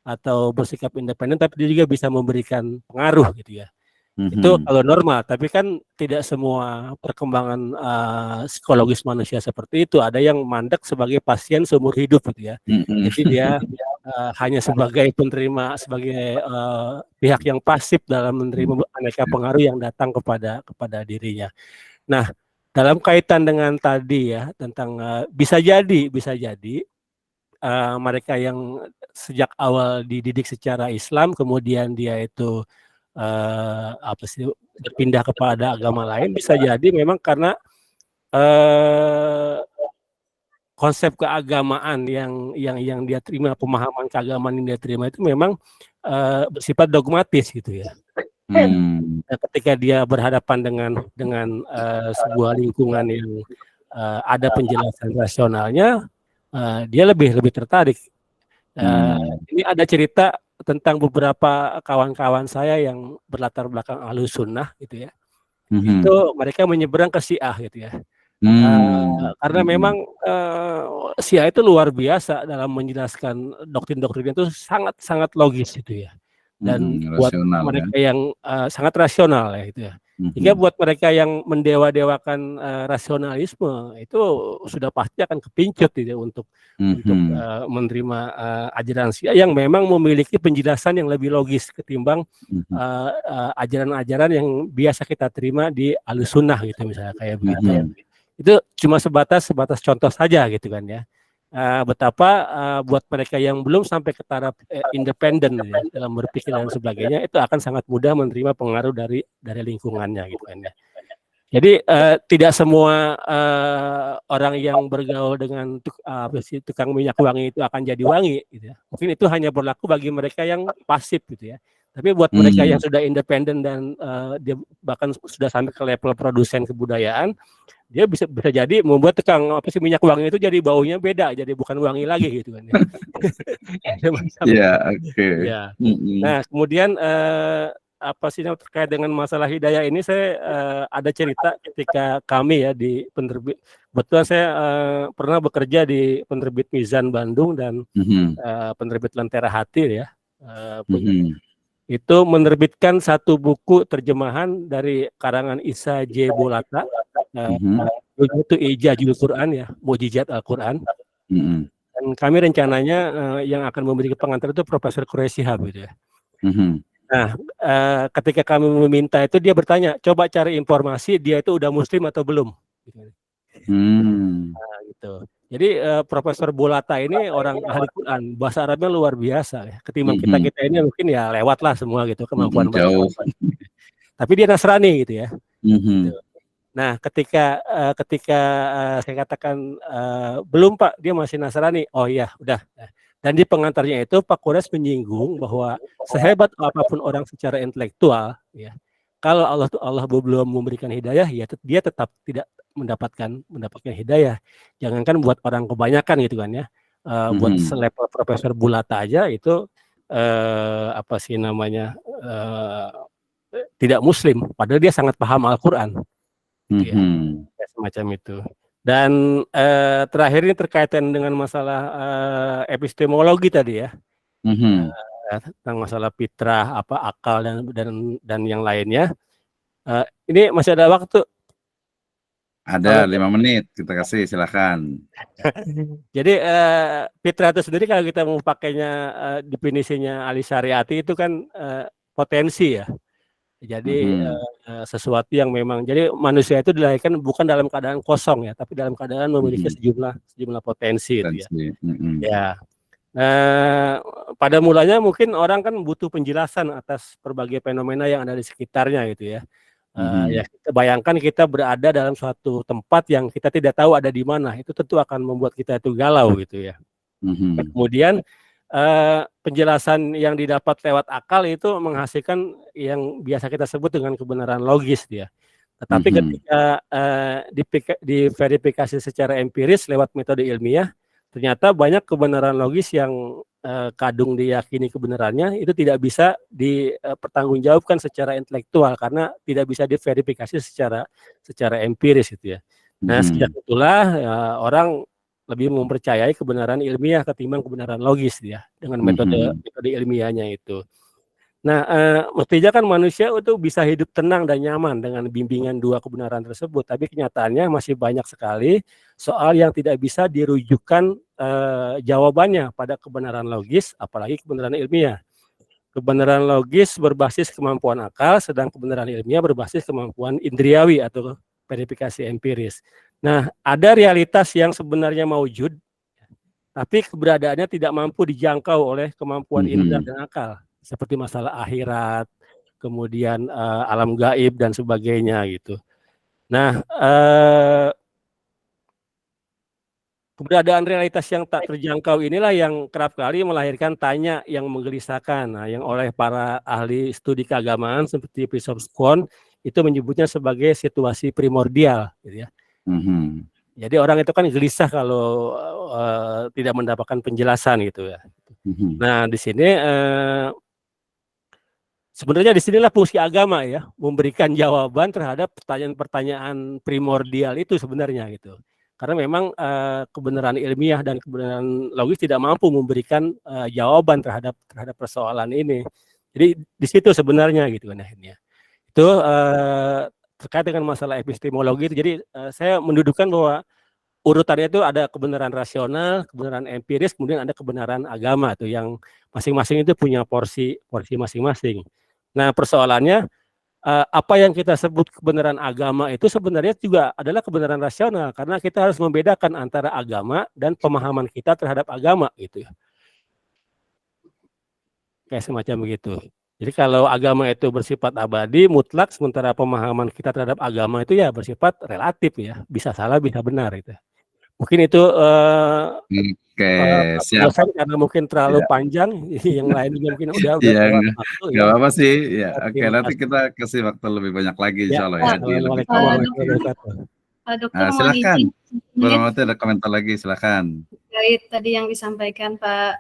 G: atau bersikap independen, tapi dia juga bisa memberikan pengaruh gitu ya. Itu kalau normal, tapi kan tidak semua perkembangan psikologis manusia seperti itu. Ada yang mandek sebagai pasien seumur hidup gitu ya. Jadi dia hanya sebagai penerima, sebagai pihak yang pasif dalam menerima aneka pengaruh yang datang kepada dirinya. Nah, dalam kaitan dengan tadi ya tentang bisa jadi mereka yang sejak awal dididik secara Islam, kemudian dia itu berpindah kepada agama lain, bisa jadi memang karena konsep keagamaan yang dia terima, pemahaman keagamaan yang dia terima itu memang bersifat dogmatis gitu ya. Ketika dia berhadapan dengan sebuah lingkungan yang ada penjelasan rasionalnya, dia lebih tertarik. Ini ada cerita tentang beberapa kawan-kawan saya yang berlatar belakang Ahlus Sunnah gitu ya. Itu mereka menyeberang ke Syiah gitu ya. Karena memang Syiah itu luar biasa dalam menjelaskan doktrin-doktrinnya itu sangat logis gitu ya. Dan buat mereka yang sangat rasional ya gitu ya. Jika buat mereka yang mendewa-dewakan rasionalisme itu sudah pasti akan kepincut gitu, untuk menerima ajaran Syiah yang memang memiliki penjelasan yang lebih logis ketimbang ajaran-ajaran yang biasa kita terima di Ahlus Sunnah gitu misalnya kayak begitu. Itu cuma sebatas contoh saja gitu kan ya. Betapa buat mereka yang belum sampai ke taraf independen ya, dalam berpikir dan sebagainya, itu akan sangat mudah menerima pengaruh dari lingkungannya gitu kan ya. Jadi tidak semua orang yang bergaul dengan tukang minyak wangi itu akan jadi wangi gitu ya. Mungkin itu hanya berlaku bagi mereka yang pasif gitu ya. Tapi buat mereka yang sudah independen dan dia bahkan sudah sampai ke level produsen kebudayaan, dia bisa jadi membuat tukang minyak wangi itu jadi baunya beda, jadi bukan wangi lagi gitu kan.
A: Oke.
G: Nah, kemudian terkait dengan masalah hidayah ini, saya ada cerita ketika kami ya di penerbit, betul saya pernah bekerja di penerbit Mizan Bandung dan penerbit Lentera Hati ya, itu menerbitkan satu buku terjemahan dari karangan Isa J. Bolata, itu Ijazul Quran ya, Mukjizat Al-Quran. Dan kami rencananya yang akan memberi pengantar itu Profesor Quraisy Shihab gitu ya. Nah, ketika kami meminta itu, dia bertanya, coba cari informasi dia itu udah muslim atau belum. Nah, gitu. Jadi Profesor Bolata ini orang ahli Quran, bahasa Arabnya luar biasa ya. Ketimbang kita ini mungkin ya lewat lah semua gitu kemampuan bahasa Arab. Tapi dia Nasrani gitu ya. Gitu. Nah, ketika saya katakan belum Pak, dia masih Nasrani. Oh iya, udah. Dan di pengantarnya itu Pak Quraisy menyinggung bahwa sehebat apapun orang secara intelektual, ya, kalau Allah belum memberikan hidayah, ya dia tetap tidak mendapatkan hidayah. Jangankan buat orang kebanyakan gitu kan ya, buat selevel Profesor Bulata aja itu tidak Muslim, padahal dia sangat paham Al-Quran. Ya, semacam itu. Dan terakhir ini terkaitan dengan masalah epistemologi tadi ya, tentang masalah fitrah, akal dan yang lainnya. Ini masih ada waktu?
A: Ada 5 menit, kita kasih, silakan.
G: Jadi fitrah itu sendiri kalau kita mau pakainya definisinya Ali Syariati itu kan potensi ya. Jadi sesuatu yang memang, jadi manusia itu dilahirkan bukan dalam keadaan kosong ya, tapi dalam keadaan memiliki sejumlah potensi itu ya. Ya. Pada mulanya mungkin orang kan butuh penjelasan atas berbagai fenomena yang ada di sekitarnya gitu ya. Ya, kita bayangkan kita berada dalam suatu tempat yang kita tidak tahu ada di mana, itu tentu akan membuat kita itu galau gitu ya. Kemudian penjelasan yang didapat lewat akal itu menghasilkan yang biasa kita sebut dengan kebenaran logis dia. Tetapi ketika diverifikasi secara empiris lewat metode ilmiah, ternyata banyak kebenaran logis yang kadung diyakini kebenarannya itu tidak bisa dipertanggungjawabkan secara intelektual karena tidak bisa diverifikasi secara empiris gitu ya. Nah, sejak itulah orang lebih mempercayai kebenaran ilmiah ketimbang kebenaran logis dia dengan metode ilmiahnya itu. Nah, mestinya kan manusia itu bisa hidup tenang dan nyaman dengan bimbingan dua kebenaran tersebut, tapi kenyataannya masih banyak sekali soal yang tidak bisa dirujukan jawabannya pada kebenaran logis, apalagi kebenaran ilmiah. Kebenaran logis berbasis kemampuan akal, sedang kebenaran ilmiah berbasis kemampuan indriawi atau verifikasi empiris. Nah, ada realitas yang sebenarnya maujud, tapi keberadaannya tidak mampu dijangkau oleh kemampuan indera
A: Mhm.
G: dan akal, seperti masalah akhirat, kemudian alam gaib dan sebagainya gitu. Nah, keberadaan realitas yang tak terjangkau inilah yang kerap kali melahirkan tanya yang menggelisahkan. Nah, yang oleh para ahli studi keagamaan seperti Bishop Kwon itu menyebutnya sebagai situasi primordial, gitu ya.
A: Mhm.
G: Jadi orang itu kan gelisah kalau tidak mendapatkan penjelasan gitu ya.
A: Mhm.
G: Nah, di sini sebenarnya disinilah fungsi agama ya, memberikan jawaban terhadap pertanyaan-pertanyaan primordial itu sebenarnya gitu. Karena memang kebenaran ilmiah dan kebenaran logis tidak mampu memberikan jawaban terhadap persoalan ini. Jadi di situ sebenarnya gitu kan akhirnya. Itu terkait dengan masalah epistemologi itu. Jadi saya mendudukan bahwa urutannya itu ada kebenaran rasional, kebenaran empiris, kemudian ada kebenaran agama tuh yang masing-masing itu punya porsi masing-masing. Nah, persoalannya apa yang kita sebut kebenaran agama itu sebenarnya juga adalah kebenaran rasional karena kita harus membedakan antara agama dan pemahaman kita terhadap agama gitu ya. Kayak semacam begitu. Jadi kalau agama itu bersifat abadi, mutlak, sementara pemahaman kita terhadap agama itu ya bersifat relatif ya, bisa salah, bisa benar itu. Mungkin itu
A: Oke, siap.
G: penjelasan karena mungkin terlalu
A: Ya.
G: panjang, yang lain juga mungkin udah
A: Iya,
G: lewat waktu
A: nggak
G: ya.
A: apa-apa sih. Ya, oke.
G: Terima
A: Nanti
G: kasih.
A: kita kasih waktu lebih banyak lagi,
G: Ya,
A: insya Allah ya, di lebih
G: Assalamualaikum
A: awal.
G: warahmatullahi wabarakatuh.
F: Pak Dokter
A: Nah,
F: mohon
A: silakan.
F: izin
A: Bu
F: menit
A: Rahmawati ada komentar lagi, silakan.
F: terkait tadi yang disampaikan Pak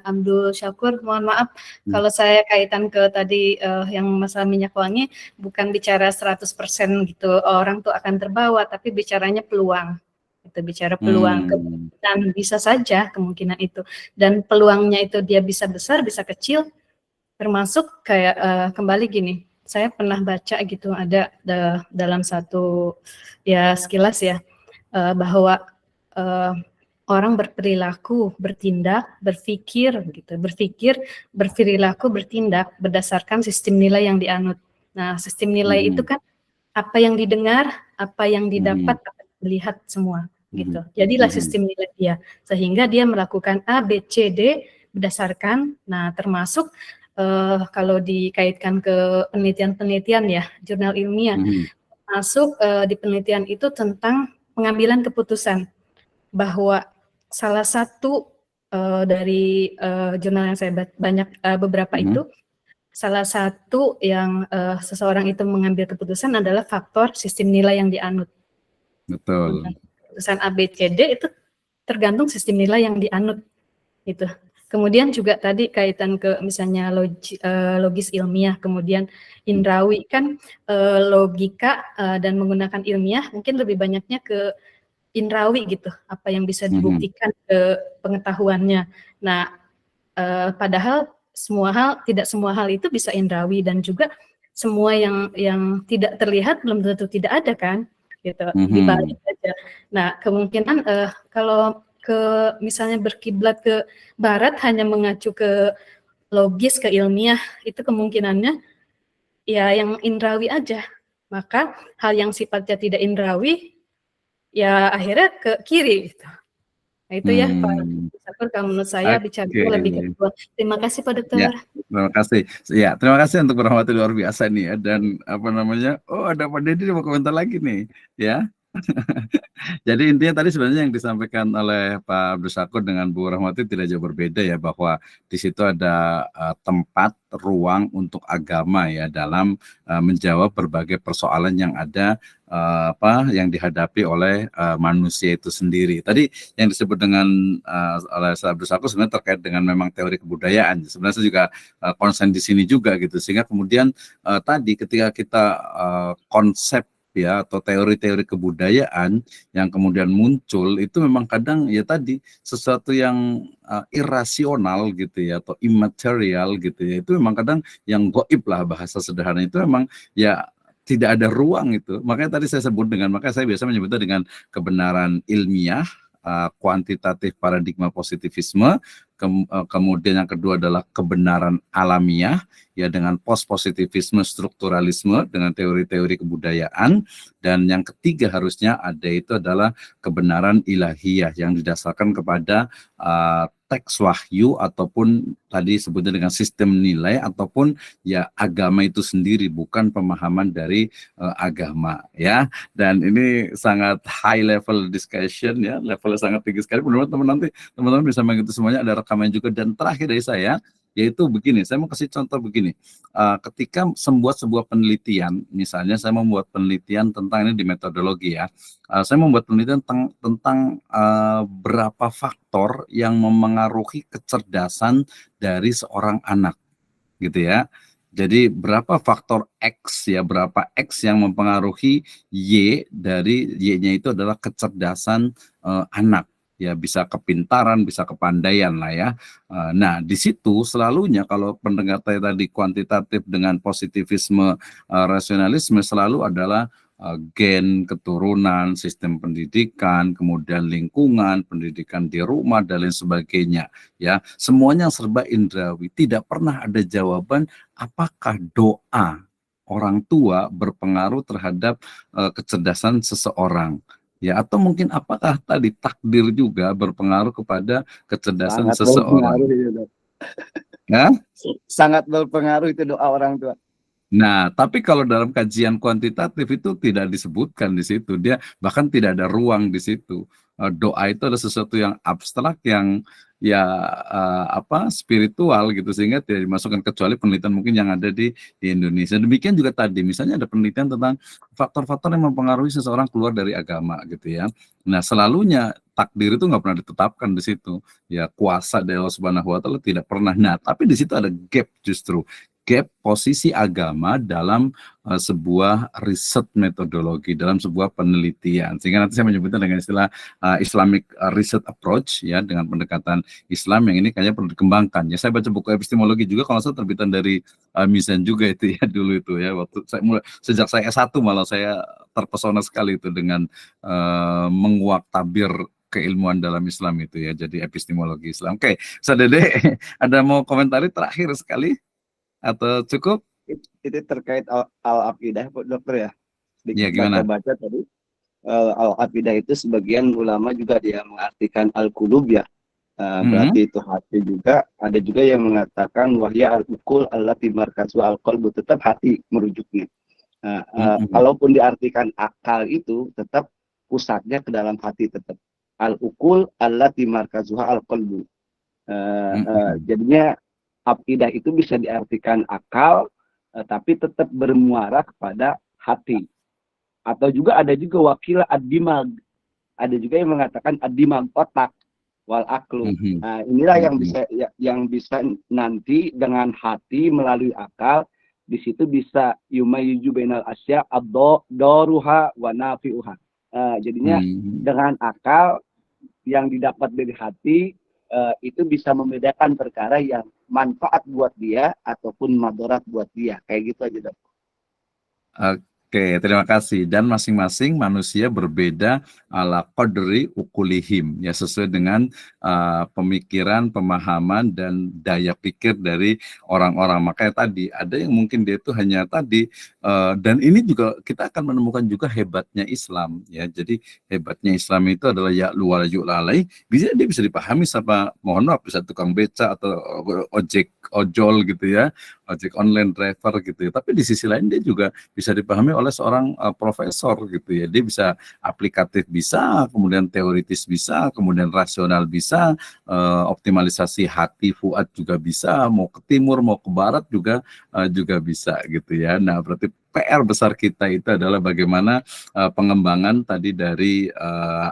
F: Abdul Syakur. Mohon maaf kalau saya kaitan ke tadi yang masalah minyak wangi, bukan bicara 100% gitu orang tuh akan terbawa, tapi bicaranya peluang. Itu bicara peluang, kemungkinan bisa saja kemungkinan itu, dan peluangnya itu dia bisa besar, bisa kecil, termasuk kayak kembali gini, saya pernah baca gitu ada dalam satu ya sekilas ya bahwa orang berperilaku, bertindak, berpikir gitu, berperilaku, bertindak berdasarkan sistem nilai yang dianut. Nah, sistem nilai itu kan apa yang didengar, apa yang didapat, apa yang dilihat semua gitu. Jadilah sistem nilai dia, sehingga dia melakukan A, B, C, D berdasarkan. Nah, termasuk kalau dikaitkan ke penelitian-penelitian ya, jurnal ilmiah, masuk di penelitian itu tentang pengambilan keputusan, bahwa salah satu dari jurnal yang saya banyak beberapa itu, salah satu yang seseorang itu mengambil keputusan adalah faktor sistem nilai yang dianut.
A: Betul.
F: Keputusan A, B, C, D itu tergantung sistem nilai yang dianut gitu. Kemudian juga tadi kaitan ke misalnya logis ilmiah, kemudian indrawi kan logika dan menggunakan ilmiah mungkin lebih banyaknya ke indrawi gitu, apa yang bisa dibuktikan ke pengetahuannya. Nah, padahal tidak semua hal itu bisa indrawi, dan juga semua yang tidak terlihat belum tentu tidak ada kan, gitu. Dibalik aja. Nah, kemungkinan kalau misalnya berkiblat ke barat hanya mengacu ke logis, ke ilmiah, itu kemungkinannya ya yang indrawi aja. Maka hal yang sifatnya tidak indrawi ya akhirnya ke kiri gitu. Nah, itu ya Pak Syakur, kalau menurut saya bicara lebih ke dua. Terima kasih Pak Dokter.
A: Ya, terima kasih. Ya, terima kasih untuk Rahmawati luar biasa nih ya. Dan apa namanya? Oh, ada Pak Deddy mau komentar lagi nih, ya. Jadi intinya tadi sebenarnya yang disampaikan oleh Pak Abdul Syakur dengan Bu Rahmawati tidak jauh berbeda ya, bahwa di situ ada tempat, ruang untuk agama ya dalam menjawab berbagai persoalan yang ada yang dihadapi oleh manusia itu sendiri. Tadi yang disebut dengan oleh Abdul Syakur sebenarnya terkait dengan memang teori kebudayaan. Sebenarnya saya juga konsen di sini juga gitu, sehingga kemudian tadi ketika kita konsep ya atau teori-teori kebudayaan yang kemudian muncul itu memang kadang ya tadi sesuatu yang irasional gitu ya atau immaterial gitu ya, itu memang kadang yang gaib lah, bahasa sederhana itu memang ya tidak ada ruang itu. Makanya tadi saya sebut makanya saya biasa menyebutnya dengan kebenaran ilmiah, kuantitatif paradigma positivisme, kemudian yang kedua adalah kebenaran alamiah, ya, dengan post-positivisme, strukturalisme, dengan teori-teori kebudayaan, dan yang ketiga harusnya ada itu adalah kebenaran ilahiyah yang didasarkan kepada teks wahyu ataupun tadi sebutnya dengan sistem nilai ataupun ya agama itu sendiri, bukan pemahaman dari agama, ya. Dan ini sangat high level discussion, ya, levelnya sangat tinggi sekali. Mudah-mudahan teman-teman bisa mengikuti semuanya. Ada rekaman juga. Dan terakhir dari saya, yaitu begini, saya mau kasih contoh begini. Ketika membuat sebuah penelitian, misalnya saya membuat penelitian tentang ini di metodologi, ya, saya membuat penelitian tentang berapa faktor yang memengaruhi kecerdasan dari seorang anak, gitu ya. Jadi berapa faktor X, ya, berapa X yang mempengaruhi Y, dari Y-nya itu adalah kecerdasan anak. Ya, bisa kepintaran, bisa kepandaian lah, ya. Nah, di situ selalunya kalau pendekatan tadi kuantitatif dengan positivisme, rasionalisme, selalu adalah gen, keturunan, sistem pendidikan, kemudian lingkungan, pendidikan di rumah, dan lain sebagainya. Ya, semuanya serba indrawi. Tidak pernah ada jawaban apakah doa orang tua berpengaruh terhadap kecerdasan seseorang. Ya, atau mungkin apakah tadi takdir juga berpengaruh kepada kecerdasan
E: Sangat
A: seseorang?
E: berpengaruh itu, Dok.
A: Ya?
E: Sangat berpengaruh itu doa orang tua.
A: Nah, tapi kalau dalam kajian kuantitatif itu tidak disebutkan di situ. Dia bahkan tidak ada ruang di situ. Doa itu adalah sesuatu yang abstrak, yang ya spiritual gitu, sehingga tidak dimasukkan kecuali penelitian mungkin yang ada di Indonesia. Demikian juga tadi, misalnya ada penelitian tentang faktor-faktor yang mempengaruhi seseorang keluar dari agama gitu, ya. Nah, selalunya takdir itu nggak pernah ditetapkan di situ. Ya, kuasa dari Allah Subhanahu wa Ta'ala tidak pernah. Nah, tapi di situ ada gap, justru gap posisi agama dalam sebuah riset metodologi, dalam sebuah penelitian. Sehingga nanti saya menyebutnya dengan istilah Islamic Research Approach, ya, dengan pendekatan Islam yang ini kayaknya perlu dikembangkan. Ya, saya baca buku epistemologi juga, kalau saya terbitan dari Mizan juga itu, ya, dulu itu, ya, waktu saya mulai sejak saya S1 malah saya terpesona sekali itu dengan menguak tabir keilmuan dalam Islam itu, ya, jadi epistemologi Islam. Oke, Ustaz Dede, ada mau komentari terakhir sekali atau cukup?
E: Itu terkait al-aqidah, Dokter, ya.
A: Ya, gimana?
E: Baca tadi al-aqidah itu sebagian ulama juga dia mengartikan al-qulub, ya. Berarti itu hati juga. Ada juga yang mengatakan wahya al-uqul allati markazu al-qalbu, tetap hati merujuknya. Kalaupun diartikan akal itu tetap pusatnya ke dalam hati, tetap al-uqul allati markazuha al-qalbu. Jadinya aqidah itu bisa diartikan akal, tapi tetap bermuara kepada hati. Atau juga ada juga wakilah ad-dimag. Ada juga yang mengatakan ad-dimag, otak, wal aklu. Nah, inilah yang bisa nanti dengan hati melalui akal, di situ bisa yumayyiju bainal asya ad-daruha wa nafi'uha. Jadinya dengan akal yang didapat dari hati, itu bisa membedakan perkara yang manfaat buat dia ataupun madarat buat dia. Kayak gitu aja, Dok.
A: Oke, terima kasih. Dan masing-masing manusia berbeda ala qadri ukulihim, ya, sesuai dengan pemikiran, pemahaman, dan daya pikir dari orang-orang. Makanya tadi ada yang mungkin dia itu hanya tadi, dan ini juga kita akan menemukan juga hebatnya Islam, ya. Jadi hebatnya Islam itu adalah ya luwal yu'lalai, dia bisa dipahami sama, mohon maaf, bisa tukang beca atau ojol gitu, ya, ojek online driver gitu, ya. Tapi di sisi lain dia juga bisa dipahami oleh seorang profesor gitu, ya. Dia bisa aplikatif, bisa, kemudian teoritis bisa, kemudian rasional bisa, optimalisasi hati fuad juga bisa, mau ke timur mau ke barat juga bisa gitu, ya. Nah, berarti PR besar kita itu adalah bagaimana pengembangan tadi dari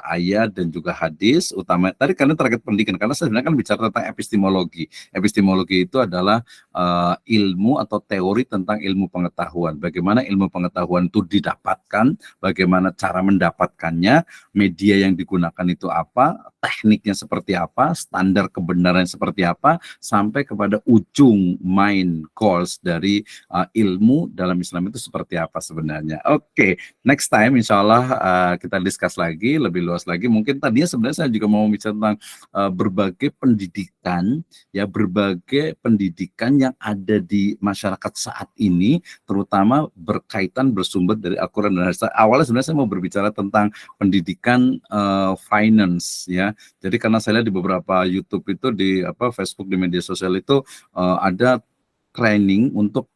A: ayat dan juga hadis, utama tadi karena terkait pendidikan, karena sebenarnya kan bicara tentang epistemologi. Epistemologi itu adalah ilmu atau teori tentang ilmu pengetahuan. Bagaimana ilmu pengetahuan itu didapatkan, bagaimana cara mendapatkannya, media yang digunakan itu apa, tekniknya seperti apa, standar kebenaran seperti apa, sampai kepada ujung main goals dari ilmu dalam Islam itu seperti apa sebenarnya. Oke, next time insya Allah kita discuss lagi lebih luas lagi. Mungkin tadinya sebenarnya saya juga mau bicara tentang berbagai pendidikan, ya berbagai pendidikan yang ada di masyarakat saat ini, terutama berkaitan bersumber dari Al-Quran dan Hadis. Awalnya sebenarnya saya mau berbicara tentang pendidikan finance, ya. Jadi karena saya lihat di beberapa YouTube itu, di Facebook, di media sosial itu ada training untuk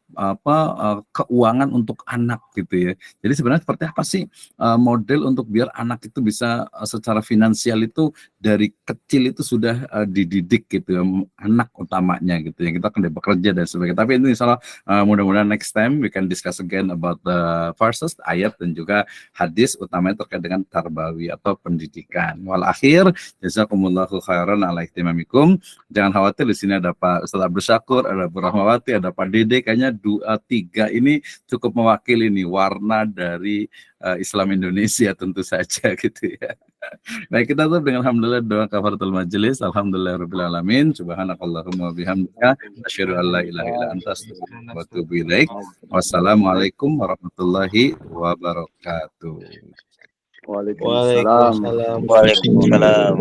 A: keuangan untuk anak gitu ya. Jadi sebenarnya seperti apa sih model untuk biar anak itu bisa secara finansial itu dari kecil itu sudah dididik gitu ya, anak utamanya gitu ya. Kita akan bekerja dan sebagainya. Tapi itu insyaallah mudah-mudahan next time we can discuss again about the verses, ayat dan juga hadis utamanya terkait dengan tarbawi atau pendidikan. Wal akhir, jazakumullahu khairan ala ihtimamikum. Jangan khawatir, di sini ada Pak Ustaz Abdul Syakur, ada Bu Rahmawati, ada Pak Dede. Kayaknya 2-3 ini cukup mewakili nih warna dari Islam Indonesia tentu saja gitu ya. Baik, kita tutup dengan alhamdulillah doa kafaratul majelis. Alhamdulillahirabbil alamin. Subhanakallahumma wa bihamdika asyhadu an la ilaha illa anta astaghfiruka wa atubu ilaik. Wassalamualaikum warahmatullahi wabarakatuh.
E: Waalaikumsalam.
D: Waalaikumsalam.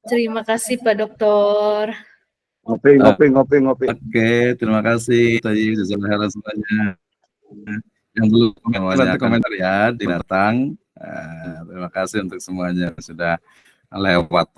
F: Terima kasih Pak Dokter.
E: Ngopi.
A: Oke, terima kasih. Tadi jazakallahu semuanya. Yang belum nanti komentar ya, datang. Terima kasih untuk semuanya sudah lewat.